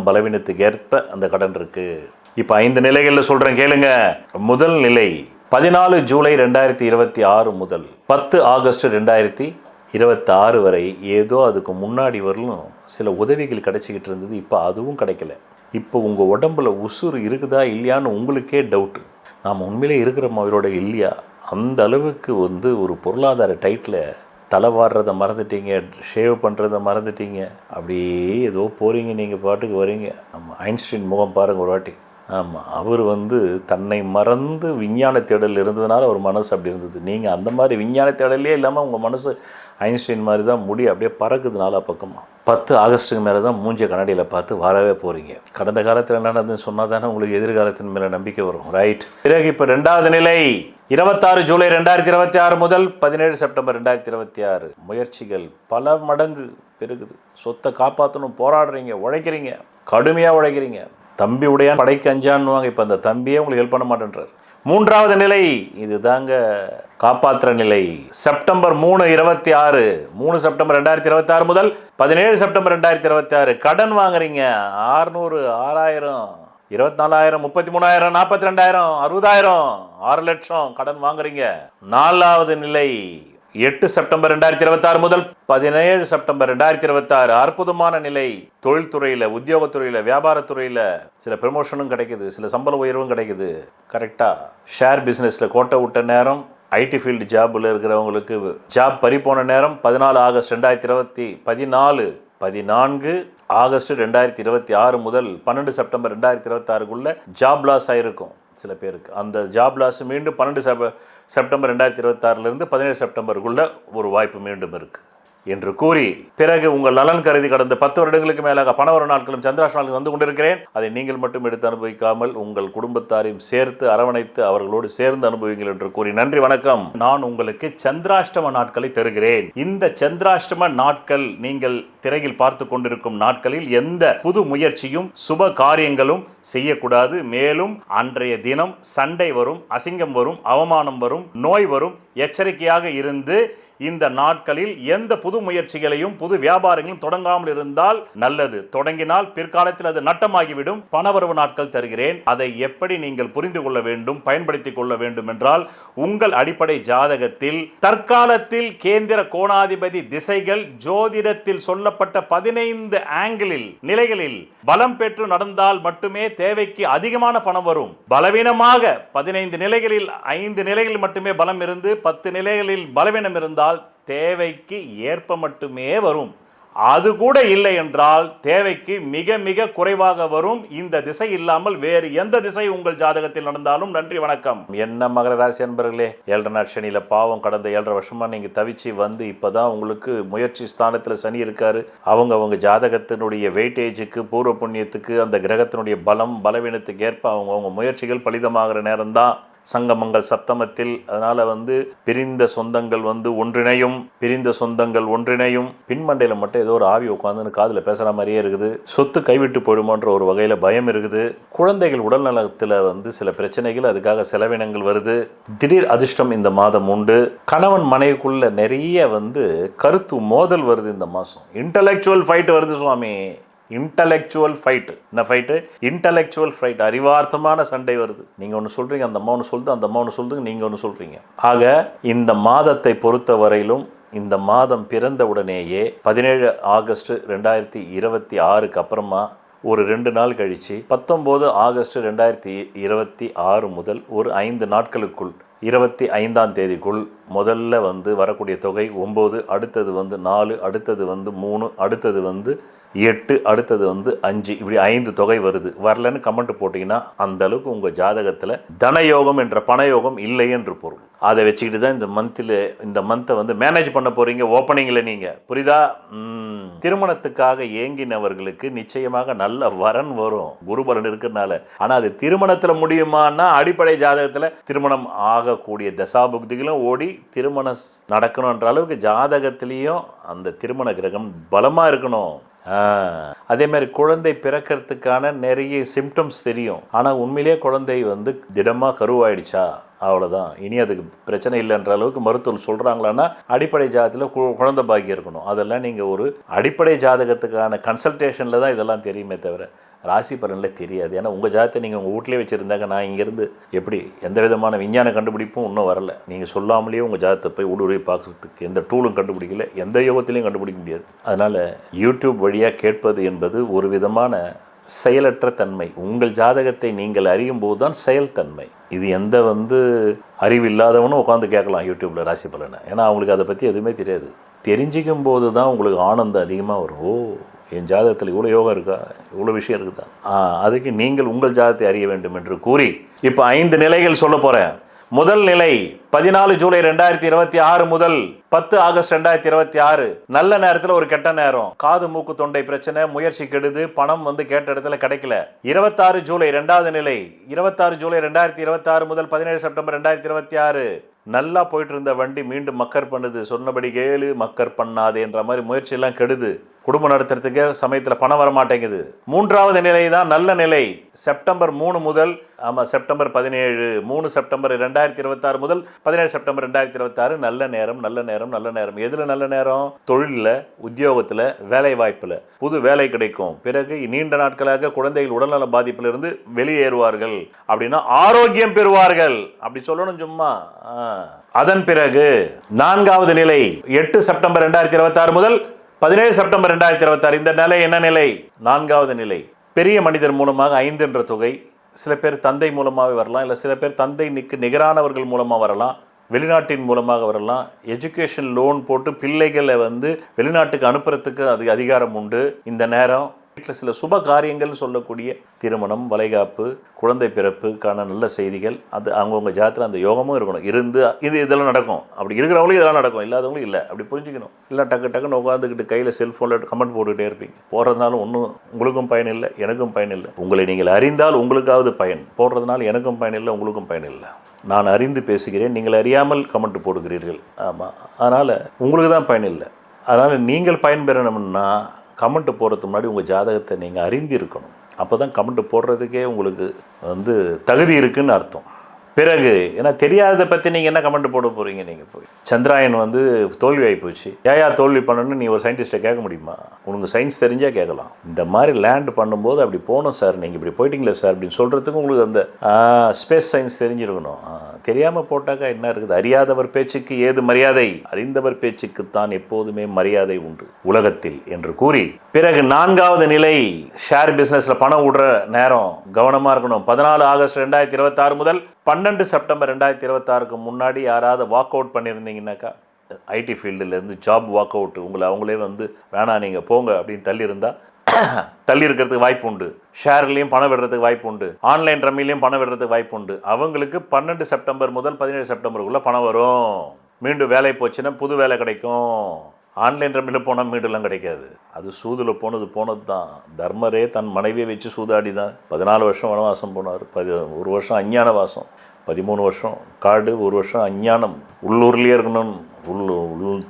பலவீனத்துக்கு ஏற்ப அந்த கடன் இருக்குது. இப்போ 5 நிலைகளில் சொல்கிறேன் கேளுங்க. முதல் நிலை 14 ஜூலை 2026 முதல் 10 ஆகஸ்ட் 2026 வரை ஏதோ அதுக்கு முன்னாடி வரலும் சில உதவிகள் கிடைச்சிக்கிட்டு இருந்தது. இப்போ அதுவும் கிடைக்கல. இப்போ உங்கள் உடம்புல உசுறு இருக்குதா இல்லையான்னு உங்களுக்கே டவுட்டு. நாம் உண்மையிலே இருக்கிற உயிரோட இல்லையா? அந்த அளவுக்கு ஒரு பொருளாதார டைட்டில் தலை வாடுறதை மறந்துட்டீங்க, ஷேவ் பண்ணுறதை மறந்துட்டீங்க. அப்படியே ஏதோ போகிறீங்க, நீங்கள் பாட்டுக்கு வரீங்க. ஆமாம், ஐன்ஸ்டீன் முகம் பாருங்கள் ஒரு வாட்டி. ஆமாம், அவர் தன்னை மறந்து விஞ்ஞான தேடல் இருந்ததுனால அவர் மனசு அப்படி இருந்தது. நீங்கள் அந்த மாதிரி விஞ்ஞான தேடலே இல்லாமல் உங்கள் மனசு ஐன்ஸ்டீன் மாதிரி தான் முடி அப்படியே பறக்குது 4 பக்கமாக. 10 ஆகஸ்ட்டுக்கு மேலே தான் மூஞ்ச கண்ணாடியில் பார்த்து வரவே போகிறீங்க. கடந்த காலத்தில் என்ன நடந்துன்னு சொன்னால் தானே உங்களுக்கு எதிர்காலத்தின் மேலே நம்பிக்கை வரும், ரைட். பிறகு இப்போ 2வது நிலை 26 ஜூலை 2026 முதல் 17 செப்டம்பர் 2026. முயற்சிகள் பல மடங்கு பெருகுது. சொத்தை காப்பாற்றணும், போராடுறீங்க, உழைக்கிறீங்க, கடுமையாக உழைக்கிறீங்க. தம்பி உடையான் படைக்கு அஞ்சான்னுவாங்க. இப்போ அந்த தம்பியே உங்களுக்கு ஹெல்ப் பண்ண மாட்டேன்றார். 3வது நிலை இது தாங்க காப்பாற்றுற நிலை. செப்டம்பர் 3 செப்டம்பர் 2026 முதல் 17 செப்டம்பர் 2026. கடன் வாங்குறீங்க. 600, 6000, 24,000, 33,000, 42,000, 60,000, 6 லட்சம் கடன் வாங்குறீங்க. 4வது நிலை 8 செப்டம்பர் 2026 முதல் 17 செப்டம்பர் 2026. அற்புதமான நிலை. தொழில்துறையில், உத்தியோகத்துறையில், வியாபாரத்துறையில் சில ப்ரமோஷனும் கிடைக்குது, சில சம்பள உயர்வும் கிடைக்குது. கரெக்டாக ஷேர் பிஸ்னஸில் கோட்டை விட்ட நேரம், ஐடி ஃபீல்டு ஜாபில் இருக்கிறவங்களுக்கு ஜாப் பறிப்போன நேரம் 14 ஆகஸ்ட் 2014 14 ஆகஸ்ட் 2026 முதல் 12 செப்டம்பர் 2026க்குள்ளே ஜாப் லாஸ் ஆகிருக்கும் சில பேருக்கு. அந்த ஜாப் லாஸ் மீண்டும் 12 செப்டம்பர் 2026 17 செப்டம்பருக்குள்ளே ஒரு வாய்ப்பு மீண்டும் இருக்குது. என்று கூறி பிறகு உங்கள் நலன் கருதி கடந்த 10 வருடங்களுக்கு மேலாக பணவர நாட்களும் சந்திராஷ்ட நாட்களும் வந்து கொண்டிருக்கிறேன். அதை நீங்கள் மட்டும் எடுத்து அனுபவிக்காமல் உங்கள் குடும்பத்தாரையும் சேர்த்து அரவணைத்து அவர்களோடு சேர்ந்து அனுபவிங்கள் என்று கூறி நன்றி வணக்கம். நான் உங்களுக்கு சந்திராஷ்டம நாட்களை தருகிறேன். இந்த சந்திராஷ்டம நாட்கள் நீங்கள் திரையில் பார்த்து கொண்டிருக்கும் நாட்களில் எந்த புது முயற்சியும் சுப காரியங்களும் செய்யக்கூடாது. மேலும் அன்றைய தினம் சண்டை வரும், அசிங்கம் வரும், அவமானம் வரும், நோய் வரும். எச்சரிக்கையாக இருந்து இந்த நாட்களில் எந்த புது முயற்சிகளையும் புது வியாபாரங்களும் தொடங்காமல் இருந்தால் நல்லது. தொடங்கினால் பிற்காலத்தில் அது நட்டமாகிவிடும். பணவரவு நாட்கள் தருகிறேன். அதை எப்படி நீங்கள் புரிந்து கொள்ள வேண்டும், பயன்படுத்திக் கொள்ள வேண்டும் என்றால் உங்கள் அடிப்படை ஜாதகத்தில் தற்காலத்தில் கேந்திர கோணாதிபதி திசைகள் ஜோதிடத்தில் சொல்லப்பட்ட 15 ஆங்கிளில் நிலைகளில் பலம் பெற்று நடந்தால் மட்டுமே தேவைக்கு அதிகமான பணம் வரும். பலவீனமாக 15 நிலைகளில் 5 நிலைகளில் மட்டுமே பலம் இருந்து 10 நிலைகளில் பலவீனம் இருந்தால் தேவைக்கு ஏற்ப மட்டுமே வரும். அது கூட இல்லை என்றால் தேவைக்கு மிக மிக குறைவாக வரும். இந்த திசை இல்லாமல் வேறு எந்த திசை உங்கள் ஜாதகத்தில் நடந்தாலும் நன்றி வணக்கம். என்ன மகர ராசி அன்பர்களே, 7 நாள் சனியில பாவம் கடந்த 7.5 வருஷமா நீங்க தவிச்சு வந்து இப்பதான் உங்களுக்கு முயற்சி ஸ்தானத்துல சனி இருக்காரு. அவங்க ஜாதகத்தினுடைய வெயிட்டேஜுக்கு பூர்வ புண்ணியத்துக்கு அந்த கிரகத்தினுடைய பலம் பலவீனத்துக்கு ஏற்ப அவங்க முயற்சிகள் பலிதமாகிற நேரம் தான் சங்கமங்கள் சப்தமத்தில். அதனால பிரிந்த சொந்தங்கள் ஒன்றிணையும், பிரிந்த சொந்தங்கள் ஒன்றிணையும். பின்மண்டையில மட்டும் ஏதோ ஒரு ஆவி உட்காந்துன்னு காதுல பேசுற மாதிரியே இருக்குது. சொத்து கைவிட்டு போயிடுமோன்ற ஒரு வகையில பயம் இருக்குது. குழந்தைகள் உடல் நலத்துல சில பிரச்சனைகள், அதுக்காக செலவினங்கள் வருது. திடீர் அதிர்ஷ்டம் இந்த மாதம் உண்டு. கணவன் மனைவிக்குள்ள நிறைய கருத்து மோதல் வருது. இந்த மாசம் இன்டலெக்சுவல் ஃபைட் வருது சுவாமி. Intellectual fight. என்ன ஃபைட்டு? Intellectual fight. அறிவார்த்தமான சண்டை வருது. நீங்கள் ஒன்று சொல்கிறீங்க, அந்த அம்மா ஒன்று சொல்லுது, அந்த அம்மா ஒன்று சொல்லுது, நீங்கள் ஒன்று சொல்கிறீங்க. ஆக இந்த மாதத்தை பொறுத்த வரையிலும் இந்த மாதம் பிறந்த உடனேயே 17 ஆகஸ்ட் 2026 அப்புறமா ஒரு 2 நாள் கழித்து 19 ஆகஸ்ட் 2026 முதல் ஒரு 5 நாட்களுக்குள் 25ஆம் தேதிக்குள் முதல்ல வரக்கூடிய தொகை 9, அடுத்தது 4, அடுத்தது 3, அடுத்தது 8, அடுத்தது 5, இப்படி 5 தொகை வருது. வரலன்னு கமெண்ட் போட்டிங்கன்னா அந்த அளவுக்கு உங்கள் ஜாதகத்தில் தனயோகம் என்ற பணயோகம் இல்லை என்று பொருள். அதை வச்சுக்கிட்டு தான் இந்த மந்த்தை மேனேஜ் பண்ண போகிறீங்க ஓப்பனிங்கில். நீங்கள் புரியுதா? திருமணத்துக்காக ஏங்கினவர்களுக்கு நிச்சயமாக நல்ல வரன் வரும், குருபலன் இருக்கிறதுனால. ஆனால் அது திருமணத்தில் முடியுமான்னா அடிப்படை ஜாதகத்தில் திருமணம் ஆகக்கூடிய தசாபுக்திகளும் ஓடி திருமணம் நடக்கணுன்ற அளவுக்கு ஜாதகத்திலையும் அந்த திருமண கிரகம் பலமாக இருக்கணும். அதே மாதிரி குழந்தை பிறக்கிறதுக்கான நிறைய சிம்டம்ஸ் தெரியும். ஆனால் உண்மையிலேயே குழந்தை திடமாக கருவாயிடுச்சா அவ்வளோதான், இனி அதுக்கு பிரச்சனை இல்லைன்ற அளவுக்கு மருத்துவர் சொல்கிறாங்களான்னா அடிப்படை ஜாதகத்தில் குழந்தை பாக்கியம் இருக்கணும். அதெல்லாம் நீங்கள் ஒரு அடிப்படை ஜாதகத்துக்கான கன்சல்டேஷனில் தான் இதெல்லாம் தெரியுமே தவிர ராசி பலனில் தெரியாது. ஏன்னா உங்கள் ஜாதகத்தை நீங்கள் உங்கள் வீட்டிலே வச்சுருந்தாங்க. நான் இங்கேருந்து எப்படி எந்த விதமான விஞ்ஞான கண்டுபிடிப்பும் இன்னும் வரலை. நீங்கள் சொல்லாமலேயே உங்கள் ஜாதகத்தை போய் ஊடுருவி பார்க்குறதுக்கு எந்த டூலும் கண்டுபிடிக்கல, எந்த யோகத்திலையும் கண்டுபிடிக்க முடியாது. அதனால் யூடியூப் வழியாக கேட்பது என்பது ஒரு விதமான செயலற்ற தன்மை. உங்கள் ஜாதகத்தை நீங்கள் அறியும் போது தான் செயல்தன்மை. இது எந்த அறிவில்லாதவனும் உட்காந்து கேட்கலாம் யூடியூப்பில் ராசி பலனை. ஏன்னா அவங்களுக்கு அதை பற்றி எதுவுமே தெரியாது. தெரிஞ்சிக்கும் போது தான் உங்களுக்கு ஆனந்தம் அதிகமாக வரும். ஓ, என் ஜாதகத்தில் இவ்வளோ யோகம் இருக்கா, இவ்வளோ விஷயம் இருக்குதா. அதுக்கு நீங்கள் உங்கள் ஜாதகத்தை அறிய வேண்டும் என்று கூறி இப்போ 5 நிலைகள் சொல்ல போகிறேன். முதல் நிலை 14 ஜூலை 2026 முதல் 10 ஆகஸ்ட் 2026. நல்ல நேரத்தில் ஒரு கெட்ட நேரம். காது மூக்கு தொண்டை பிரச்சனை, முயற்சி கெடுது, பணம் கேட்ட இடத்துல கிடைக்கல. 26 ஜூலை 2வது நிலை. 26 ஜூலை 2026 முதல் 17 செப்டம்பர் 2026. நல்லா போயிட்டு இருந்த வண்டி மீண்டும் மக்கர் பண்ணுது. சொன்னபடி கேளு, மக்கர் பண்ணாதேன்ற மாதிரி முயற்சியெல்லாம் கெடுது. குடும்பம் நடத்துறதுக்கு சமயத்தில் பணம் வரமாட்டேங்குது. 3வது நிலை தான் நல்ல நிலை. செப்டம்பர் 3 முதல் செப்டம்பர் 17, 3 செப்டம்பர் 2026 முதல் 17 செப்டம்பர் 2026. நல்ல நேரம், நல்ல நேரம், நல்ல நேரம். எதில் நல்ல நேரம்? தொழிலில், உத்தியோகத்தில், வேலை வாய்ப்பில் புது வேலை கிடைக்கும். பிறகு நீண்ட நாட்களாக குழந்தைகள் உடல்நல பாதிப்பிலிருந்து வெளியேறுவார்கள். அப்படின்னா ஆரோக்கியம் பெறுவார்கள். அப்படி சொல்லணும் சும்மா. அதன் பிறகு 4வது நிலை 8 செப்டம்பர் 2026 முதல் 17 செப்டம்பர் 2026. இந்த நிலை என்ன நிலை? 4வது நிலை. பெரிய மனிதர் மூலமாக 5 என்ற தொகை. சில பேர் தந்தை மூலமாகவே வரலாம், இல்லை சில பேர் தந்தைக்கு நிகரானவர்கள் மூலமாக வரலாம், வெளிநாட்டின் மூலமாக வரலாம். எஜுகேஷன் லோன் போட்டு பிள்ளைகளை வெளிநாட்டுக்கு அனுப்புறதுக்கு அது அதிகாரம் உண்டு. இந்த நேரம் வீட்டில் சில சுப காரியங்கள் சொல்லக்கூடிய திருமணம், வளைகாப்பு, குழந்தை பிறப்புக்கான நல்ல செய்திகள், அது அவங்கவுங்க ஜாதத்தில் அந்த யோகமும் இருக்கணும். இதெல்லாம் நடக்கும். அப்படி இருக்கிறவங்களும் இதெல்லாம் நடக்கும், இல்லாதவங்களும் இல்லை. அப்படி புரிஞ்சுக்கணும். இல்லை டக்குன்னு உட்காந்துக்கிட்டு கையில் செல்ஃபோனில் கமெண்ட் போட்டுக்கிட்டே இருப்பீங்க. போடுறதுனால ஒன்றும் உங்களுக்கும் பயன் இல்லை, எனக்கும் பயன் இல்லை. உங்களை நீங்கள் அறிந்தால் உங்களுக்காவது பயன். போடுறதுனால எனக்கும் பயன் இல்லை, உங்களுக்கும் பயன் இல்லை. நான் அறிந்து பேசுகிறேன், நீங்கள் அறியாமல் கமெண்ட் போடுகிறீர்கள். ஆமாம், அதனால் உங்களுக்கு தான் பயன் இல்லை. அதனால் நீங்கள் பயன்பெறணும்னா கமெண்ட்டு போடுறதுக்கு முன்னாடி உங்கள் ஜாதகத்தை நீங்கள் அறிந்திருக்கணும். அப்போ தான் கமெண்ட்டு போடுறதுக்கே உங்களுக்கு தகுதி இருக்குதுன்னு அர்த்தம். பிறகு ஏன்னா தெரியாததை பற்றி நீங்கள் என்ன கமெண்ட் போட போகிறீங்க? நீங்கள் போய் சந்திராயன் தோல்வி ஆகி போச்சு, ஏயா தோல்வி பண்ணணும்னு நீ ஒரு சயின்டிஸ்ட்டை கேட்க முடியுமா? உனக்கு சயின்ஸ் தெரிஞ்சால் கேட்கலாம். இந்த மாதிரி லேண்ட் பண்ணும்போது அப்படி போகணும் சார், நீங்கள் இப்படி போயிட்டீங்களே சார் அப்படின்னு சொல்கிறதுக்கு உங்களுக்கு அந்த ஸ்பேஸ் சயின்ஸ் தெரிஞ்சிருக்கணும். தெரியாமல் போட்டாக்கா என்ன இருக்குது? அறியாதவர் பேச்சுக்கு ஏது மரியாதை, அறிந்தவர் பேச்சுக்குத்தான் எப்போதுமே மரியாதை உண்டு உலகத்தில் என்று கூறி, பிறகு 4வது நிலை ஷேர் பிஸ்னஸில் பணம் விடுற நேரம் கவனமாக இருக்கணும். 14 ஆகஸ்ட் 2026 முதல் 12 செப்டம்பர் 2026க்கு முன்னாடி யாராவது வாக் அவுட் பண்ணியிருந்தீங்கன்னாக்கா, ஐடி ஃபீல்டுலேருந்து ஜாப் வாக் அவுட், உங்களை அவங்களே வேணாம் நீங்கள் போங்க அப்படின்னு தள்ளி இருக்கிறதுக்கு வாய்ப்பு உண்டு. ஷேர்லேயும் பணம் விடுறதுக்கு வாய்ப்பு உண்டு, ஆன்லைன் ரம்மிலையும் பணம் விடுறதுக்கு வாய்ப்பு உண்டு. அவங்களுக்கு 12 செப்டம்பர் முதல் 17 செப்டம்பருக்குள்ளே பணம் வரும். மீண்டும் வேலை போச்சுன்னா புது வேலை கிடைக்கும். ஆன்லைன் ரம்மியில் போனால் மீண்டுலாம் கிடைக்காது. அது சூதில் போனது தான். தர்மரே தன் மனைவியை வச்சு சூதாடி தான் 14 வருஷம் வனவாசம் போனார். 1 வருஷம் அஞ்ஞான வாசம், 13 வருஷம் காடு, 1 வருஷம் அஞ்ஞானம். உள்ளூர்லேயே இருக்கணும்,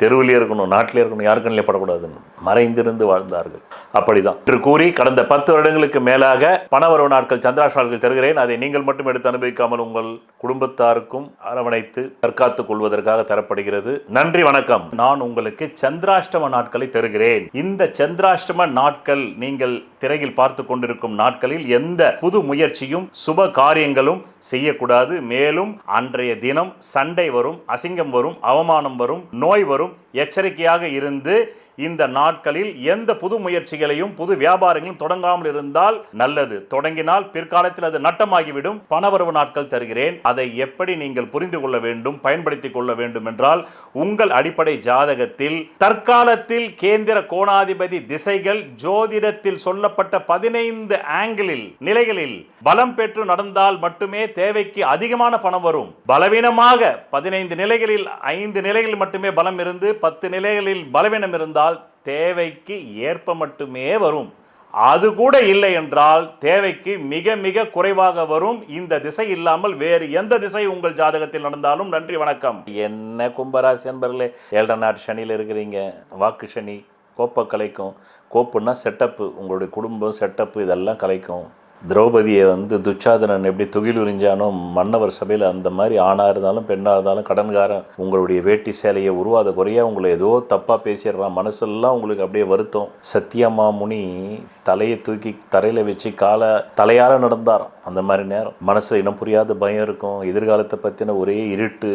தெருவிலே இருக்கணும், நாட்டிலே இருக்கணும், யாருக்கண்ணிலே படக்கூடாதுன்னு மறைந்திருந்து வாழ்ந்தார்கள். அப்படிதான் என்று கூறி கடந்த 10 வருடங்களுக்கு மேலாக பணவரவு நாட்கள் சந்திராஷ்டமங்கள் தருகிறேன். அதை நீங்கள் மட்டும் எடுத்து அனுபவிக்காமல் உங்கள் குடும்பத்தாருக்கும் அரவணைத்து தற்காத்துக் கொள்வதற்காக தரப்படுகிறது. நன்றி, வணக்கம். நான் உங்களுக்கு சந்திராஷ்டம நாட்களை தருகிறேன். இந்த சந்திராஷ்டம நாட்கள் நீங்கள் திரையில் பார்த்து கொண்டிருக்கும் நாட்களில் எந்த புது முயற்சியும் சுப காரியங்களும் செய்யக்கூடாது. மேலும் அன்றைய தினம் சண்டை வரும், அசிங்கம் வரும், அவமானம் வரும், நோய் வரும். எச்சரிக்கையாக இருந்து இந்த நாட்களில் எந்த புது முயற்சிகளையும் புது வியாபாரங்களும் தொடங்காமல் இருந்தால் நல்லது. தொடங்கினால் பிற்காலத்தில் அது நட்டமாகிவிடும். பணவரவு நாட்கள் தருகிறேன். அதை எப்படி நீங்கள் புரிந்து கொள்ள வேண்டும், பயன்படுத்திக் கொள்ள வேண்டும் என்றால், உங்கள் அடிப்படை ஜாதகத்தில் தற்காலத்தில் கேந்திர கோணாதிபதி திசைகள் ஜோதிடத்தில் சொல்லப்பட்ட 15 ஆங்கிளில் நிலைகளில் பலம் பெற்று நடந்தால் மட்டுமே தேவைக்கு அதிகமான பணம் வரும். பலவீனமாக 15 நிலைகளில் 5 நிலைகளில் மட்டுமே பலம் இருந்து 10 நிலைகளில் பலவீனம் இருந்தால் தேவைக்கு ஏற்ப மட்டுமே வரும். அது கூட இல்லை என்றால் தேவைக்கு மிக மிக குறைவாக வரும். இந்த திசை இல்லாமல் வேறு எந்த திசை உங்கள் ஜாதகத்தில் நடந்தாலும் நன்றி, வணக்கம். என்ன கும்பராசி அன்பர்களே, 7 நாட் சனியில் இருக்கிறீங்க. வாக்கு சனி கோப்பை கலைக்கும். கோப்புன்னா செட்டப்பு, உங்களுடைய குடும்பம் செட்டப்பு இதெல்லாம் கலைக்கும். திரௌபதியை துச்சாதனன் எப்படி துகில் உறிஞ்சானோ மன்னவர் சபையில், அந்த மாதிரி ஆணாக இருந்தாலும் பெண்ணாக இருந்தாலும் கடன்காரன் உங்களுடைய வேட்டி சேலையை உருவாத குறையாக உங்களை ஏதோ தப்பாக பேசிடுறான். மனசெல்லாம் உங்களுக்கு அப்படியே வருத்தம். சத்தியமா முனி தலையை தூக்கி தரையில் வச்சு தலையால் நடந்தாராம். அந்த மாதிரி நேரம் மனசில் இனம் புரியாத பயம் இருக்கும். எதிர்காலத்தை பற்றின ஒரே இருட்டு,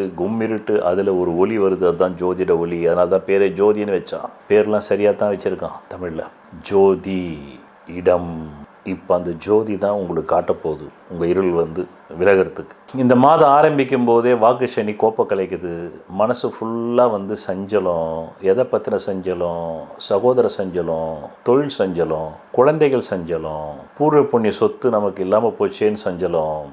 இருட்டு. அதில் ஒரு ஒலி வருது, அதுதான் ஜோதிட ஒலி. அதனால தான் பேரே ஜோதின்னு வச்சான். பேர்லாம் சரியாக தான் வச்சுருக்கான் தமிழில். ஜோதி இடம். இப்போ அந்த ஜோதி தான் உங்களுக்கு காட்டப்போகுது உங்கள் இருள் விலகிறதுக்கு. இந்த மாதம் ஆரம்பிக்கும் போதே வாக்கு சனி கோப்பை கலைக்குது. மனசு ஃபுல்லாக சஞ்சலம். எதை பற்றின சஞ்சலம்? சகோதர சஞ்சலம், தொழில் சஞ்சலம், குழந்தைகள் சஞ்சலம், பூர்வ புண்ணிய சொத்து நமக்கு இல்லாமல் போச்சேன்னு சஞ்சலம்,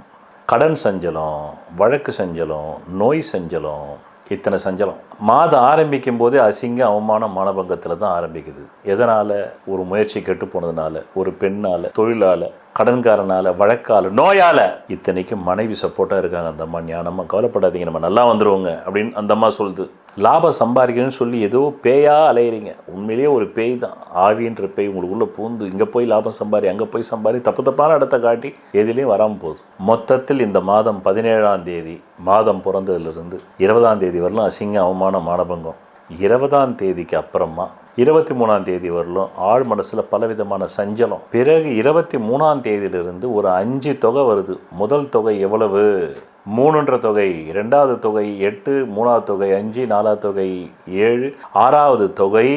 கடன் சஞ்சலம், வழக்கு சஞ்சலம், நோய் சஞ்சலம், இத்தனை சஞ்சலம். மாதம் ஆரம்பிக்கும் போதே அசிங்கம், அவமானம், மானபங்கத்தில் தான் ஆரம்பிக்குது. எதனால்? ஒரு முயற்சி கெட்டு போனதுனால, ஒரு பெண்ணால், தொழிலால், கடன்காரனால், வழக்கால், நோயால். இத்தனைக்கும் மனைவி சப்போர்ட்டாக இருக்காங்க. அந்த அம்மா ஞானமாக கவலைப்படாதீங்க, நம்ம நல்லா வந்துடுவோங்க அப்படின்னு அந்த அம்மா சொல்லுது. லாபம் சம்பாதிக்கணும்னு சொல்லி ஏதோ பேயாக அலையிறீங்க. உண்மையிலேயே ஒரு பேய் தான். ஆவின்ற பேய் உங்களுக்குள்ளே பூந்து இங்கே போய் லாபம் சம்பாதி, அங்கே போய் சம்பாதி, தப்பான இடத்த காட்டி எதுலேயும் வராமல் போகுது. மொத்தத்தில் இந்த மாதம் 17ஆம் தேதி மாதம் பிறந்ததுலேருந்து 20ஆம் தேதி வரலும் அசிங்கம், அவமானம், மானபங்கம். 20ஆம் தேதிக்கு அப்புறமா 23ஆம் தேதி வரலும் ஆழ் மனசில் பலவிதமான சஞ்சலம். பிறகு 23ஆம் தேதியிலிருந்து ஒரு 5 தொகை வருது. முதல் தொகை எவ்வளவு? 3என்ற தொகை, 2வது தொகை 8, 3வது தொகை 5, 4வது தொகை 7, 6வது தொகை.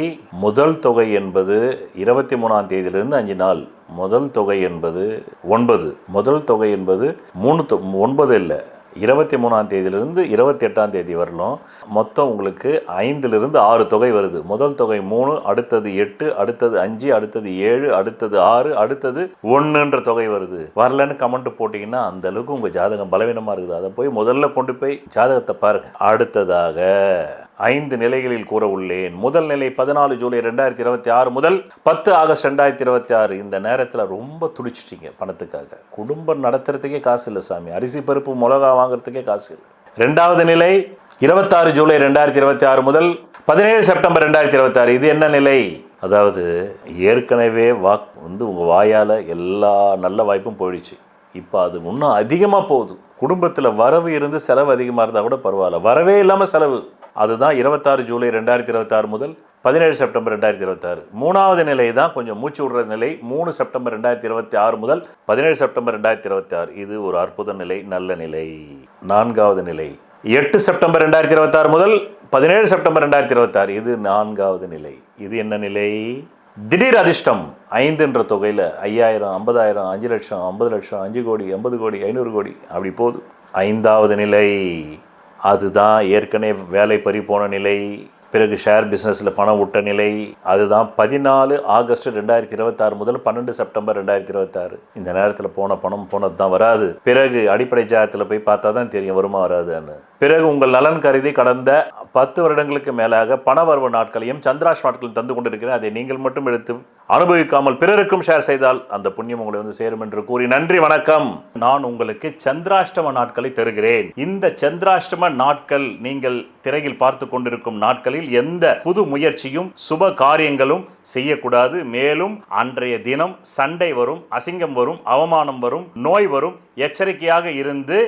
முதல் தொகை என்பது 23ஆம் தேதியிலிருந்து 5 நாள். முதல் தொகை என்பது 9. முதல் தொகை என்பது 9 இல்லை, 23ஆம் தேதியிலிருந்து 28ஆம் தேதி வரலும் மொத்தம் உங்களுக்கு 5லிருந்து 6 தொகை வருது. முதல் தொகை 3, அடுத்தது 8, அடுத்தது 5, அடுத்தது 7, அடுத்தது 6, அடுத்தது 1ன்ற தொகை வருது. வரலன்னு கமெண்ட் போட்டிங்கன்னா அந்த அளவுக்கு உங்கள் ஜாதகம் பலவீனமாக இருக்குது. அதை போய் முதல்ல கொண்டு போய் ஜாதகத்தை பாருங்க. அடுத்ததாக 5 நிலைகளில் கூற உள்ளேன். முதல் நிலை 14 ஜூலை 2026 முதல் 10 ஆகஸ்ட் 2026. இந்த நேரத்தில் ரொம்ப துடிச்சிட்டீங்க பணத்துக்காக. குடும்பம் நடத்துறதுக்கே காசு இல்லை சாமி. அரிசி பருப்பு மிளகா வாங்குறதுக்கே காசு இல்லை. 2வது நிலை 26 ஜூலை 2026 முதல் 17 செப்டம்பர் 2026. இது என்ன நிலை? அதாவது ஏற்கனவே உங்கள் வாயால் எல்லா நல்ல வாய்ப்பும் போயிடுச்சு. இப்போ அது இன்னும் அதிகமாக போகுது. குடும்பத்தில் வரவு இருந்து செலவு அதிகமாக இருந்தால் கூட பரவாயில்ல, வரவே இல்லாமல் செலவு. அதுதான் 26 ஜூலை 2026 முதல் 17 செப்டம்பர் 2026. 3வது நிலை தான் கொஞ்சம் மூச்சு விடுற நிலை. 3 செப்டம்பர் 2026 முதல் 17 செப்டம்பர் 2026. இது ஒரு அற்புத நிலை, நல்ல நிலை. 4வது நிலை 8 செப்டம்பர் 2026 முதல் 17 செப்டம்பர் 2026. இது 4வது நிலை. இது என்ன நிலை? திடீர் அதிர்ஷ்டம் 5ன்ற தொகையில் 5000, 50,000, 5 லட்சம், 50 லட்சம், 5 கோடி, 80 கோடி, 500 கோடி அப்படி போகுது. 5வது நிலை அதுதான் ஏற்கனவே வேலை பறி போன நிலை, பிறகு ஷேர் பிஸ்னஸில் பணம் விட்ட நிலை. அதுதான் 14 ஆகஸ்ட் 2026 முதல் 12 செப்டம்பர் 2026. இந்த நேரத்தில் போன பணம் போனது தான் வராது. பிறகு அடிப்படை ஜாதகத்தில் போய் பார்த்தா தான் தெரியும் வருமா வராதுன்னு. பிறகு உங்கள் நலன் கருதி கடந்த 10 வருடங்களுக்கு மேலாக பணவரவு நாட்களையும் சந்திராஷ்ட நாட்களையும் தந்து கொண்டிருக்கிறேன். அதை நீங்கள் மட்டும் எடுத்து அனுபவிக்காமல் பிறருக்கும் ஷேர் செய்தால் அந்த புண்ணியம் உங்களை வந்து சேரும் என்று கூறி நன்றி, வணக்கம். நான் உங்களுக்கு சந்திராஷ்டம நாட்களை தருகிறேன். இந்த சந்திராஷ்டம நாட்கள் நீங்கள் திரையில் பார்த்து கொண்டிருக்கும் நாட்களில் எந்த புது முயற்சியும் சுப காரியங்களும் செய்யக்கூடாது. மேலும் அன்றைய தினம் சண்டை வரும், அசிங்கம் வரும், அவமானம் வரும், நோய் வரும். எச்சரிக்கையாக இருந்து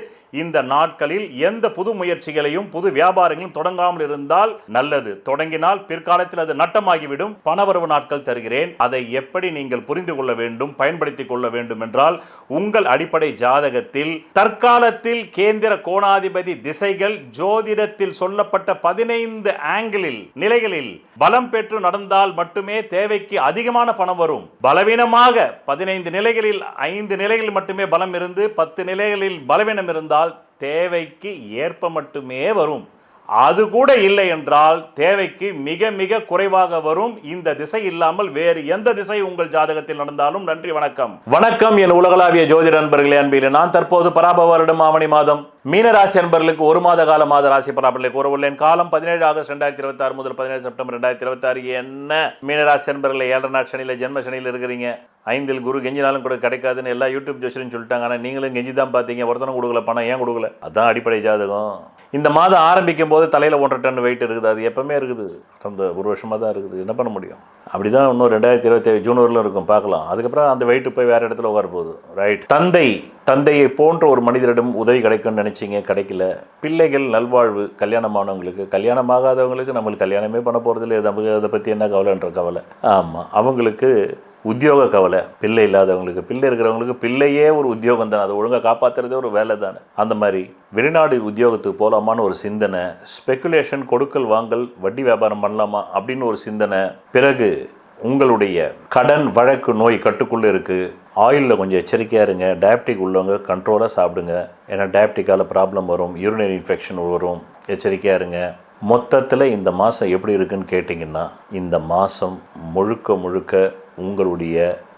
இந்த நாட்களில் எந்த புது முயற்சிகளையும் புது வியாபாரங்களும் தொடங்காமல் இருந்தால் நல்லது. தொடங்கினால் பிற்காலத்தில் அது நட்டமாகிவிடும். பணவரவு நாட்கள் தருகிறேன். அதை எப்படி நீங்கள் புரிந்து கொள்ள வேண்டும், பயன்படுத்திக் கொள்ள வேண்டும் என்றால் உங்கள் அடிப்படை ஜாதகத்தில் தற்காலத்தில் கேந்திர கோணாதிபதி திசைகள் ஜோதிடத்தில் சொல்லப்பட்ட 15 ஆங்கிளில் நிலைகளில் பலம் பெற்று நடந்தால் மட்டுமே தேவைக்கு அதிகமான பணம் வரும். பலவீனமாக 15 நிலைகளில் 5 நிலைகளில் மட்டுமே பலம் இருந்து 10 நிலைகளில் பலவீனம் இருந்தால் தேவைக்கு ஏற்ப மட்டுமே வரும். அது கூட இல்லை என்றால் தேவைக்கு மிக மிக குறைவாக வரும். இந்த திசை இல்லாமல் வேறு எந்த திசை உங்கள் ஜாதகத்தில் நடந்தாலும். நன்றி, வணக்கம். வணக்கம் என் உலகளாவிய ஜோதிட நண்பர்களே, அன்பிலே நான் தற்போது பராபவ வருடம் ஆவணி மாதம் மீனராசி அன்பர்களுக்கு 1 மாத கால மாத ராசி பலாபலனை கூற உள்ளேன். காலம் 17 ஆகஸ்ட் 2026 முதல் 17 செப்டம்பர் 2026. என்ன மீனராசி அன்பர்களே, 7 நாள் சனியில் ஜென்ம சனியில் இருக்கிறீங்க. 5ல் குரு கெஞ்சினாலும் கூட கிடைக்காதுன்னு எல்லா யூடியூப் ஜோசியரும் சொல்லிட்டாங்க. ஆனால் நீங்களும் கெஞ்சி தான் பார்த்தீங்க. ஒருத்தனும் கொடுக்கல பணம். ஏன் கொடுக்கல? அதுதான் அடிப்படை ஜாதகம். இந்த மாதம் ஆரம்பிக்கும் போது தலையில் 1.5 டன் வெயிட் இருக்குது. அது எப்பவுமே இருக்குது. அந்த ஒரு வருஷமாக தான் இருக்குது. என்ன பண்ண முடியும்? அப்படி தான் இன்னும் 2027 ஜூன் வரலும் இருக்கும். பார்க்கலாம். அதுக்கப்புறம் அந்த வெயிட்டு போய் வேறு இடத்துல உட்கார போகுது. ரைட். தந்தையை போன்ற ஒரு மனிதரிடம் உதவி கிடைக்கும்னு நினச்சிங்க, கிடைக்கல. பிள்ளைகள் நல்வாழ்வு, கல்யாணமானவங்களுக்கு, கல்யாணமாகாதவங்களுக்கு நம்மளுக்கு கல்யாணமே பண்ண போகிறதில்ல. நமக்கு அதை பற்றி என்ன கவலைன்ற கவலை. ஆமாம், அவங்களுக்கு உத்தியோக கவலை. பிள்ளை இல்லாதவங்களுக்கு, பிள்ளை இருக்கிறவங்களுக்கு பிள்ளையே ஒரு உத்தியோகம் தானே, அதை ஒழுங்காக காப்பாற்றுறதே ஒரு வேலை தானே. அந்த மாதிரி வெளிநாடு உத்தியோகத்துக்கு போகலாமான்னு ஒரு சிந்தனை, ஸ்பெக்குலேஷன், கொடுக்கல் வாங்கல், வட்டி வியாபாரம் பண்ணலாமா அப்படின்னு ஒரு சிந்தனை. பிறகு உங்களுடைய கடன் வழக்கு நோய் கட்டுக்குள்ளே இருக்குது. ஆயிலில் கொஞ்சம் எச்சரிக்கையாக இருங்க. டயபெட்டிக் உள்ளவங்க கண்ட்ரோலாக சாப்பிடுங்க. ஏன்னா டயபெட்டிக்கால் ப்ராப்ளம் வரும், யூரினரி இன்ஃபெக்ஷன் வரும். எச்சரிக்கையாக இருங்க. மொத்தத்தில் இந்த மாதம் எப்படி இருக்குன்னு கேட்டிங்கன்னா, இந்த மாதம் முழுக்க முழுக்க உங்களுடைய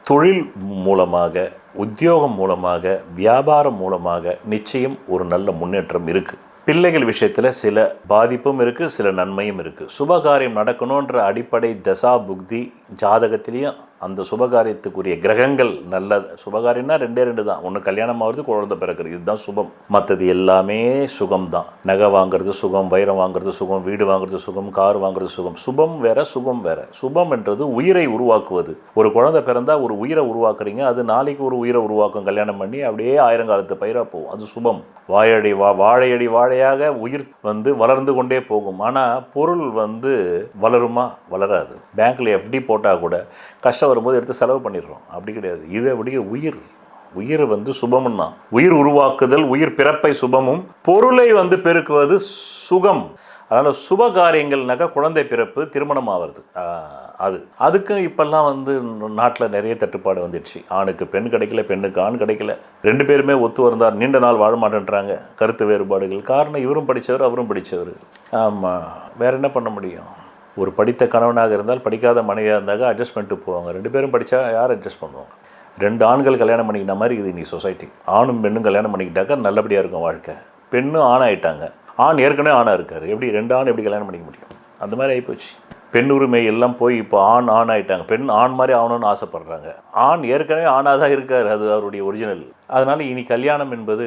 தொழில் மூலமாக, உத்தியோகம் மூலமாக, வியாபாரம் மூலமாக நிச்சயம் ஒரு நல்ல முன்னேற்றம் இருக்குது. பிள்ளைகள் விஷயத்தில் சில பாதிப்பும் இருக்குது, சில நன்மையும் இருக்குது. சுபகாரியம் நடக்கணுன்ற அடிப்படை தசா புக்தி ஜாதகத்திலையும் அந்த சுபகாரியத்துக்குரிய கிரகங்கள் நல்ல சுபகாரியம்னா 2 தான். ஒன்று கல்யாணம் ஆகிறது, குழந்தை பிறக்கிறது, இதுதான் சுபம். மற்றது எல்லாமே சுகம்தான். நகை வாங்குறது சுகம், வைரம் வாங்குறது சுகம், வீடு வாங்குறது சுகம், கார் வாங்குறது சுகம். சுபம் வேற, சுபம் வேற. சுபம் என்றது உயிரை உருவாக்குவது. ஒரு குழந்தை பிறந்தா ஒரு உயிரை உருவாக்குறீங்க, அது நாளைக்கு ஒரு உயிரை உருவாக்கும். கல்யாணம் பண்ணி அப்படியே 1000 காலத்து பயிராக போகும். அது சுபம். வாழையடி வாழையாக உயிர் வளர்ந்து கொண்டே போகும். ஆனால் பொருள் வளருமா? வளராது. பேங்க்ல FD போட்டால் கூட கஷ்டம் வரும்போது எடுத்து செலவு பண்ணிடுறோம். அப்படி கிடையாது. இது அப்படியே உயிர் சுபம்னா உயிர் உருவாக்குதல், உயிர் பிறப்பை சுபமும், பொருளை பெருக்குவது சுகம். அதனால் சுப காரியங்கள்னாக்கா குழந்தை பிறப்பு, திருமணம் ஆகிறது. அதுக்கும் இப்பெல்லாம் வந்து நாட்டில் நிறைய தட்டுப்பாடு வந்துடுச்சு. ஆணுக்கு பெண் கிடைக்கல, பெண்ணுக்கு ஆண் கிடைக்கல, 2 பேருமே ஒத்து வந்தார் நீண்ட நாள் வாழ மாட்டேன்றாங்க. கருத்து வேறுபாடுகள் காரணம் இவரும் படித்தவர் அவரும் படித்தவர். ஆமாம், வேறு என்ன பண்ண முடியும்? ஒரு படித்த கணவனாக இருந்தால் படிக்காத மனைவியாக இருந்தாங்க அட்ஜஸ்ட் பண்ணிட்டு போவாங்க. 2 பேரும் படித்தா யார் அட்ஜஸ்ட் பண்ணுவாங்க? 2 ஆண்கள் கல்யாணம் பண்ணிக்கிட்ட மாதிரி இது நீ சொசைட்டி. ஆணும் பெண்ணும் கல்யாணம் பண்ணிக்கிட்டாக்கா நல்லபடியாக இருக்கும் வாழ்க்கை. பெண்ணும் ஆணாயிட்டாங்க, ஆண் ஏற்கனவே ஆணாக இருக்கார், எப்படி 2 ஆண் எப்படி கல்யாணம் பண்ணிக்க முடியும்? அந்த மாதிரி ஆகிப்போச்சு. பெண் உரிமை எல்லாம் போய் இப்போ ஆண் ஆயிட்டாங்க, பெண் ஆண் மாதிரி ஆகணும்னு ஆசைப்படுறாங்க. ஆண் ஏற்கனவே ஆணாக தான் இருக்கார், அது அவருடைய ஒரிஜினல். அதனால் இனி கல்யாணம் என்பது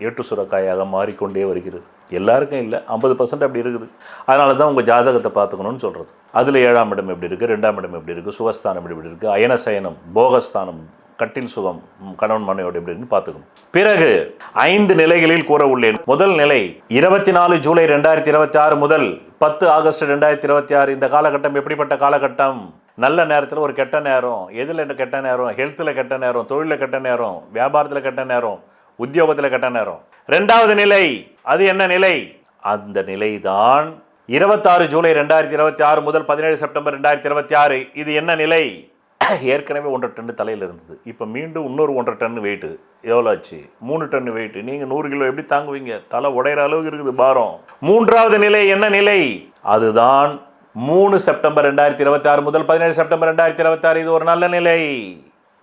ஏட்டு சுரக்காயாக மாறிக்கொண்டே வருகிறது. எல்லாருக்கும் இல்லை, 50% அப்படி இருக்குது. அதனால தான் உங்கள் ஜாதகத்தை பார்த்துக்கணும்னு சொல்கிறது. அதில் 7ஆம் இடம் எப்படி இருக்குது, 2ஆம் இடம் எப்படி இருக்குது, சுகஸ்தானம் எப்படி இருக்குது, அயனசயனம் போகஸ்தானம் கட்டில் சுகம் கணவன் மனைவியோடு எப்படி இருக்குன்னு பார்த்துக்கணும். பிறகு 5 நிலைகளில் கூற உள்ளேன். முதல் நிலை 24 ஜூலை 2026 முதல் 10 ஆகஸ்ட் 2026. இந்த காலகட்டம் எப்படிப்பட்ட காலகட்டம்? நல்ல நேரத்தில் ஒரு கெட்ட நேரம். எதில் கெட்ட நேரம்? ஹெல்த்தில் கெட்ட நேரம், தொழிலில் கெட்ட நேரம், வியாபாரத்தில் கெட்ட நேரம், உத்தியோகத்தில் கெட்ட நேரம். 2வது நிலை, அது என்ன நிலை? அந்த நிலைதான் 26 ஜூலை 2026 முதல் 17 செப்டம்பர் 2026. இது என்ன நிலை? ஏற்கனவே 1.5 டன் தலையில் இருந்தது, இப்போ மீண்டும் இன்னொரு 1.5 டன் வெயிட்டு. எவ்வளோ ஆச்சு? 3 டன் வெயிட்டு. நீங்கள் 100 கிலோ எப்படி தாங்குவீங்க? தலை உடையிற அளவுக்கு இருக்குது பாரம். 3வது நிலை என்ன நிலை? அதுதான் 3 செப்டம்பர் 2026 முதல் 17 செப்டம்பர் 2026. இது ஒரு நல்ல நிலை,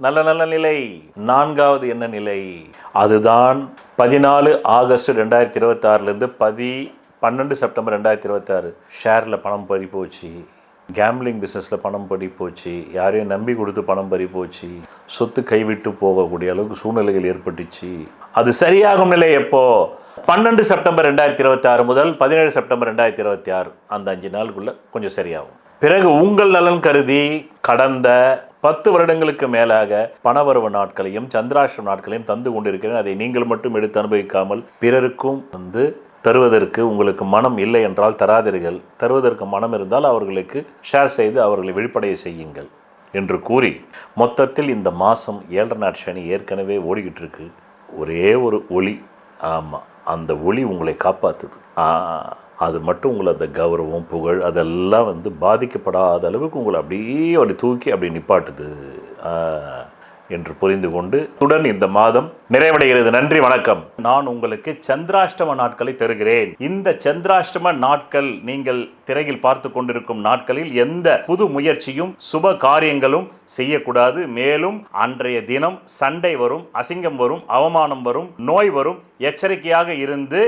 நல்ல நிலை. 4வது என்ன நிலை? அதுதான் 14 ஆகஸ்ட் 2026 12 செப்டம்பர் 2026. ஷேரில் பணம் பறி போச்சு, கேம்லிங் பிஸ்னஸில் பணம் பறி போச்சு, யாரையும் நம்பி கொடுத்து பணம் பறி போச்சு, சொத்து கைவிட்டு போகக்கூடிய அளவுக்கு சூழ்நிலைகள் ஏற்பட்டுச்சு. அது சரியாகும் நிலை எப்போ? 12 செப்டம்பர் 2026 முதல் 17 செப்டம்பர் 2026. அந்த 5 நாளுக்குள்ளே கொஞ்சம் சரியாகும். பிறகு உங்கள் நலன் கருதி கடந்த 10 வருடங்களுக்கு மேலாக பணவரவு நாட்களையும் சந்திராஷ்டிரம் நாட்களையும் தந்து கொண்டிருக்கிறேன். அதை நீங்கள் மட்டும் எடுத்து அனுபவிக்காமல் பிறருக்கும் தருவதற்கு உங்களுக்கு மனம் இல்லை என்றால் தராதீர்கள். தருவதற்கு மனம் இருந்தால் அவர்களுக்கு ஷேர் செய்து அவர்களை விழிப்படைய செய்யுங்கள் என்று கூறி, மொத்தத்தில் இந்த மாதம் 7.5 நாள் சனி ஏற்கனவே ஓடிக்கிட்டு இருக்கு. ஒரே ஒரு ஒளி, ஆமாம், அந்த ஒளி உங்களை காப்பாற்றுது. அது மட்டும் உங்களை அந்த கௌரவம் புகழ் அதெல்லாம் பாதிக்கப்படாத அளவுக்கு உங்களை அப்படியே தூக்கி அப்படி நிப்பாட்டுது என்று புரிந்து கொண்டு உடன் இந்த மாதம் நிறைவடைகிறது. நன்றி, வணக்கம். நான் உங்களுக்கு சந்திராஷ்டம நாட்களை தருகிறேன். இந்த சந்திராஷ்டம நாட்கள் நீங்கள் திரையில் பார்த்து கொண்டிருக்கும் நாட்களில் எந்த புது முயற்சியும் சுப காரியங்களும் செய்யக்கூடாது. மேலும் அன்றைய தினம் சண்டை வரும், அசிங்கம் வரும், அவமானம் வரும், நோய் வரும். எச்சரிக்கையாக இருந்து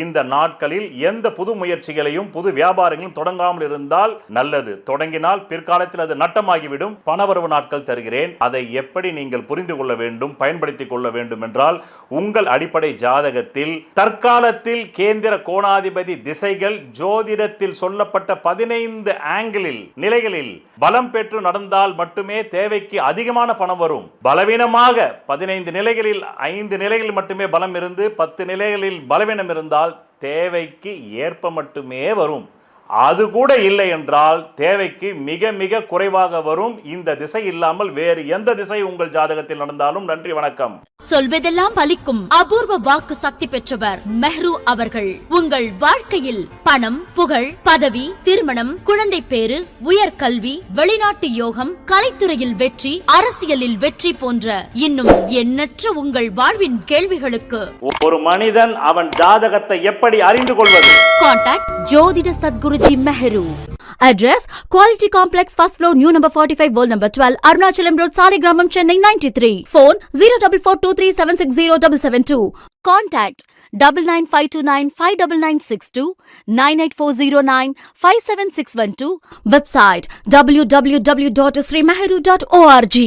இந்த நாட்களில் எந்த புது முயற்சிகளையும் புது வியாபாரங்களும் தொடங்காமல் இருந்தால் நல்லது. தொடங்கினால் பிற்காலத்தில் அது நட்டமாகிவிடும். பணவரவு நாட்கள் தருகிறேன். அதை எப்படி நீங்கள் புரிந்து கொள்ள வேண்டும், பயன்படுத்திக் கொள்ள வேண்டும் என்றால், உங்கள் அடிப்படை ஜாதகத்தில் தற்காலத்தில் கேந்திர கோணாதிபதி திசைகள் ஜோதிடத்தில் சொல்லப்பட்ட 15 ஆங்கிளில் நிலைகளில் பலம் பெற்று நடந்தால் மட்டுமே தேவைக்கு அதிகமான பணம் வரும். பலவீனமாக 15 நிலைகளில் 5 நிலைகளில் மட்டுமே பலம் இருந்து 10 நிலைகளில் பலவீனம் இருந்தால் தேவைக்கு ஏற்ப மட்டுமே வரும். அது கூட இல்லை என்றால் தேவைக்கு மிக மிக குறைவாக வரும். இந்த திசை இல்லாமல் வேறு எந்த திசை உங்கள் ஜாதகத்தில் நடந்தாலும். நன்றி, வணக்கம். சொல்வதெல்லாம் பலிக்கும் அபூர்வ வாக்கு சக்தி பெற்றவர் மெஹ்ரு அவர்கள். உங்கள் வாழ்க்கையில் பணம், புகழ், பதவி, திருமணம், குழந்தை பேறு, உயர்கல்வி, வெளிநாட்டு யோகம், கலைத்துறையில் வெற்றி, அரசியலில் வெற்றி போன்ற இன்னும் எண்ணற்ற உங்கள் வாழ்வின் கேள்விகளுக்கு ஒரு மனிதன் அவன் ஜாதகத்தை எப்படி அறிந்து கொள்வது? கான்டாக்ட் ஜோதிட Sadguruji Mehru. Address Quality Complex, first floor, new number 45, wall number 12, Arunachalam Road, Saligramam, Chennai 93. Phone 0442376072. Contact 9952959962, 98409 57612. Website www.srimeheru.org.